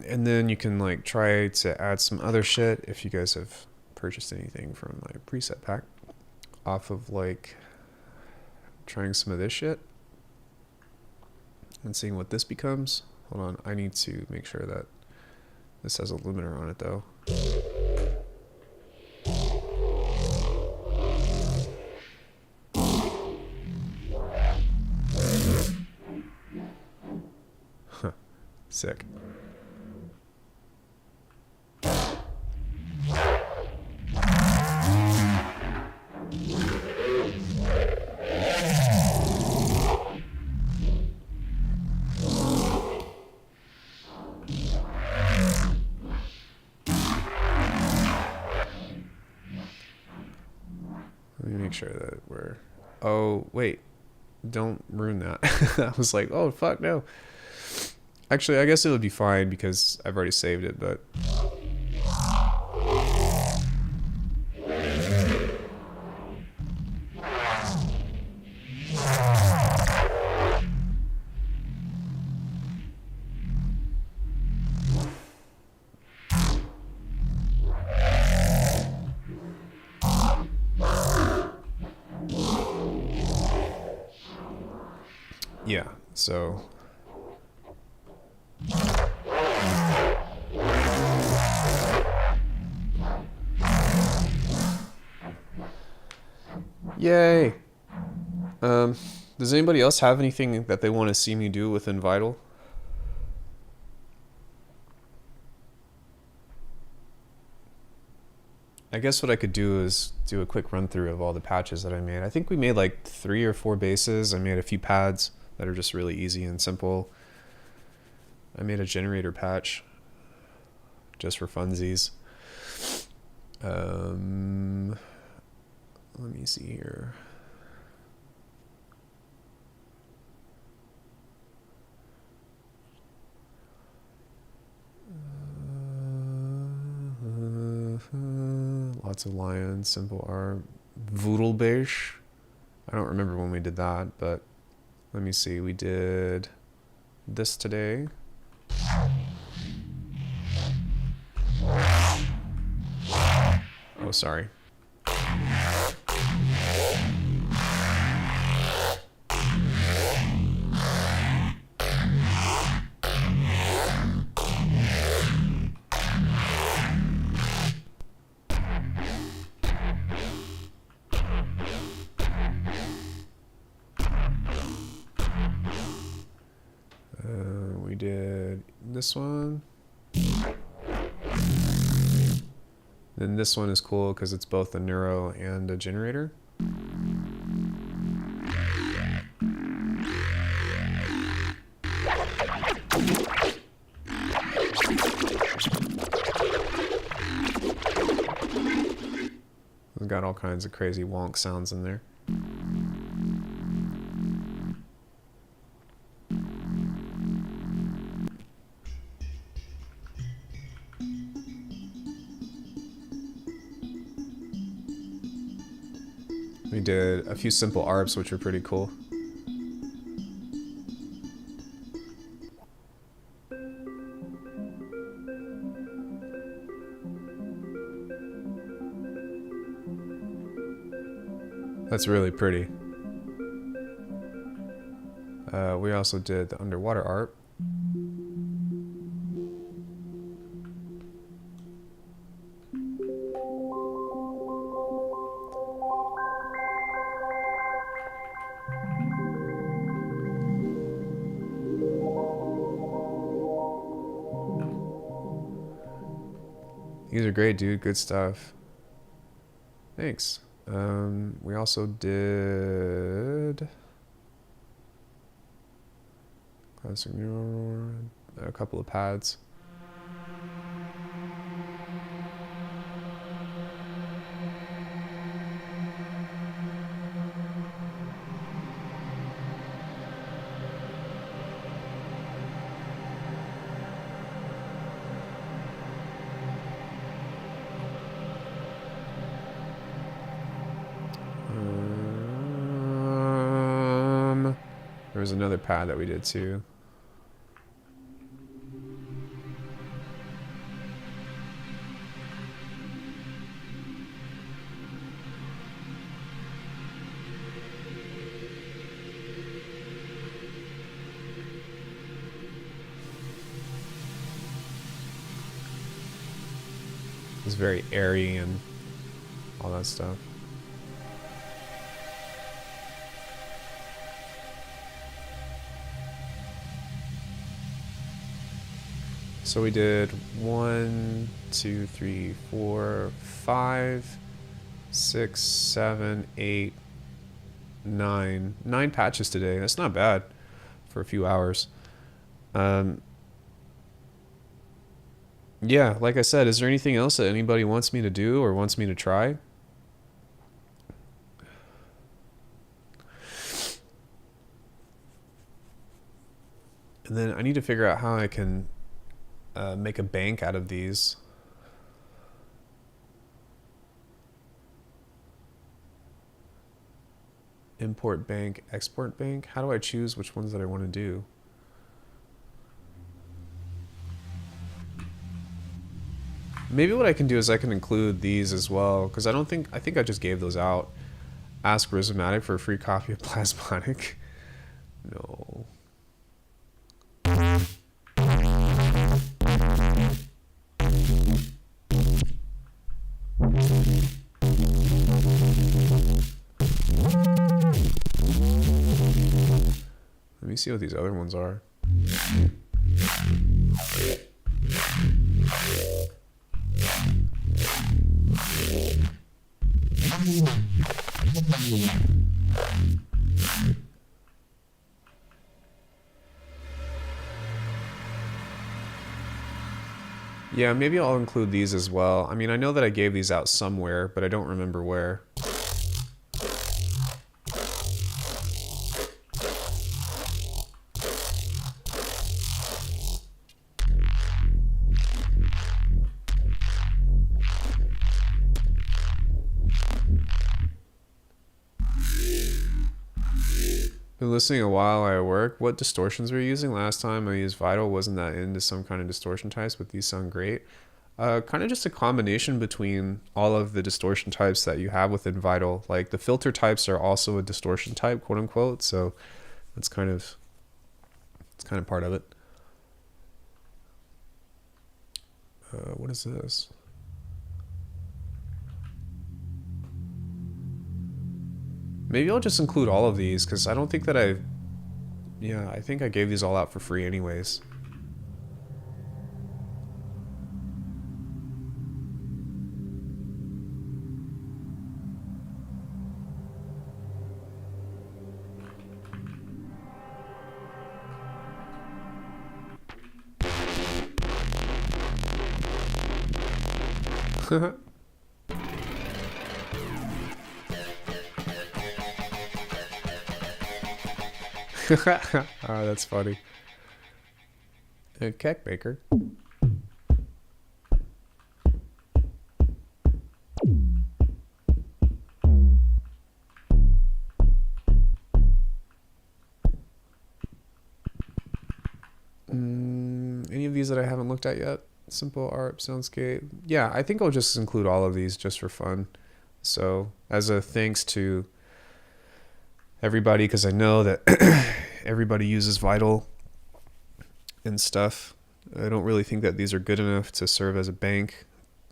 Speaker 1: And then you can like try to add some other shit if you guys have purchased anything from my preset pack off of like trying some of this shit and seeing what this becomes. Hold on, I need to make sure that this has a limiter on it though. Huh, sick. Let me make sure that we're... Oh, wait. Don't ruin that. I was like, oh, fuck, no. Actually, I guess it would be fine because I've already saved it, but... Yeah, so... Yay! Does anybody else have anything that they want to see me do within Vital? I guess what I could do is do a quick run through of all the patches that I made. I think we made like 3 or 4 basses. I made a few pads that are just really easy and simple. I made a generator patch just for funsies. Let me see here. Lots of lions, simple art, Voodlebesh. I don't remember when we did that, but let me see. We did this today. Oh, sorry. We did this one. Then this one is cool because it's both a neuro and a generator. We've got all kinds of crazy wonk sounds in there. We did a few simple ARPs, which were pretty cool. That's really pretty. We also did the underwater ARP. These are great, dude. Good stuff. Thanks. We also did classic neuro, a couple of pads. There was another pad that we did too. was very airy and all that stuff. So we did 1, 2, 3, 4, 5, 6, 7, 8, 9. 9 patches today. That's not bad for a few hours. Yeah, like I said, is there anything else that anybody wants me to do or wants me to try? And then I need to figure out how I can make a bank out of these. Import bank, export bank. How do I choose which ones that I want to do? Maybe what I can do is I can include these as well, because I think I just gave those out. Ask Rhizomatic for a free copy of Plasmonic. No. Let me see what these other ones are. Yeah, maybe I'll include these as well. I mean, I know that I gave these out somewhere, but I don't remember where. Been listening a while at work. What distortions were you using last time I used Vital? Wasn't that into some kind of distortion types, but these sound great. Kind of just a combination between all of the distortion types that you have within Vital. Like the filter types are also a distortion type, quote unquote. So it's kind of part of it. What is this? Maybe I'll just include all of these because I don't think that I think I gave these all out for free anyways. Oh, that's funny. A cake baker. Any of these that I haven't looked at yet? Simple art, soundscape. Yeah, I think I'll just include all of these just for fun. So as a thanks to everybody, because I know that everybody uses Vital and stuff. I don't really think that these are good enough to serve as a bank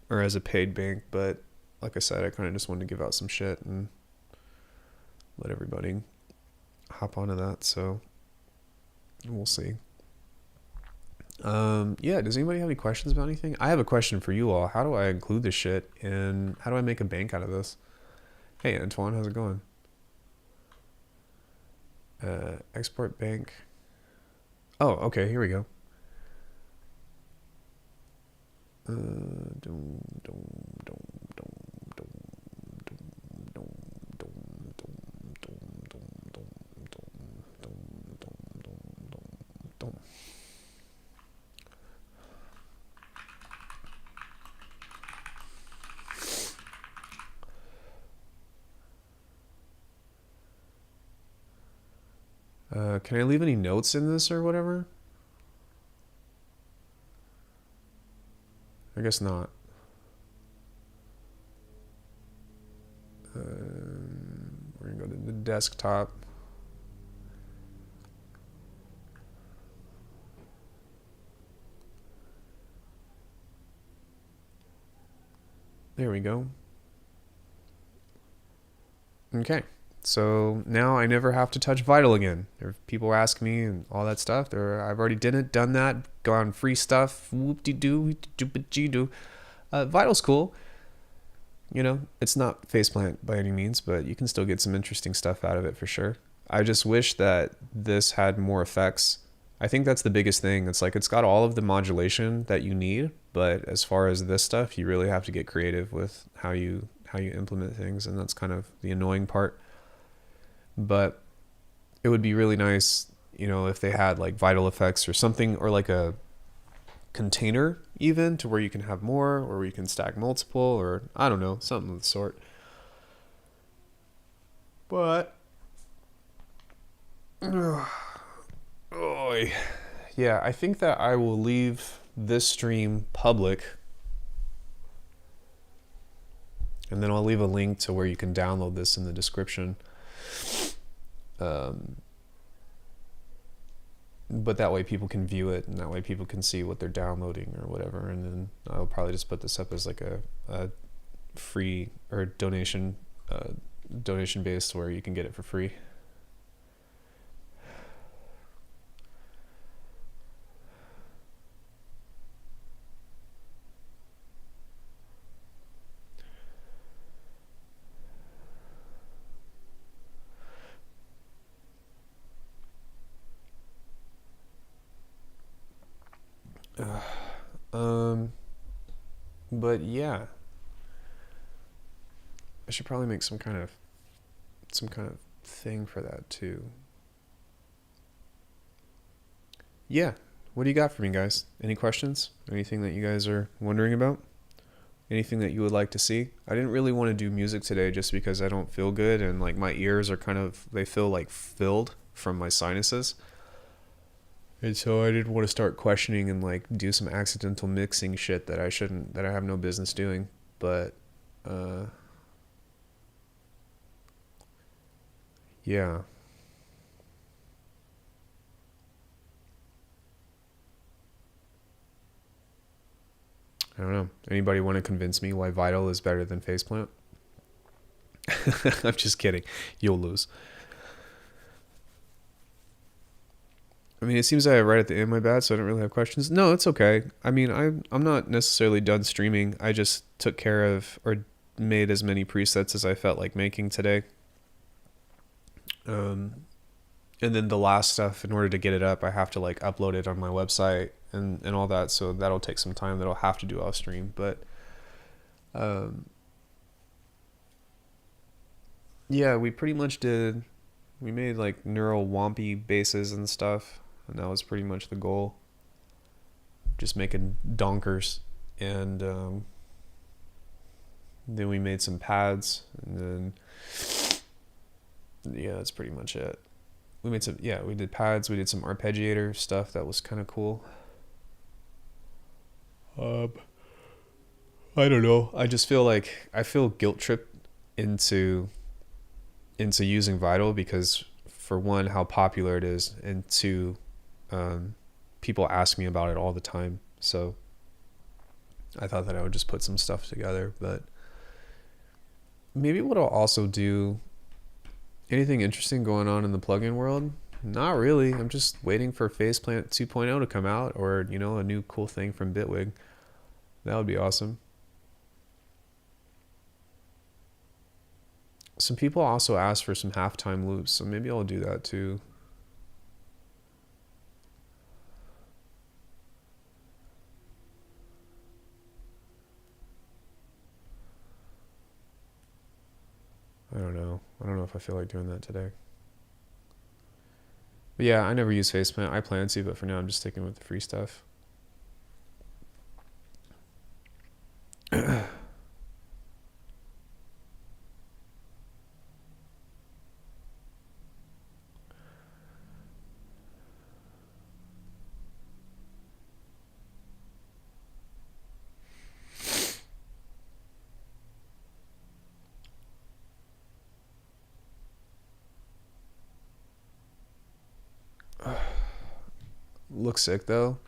Speaker 1: or as a paid bank, but like I said, I kind of just wanted to give out some shit and let everybody hop onto that. So we'll see. Yeah, does anybody have any questions about anything? I have a question for you all. How do I include this shit and how do I make a bank out of this? Hey Antoine, how's it going? Export bank. Oh, okay, here we go. Can I leave any notes in this or whatever? I guess not. We're gonna go to the desktop. we go. Okay. So now I never have to touch Vital again. People ask me and all that stuff. I've already done that, gone free stuff. Whoop-de-doo, doo-ba-dee-doo. Vital's cool. You know, it's not faceplant by any means, but you can still get some interesting stuff out of it for sure. I just wish that this had more effects. I think that's the biggest thing. It's like it's got all of the modulation that you need, but as far as this stuff, you really have to get creative with how you implement things, and that's kind of the annoying part. But it would be really nice, you know, if they had like Vital effects or something, or like a container even, to where you can have more, or where you can stack multiple, or I don't know, something of the sort. But oh yeah, I think that I will leave this stream public, and then I'll leave a link to where you can download this in the description. But that way people can view it, and that way people can see what they're downloading or whatever. And then I'll probably just put this up as like a free or donation based, where you can get it for free. But yeah, I should probably make some kind of thing for that too. Yeah, what do you got for me, guys? Any questions? Anything that you guys are wondering about? Anything that you would like to see? I didn't really want to do music today just because I don't feel good, and like my ears are they feel like filled from my sinuses. And so I didn't want to start questioning and like do some accidental mixing shit that I have no business doing. But yeah. I don't know. Anybody want to convince me why Vital is better than Faceplant? I'm just kidding. You'll lose. I mean, it seems I right at the end my bad, so I don't really have questions. No, it's okay. I mean, I'm not necessarily done streaming. I just took care of, or made as many presets as I felt like making today. And then the last stuff, in order to get it up, I have to like upload it on my website and all that. So that'll take some time that I'll have to do off stream. But yeah, we pretty much we made like neuro-wompy basses and stuff. And that was pretty much the goal. Just making donkers. And then we made some pads. And then, yeah, that's pretty much it. We did pads. We did some Arpeggiator stuff. That was kind of cool. I don't know. I just feel like I feel guilt tripped into using Vital because, for one, how popular it is, and two, people ask me about it all the time. So I thought that I would just put some stuff together. But maybe what I'll also do, anything interesting going on in the plugin world? Not really. I'm just waiting for Faceplant 2.0 to come out, or, you know, a new cool thing from Bitwig. That would be awesome. Some people also asked for some halftime loops, so maybe I'll do that too. I don't know. I don't know if I feel like doing that today. But yeah, I never use Faceplant. I plan to, but for now I'm just sticking with the free stuff. Looks sick though.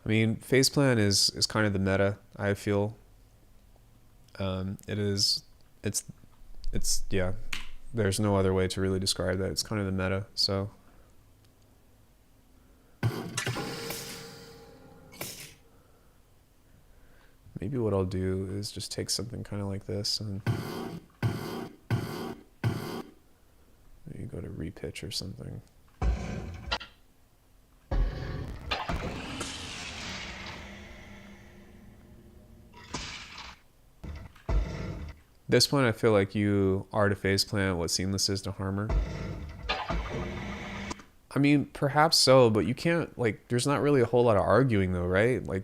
Speaker 1: I mean, Faceplant is kind of the meta, I feel. It is, it's yeah. There's no other way to really describe that. It's kind of the meta. So maybe what I'll do is just take something kind of like this and maybe go to repitch or something. This point, I feel like you are to phase plant what seamless is to harmor. I mean, perhaps so, but you can't, like, there's not really a whole lot of arguing though, right? Like,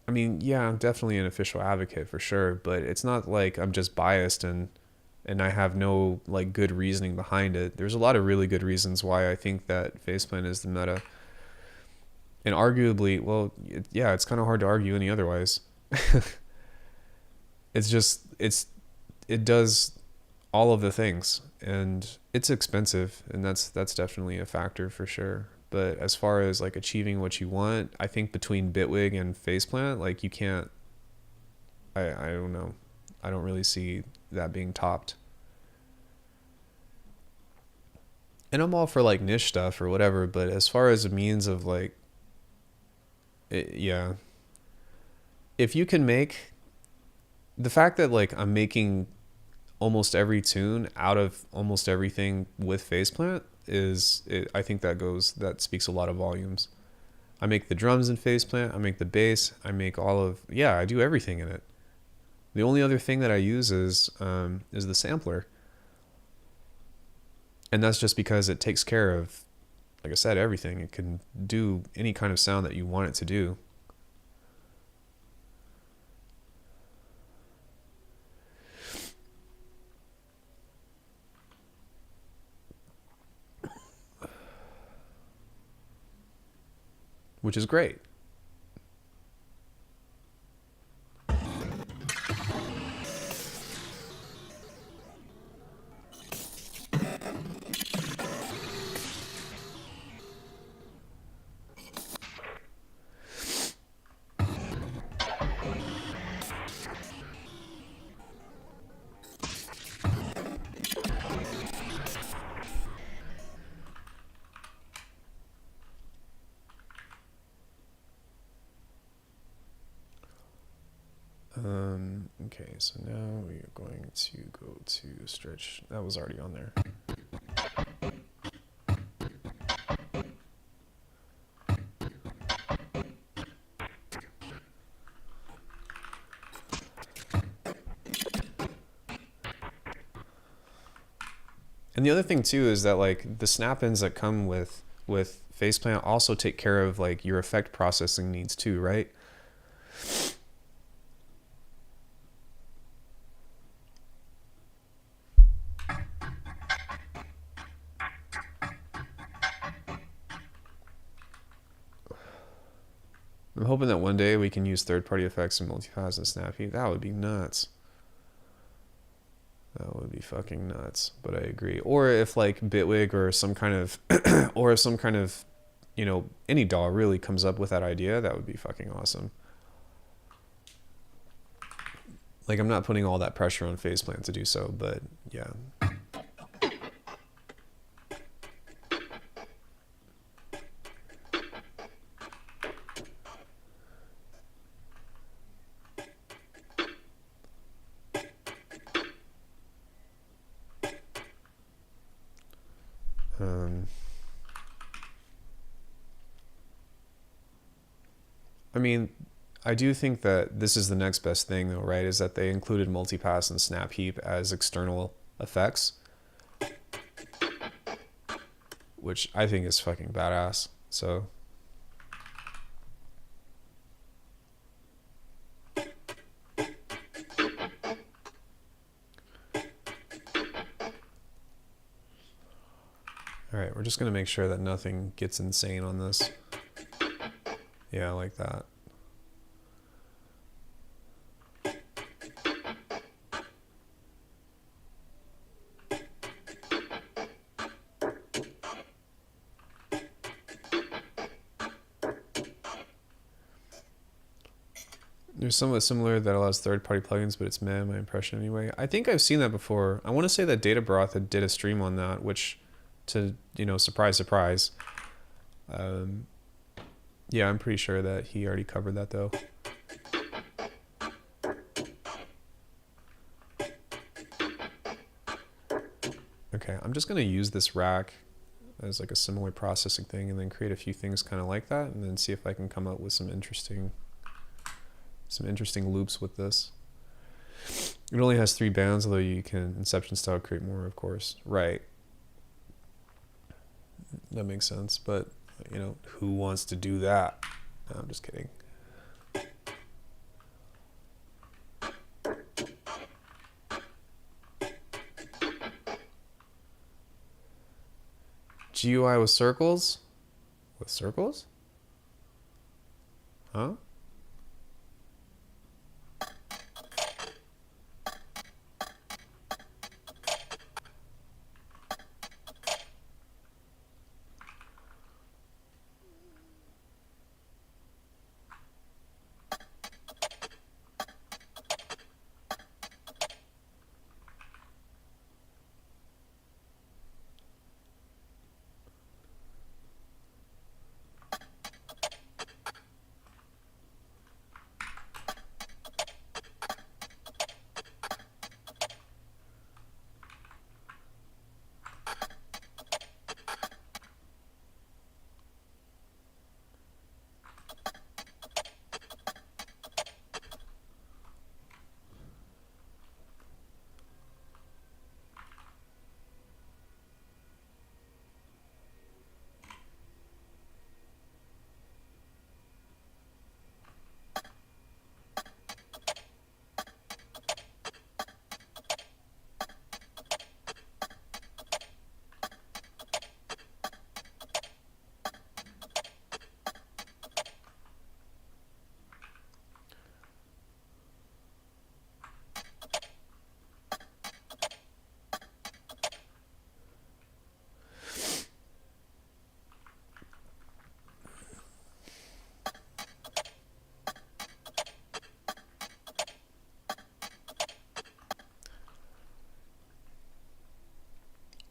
Speaker 1: I mean, yeah, I'm definitely an official advocate for sure, but it's not like I'm just biased and I have no like good reasoning behind it. There's a lot of really good reasons why I think that faceplant is the meta. And arguably, well, yeah, it's kind of hard to argue any otherwise. It's just it does all of the things, and it's expensive, and that's definitely a factor for sure. But as far as like achieving what you want, I think between Bitwig and faceplant, like you can't. I don't know. I don't really see that being topped. And I'm all for like niche stuff or whatever, but as far as a means of like, yeah, if you can make the fact that like I'm making almost every tune out of almost everything with faceplant I think that speaks a lot of volumes. I make the drums in faceplant, I make the bass, I make I do everything in it. The only other thing that I use is the sampler. And that's just because it takes care of, like I said, everything. It can do any kind of sound that you want it to do. Which is great. Okay, so now we are going to go to stretch. That was already on there. And the other thing too is that like the snap-ins that come with faceplant also take care of like your effect processing needs too, right? I'm hoping that one day we can use third-party effects in multipass and snappy. That would be nuts. That would be fucking nuts. But I agree. Or if like Bitwig or some kind of, you know, any DAW really comes up with that idea, that would be fucking awesome. Like I'm not putting all that pressure on faceplant to do so, but yeah. I mean, I do think that this is the next best thing though, right? Is that they included multipass and snap heap as external effects, which I think is fucking badass. So all right, we're just gonna make sure that nothing gets insane on this. Yeah, like that. There's somewhat similar that allows third-party plugins, but it's meh, my impression anyway. I think I've seen that before. I want to say that Data Broth did a stream on that, which, to, you know, surprise, surprise. Yeah, I'm pretty sure that he already covered that though. Okay, I'm just going to use this rack as like a similar processing thing and then create a few things kind of like that and then see if I can come up with some interesting loops with this. It only has 3 bands, although you can Inception style create more, of course. Right. That makes sense, but you know, who wants to do that? No, I'm just kidding. GUI with circles? With circles? Huh?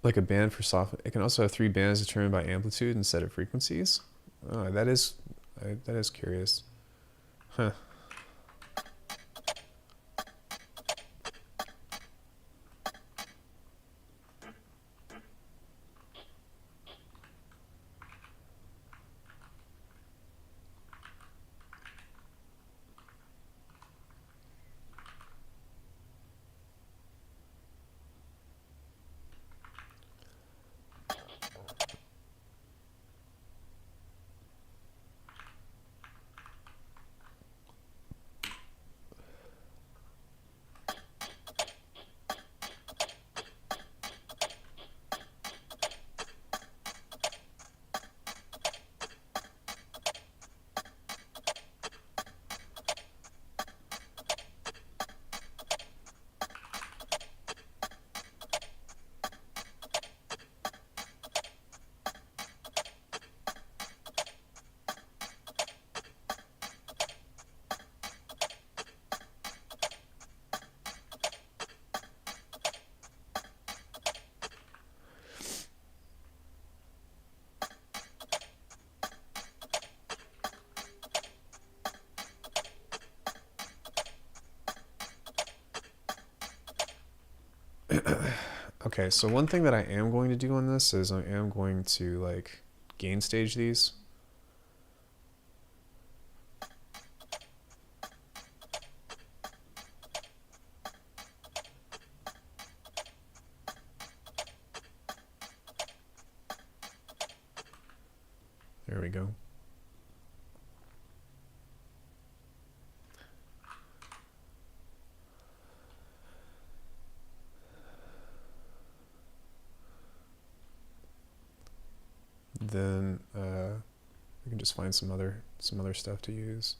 Speaker 1: Like a band for soft. It can also have 3 bands determined by amplitude instead of frequencies. Oh, that is curious. Huh. Okay, so one thing that I am going to do on this is I am going to like gain stage these. There we go. Then we can just find some other stuff to use.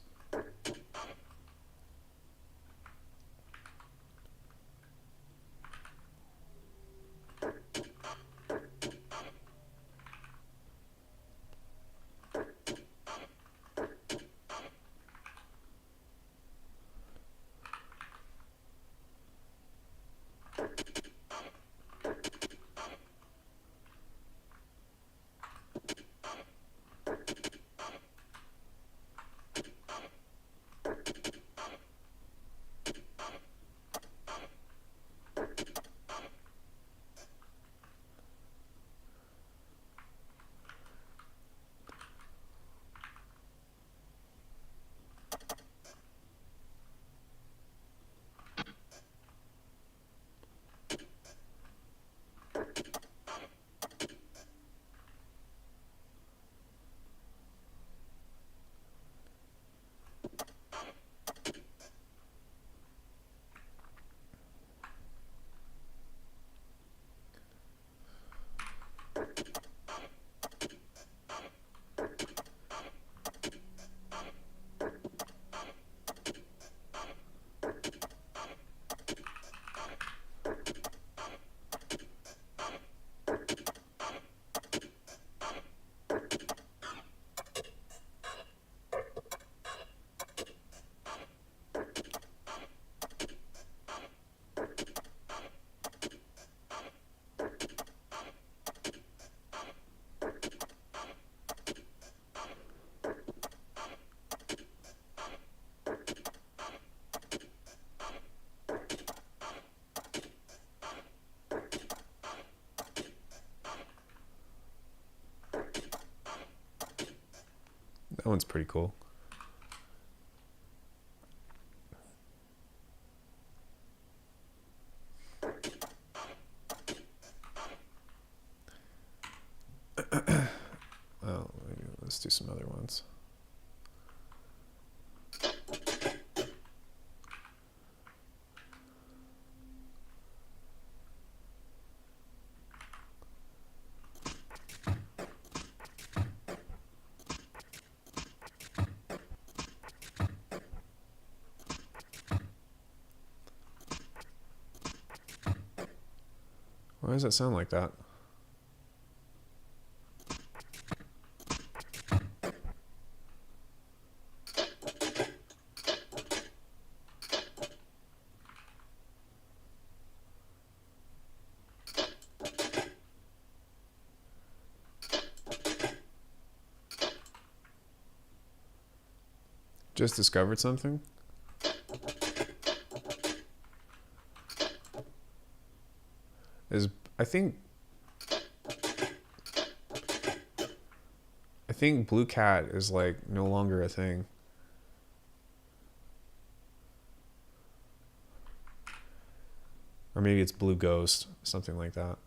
Speaker 1: That one's pretty cool. Oh, maybe let's do some other ones. Why does that sound like that? Just discovered something? I think Blue Cat is like no longer a thing. Or maybe it's Blue Ghost, something like that.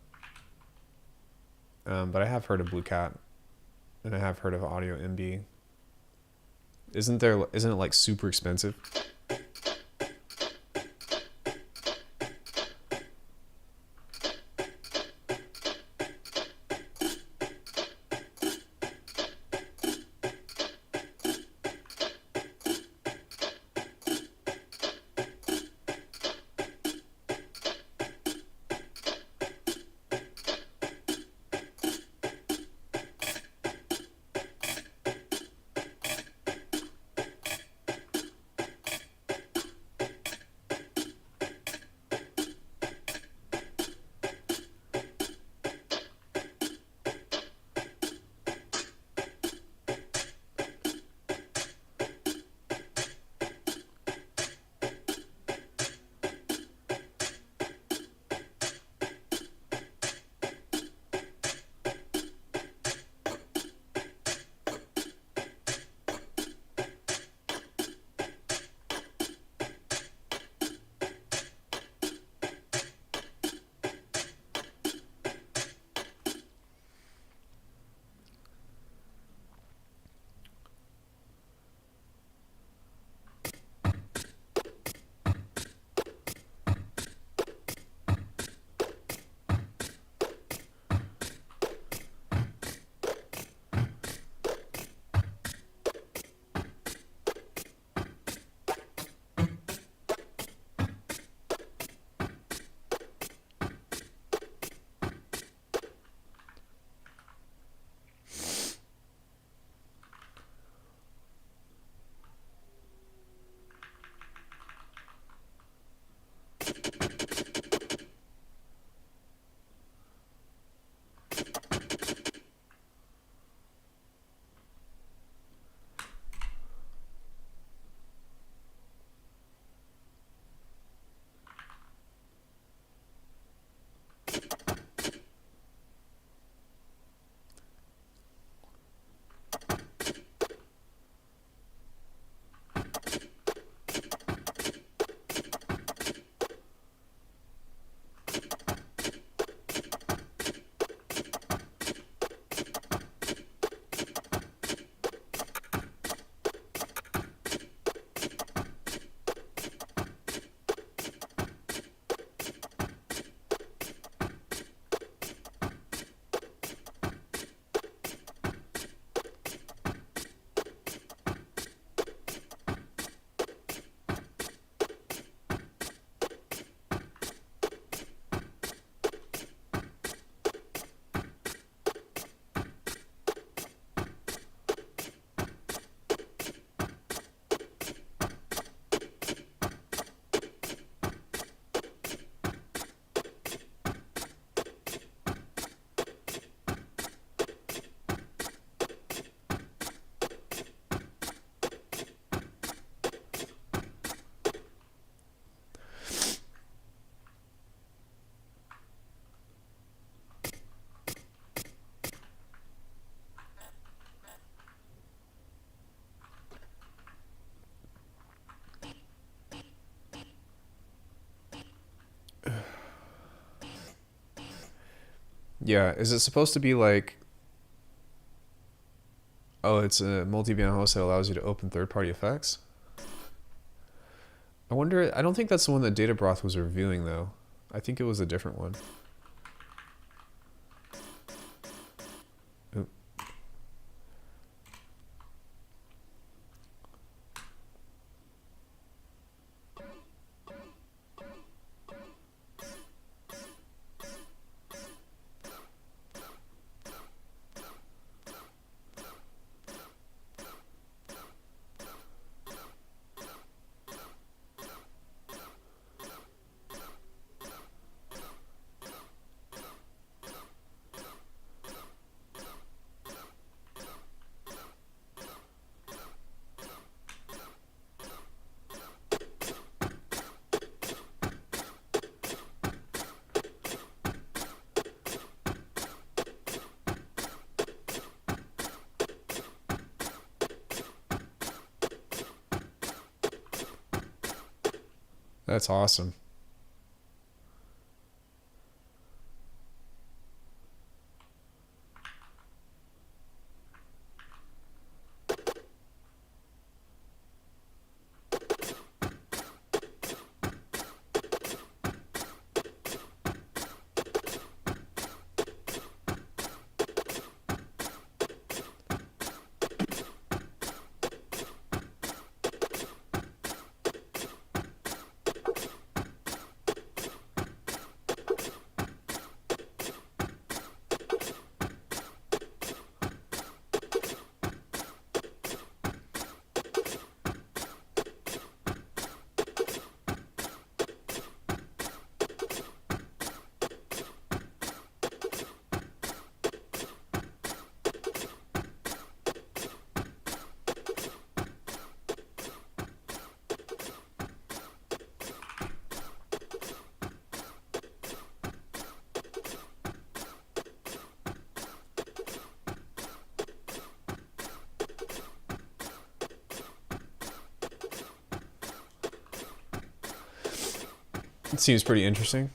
Speaker 1: But I have heard of Blue Cat, and I have heard of Audio MB. Isn't it like super expensive? Yeah, is it supposed to be like, oh, it's a multi-band host that allows you to open third-party effects? I wonder, I don't think that's the one that Databroth was reviewing though. I think it was a different one. Oop. That's awesome. It seems pretty interesting.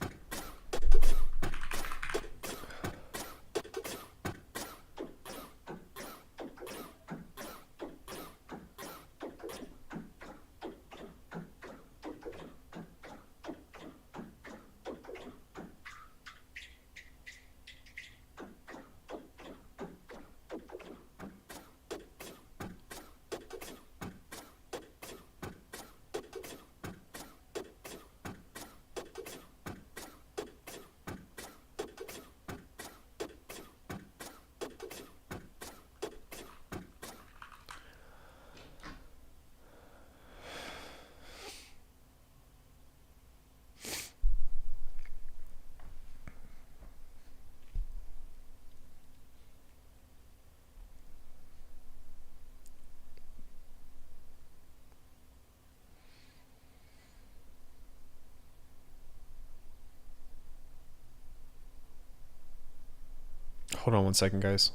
Speaker 1: Hold on one second, guys.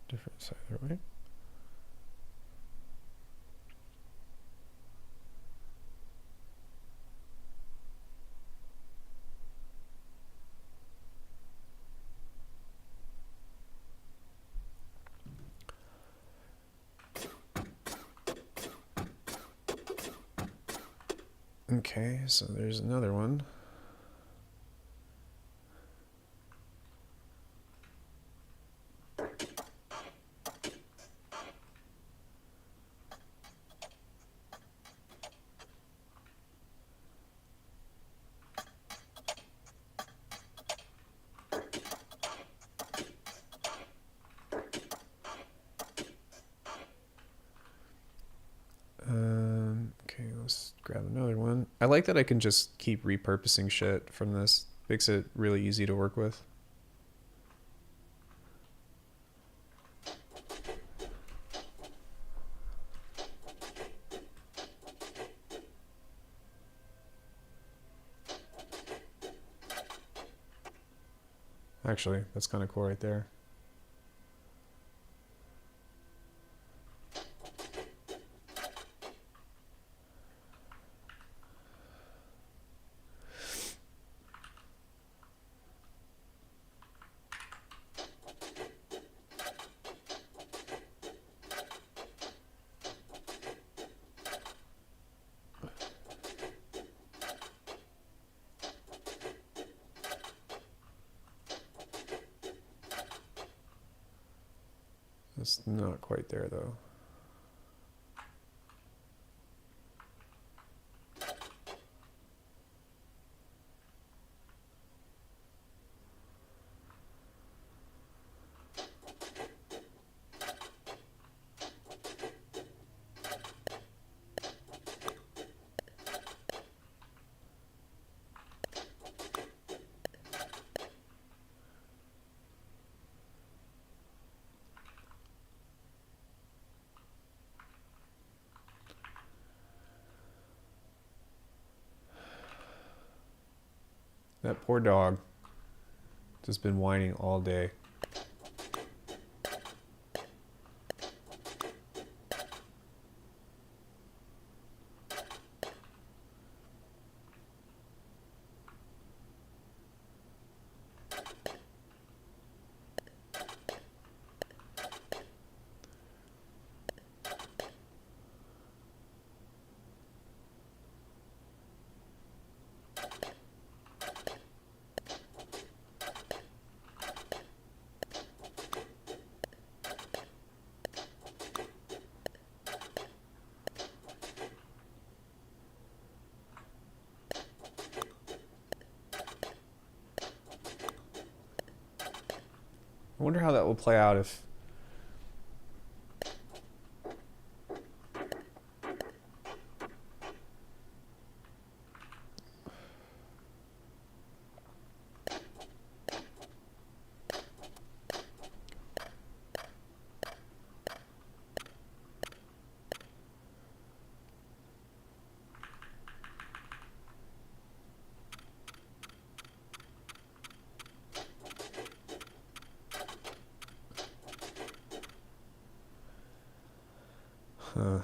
Speaker 1: Different side, right? Okay, so there's another one. Okay, let's grab another one. I like that I can just keep repurposing shit from this. Makes it really easy to work with. Actually, that's kind of cool right there. It's not quite there though. That poor dog. Just been whining all day. I wonder how that will play out if... Huh.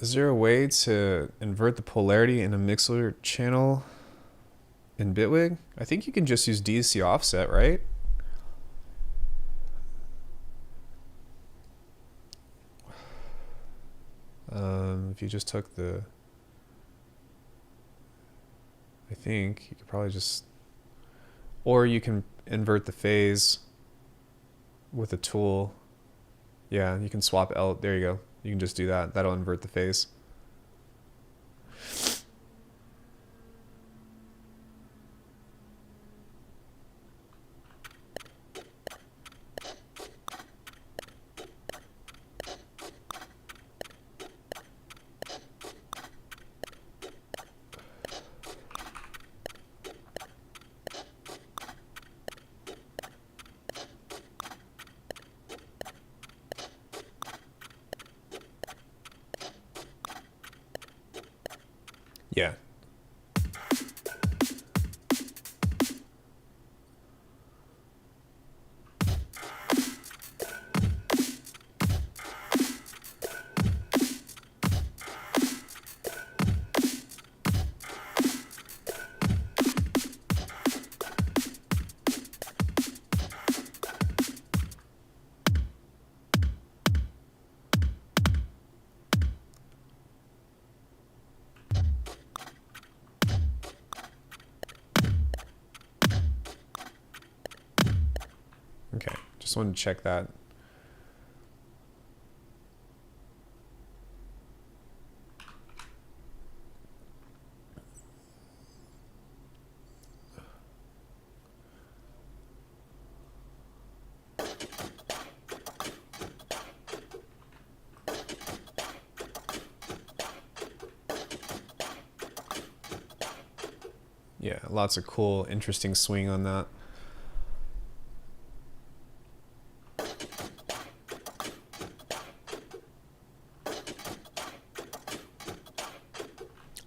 Speaker 1: Is there a way to invert the polarity in a mixer channel in Bitwig? I think you can just use DC offset, right? If you just took the... I think you could probably just... Or you can invert the phase with a tool. Yeah, you can swap L. There you go. You can just do that. That'll invert the phase. Yeah. Okay, just wanted to check that. Yeah, lots of cool, interesting swing on that.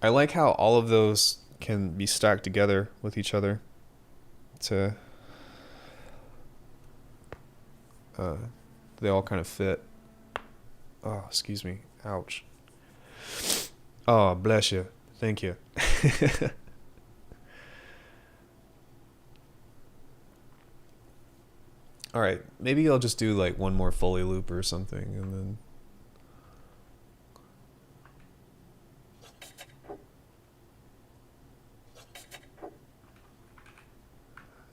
Speaker 1: I like how all of those can be stacked together with each other to they all kind of fit. Oh, excuse me. Ouch. Oh, bless you. Thank you. All right, maybe I'll just do like one more Foley loop or something, and then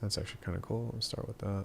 Speaker 1: that's actually kind of cool. Let's start with that.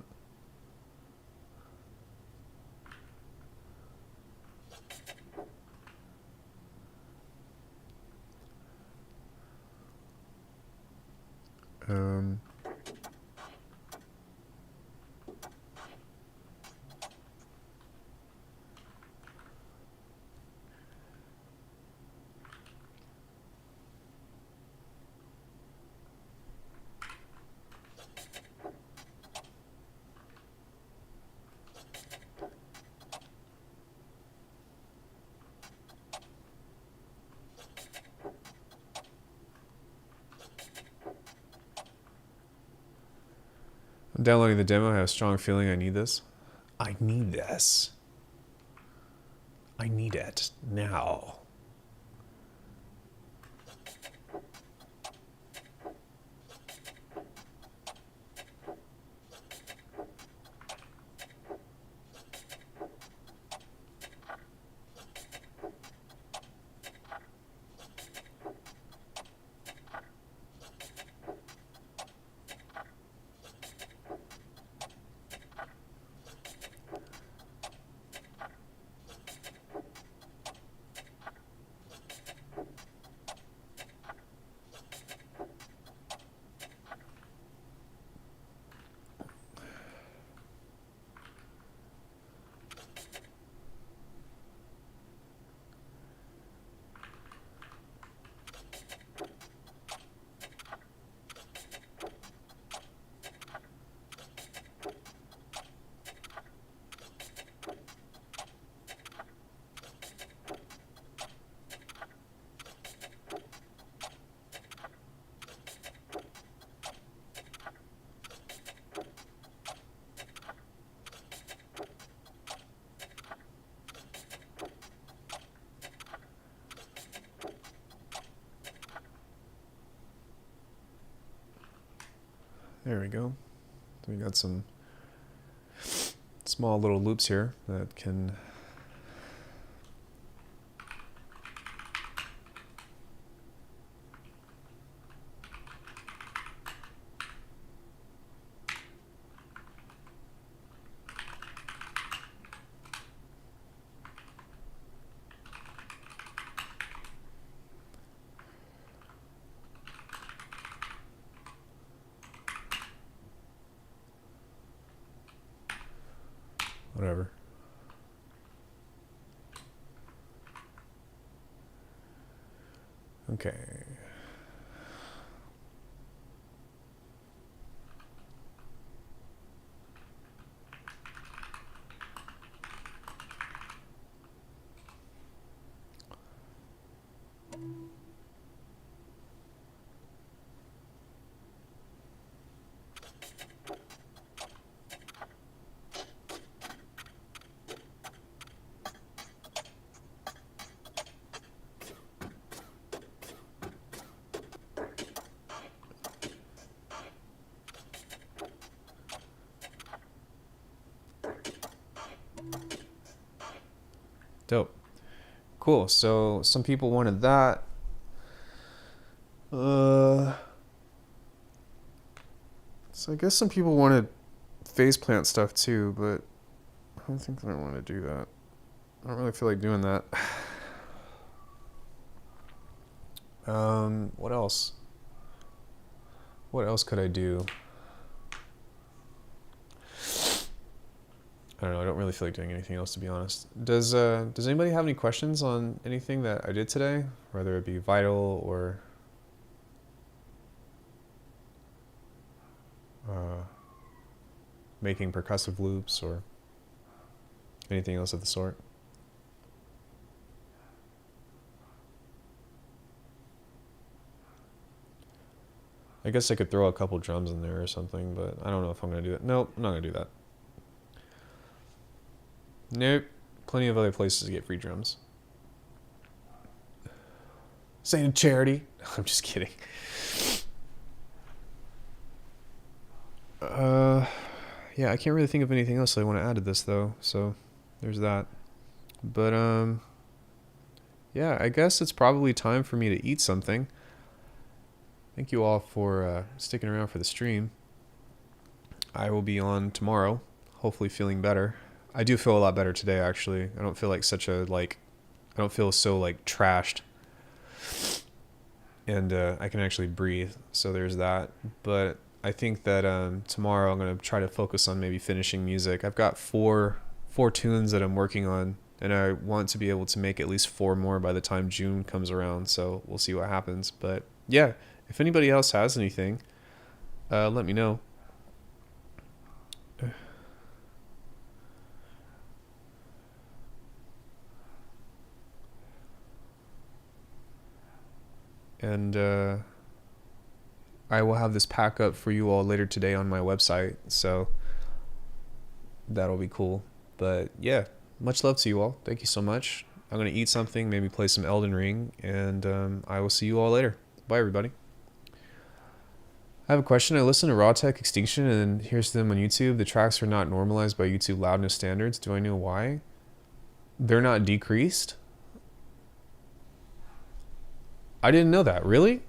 Speaker 1: I'm downloading the demo. I have a strong feeling I need this. I need this. I need it now. There we go. So we got some small little loops here that can whatever. Okay. Dope. Cool. So some people wanted that. So I guess some people wanted phase plant stuff too, but I don't think that I want to do that. I don't really feel like doing that. What else? What else could I do? I don't know. I don't really feel like doing anything else, to be honest. Does anybody have any questions on anything that I did today, whether it be vital or making percussive loops or anything else of the sort? I guess I could throw a couple drums in there or something, but I don't know if I'm going to do that. Nope, I'm not going to do that. Nope. Plenty of other places to get free drums. Saying charity. I'm just kidding. Yeah, I can't really think of anything else I want to add to this though, so there's that. But yeah, I guess it's probably time for me to eat something. Thank you all for sticking around for the stream. I will be on tomorrow, hopefully feeling better. I do feel a lot better today, actually. I don't feel like I don't feel so like trashed. And I can actually breathe, so there's that. But I think that tomorrow I'm going to try to focus on maybe finishing music. I've got four tunes that I'm working on, and I want to be able to make at least 4 more by the time June comes around, so we'll see what happens. But yeah, if anybody else has anything, let me know. And I will have this pack up for you all later today on my website, so that'll be cool. But yeah, much love to you all. Thank you so much. I'm going to eat something, maybe play some Elden Ring, and I will see you all later. Bye, everybody. I have a question. I listened to Raw Tech Extinction and here's them on YouTube. The tracks are not normalized by YouTube loudness standards. Do I know why? They're not decreased? I didn't know that. Really?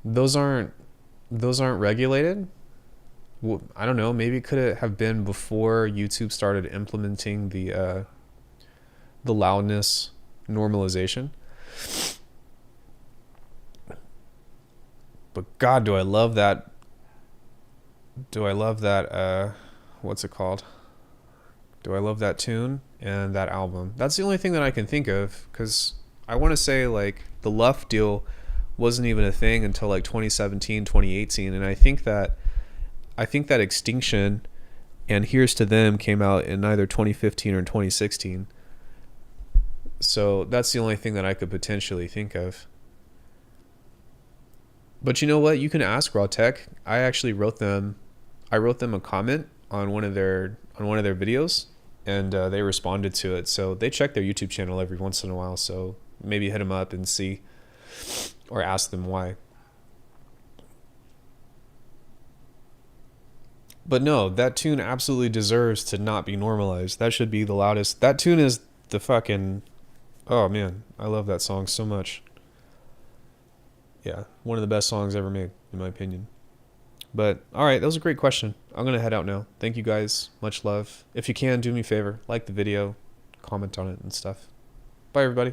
Speaker 1: Those aren't regulated? Well, I don't know. Maybe it could have been before YouTube started implementing the loudness normalization. But God, do I love that. What's it called? Do I love that tune and that album? That's the only thing that I can think of, because I want to say like the Luff deal wasn't even a thing until like 2017, 2018, and I think that Extinction and Here's to Them came out in either 2015 or 2016. So that's the only thing that I could potentially think of. But you know what? You can ask Raw Tech. I actually wrote them a comment on one of their videos, and they responded to it. So they check their YouTube channel every once in a while. So maybe hit them up and see, or ask them why. But no, that tune absolutely deserves to not be normalized. That should be the loudest. That tune is the fucking... Oh man, I love that song so much. Yeah, one of the best songs ever made, in my opinion. But, alright, that was a great question. I'm going to head out now. Thank you guys. Much love. If you can, do me a favor. Like the video, comment on it and stuff. Bye, everybody.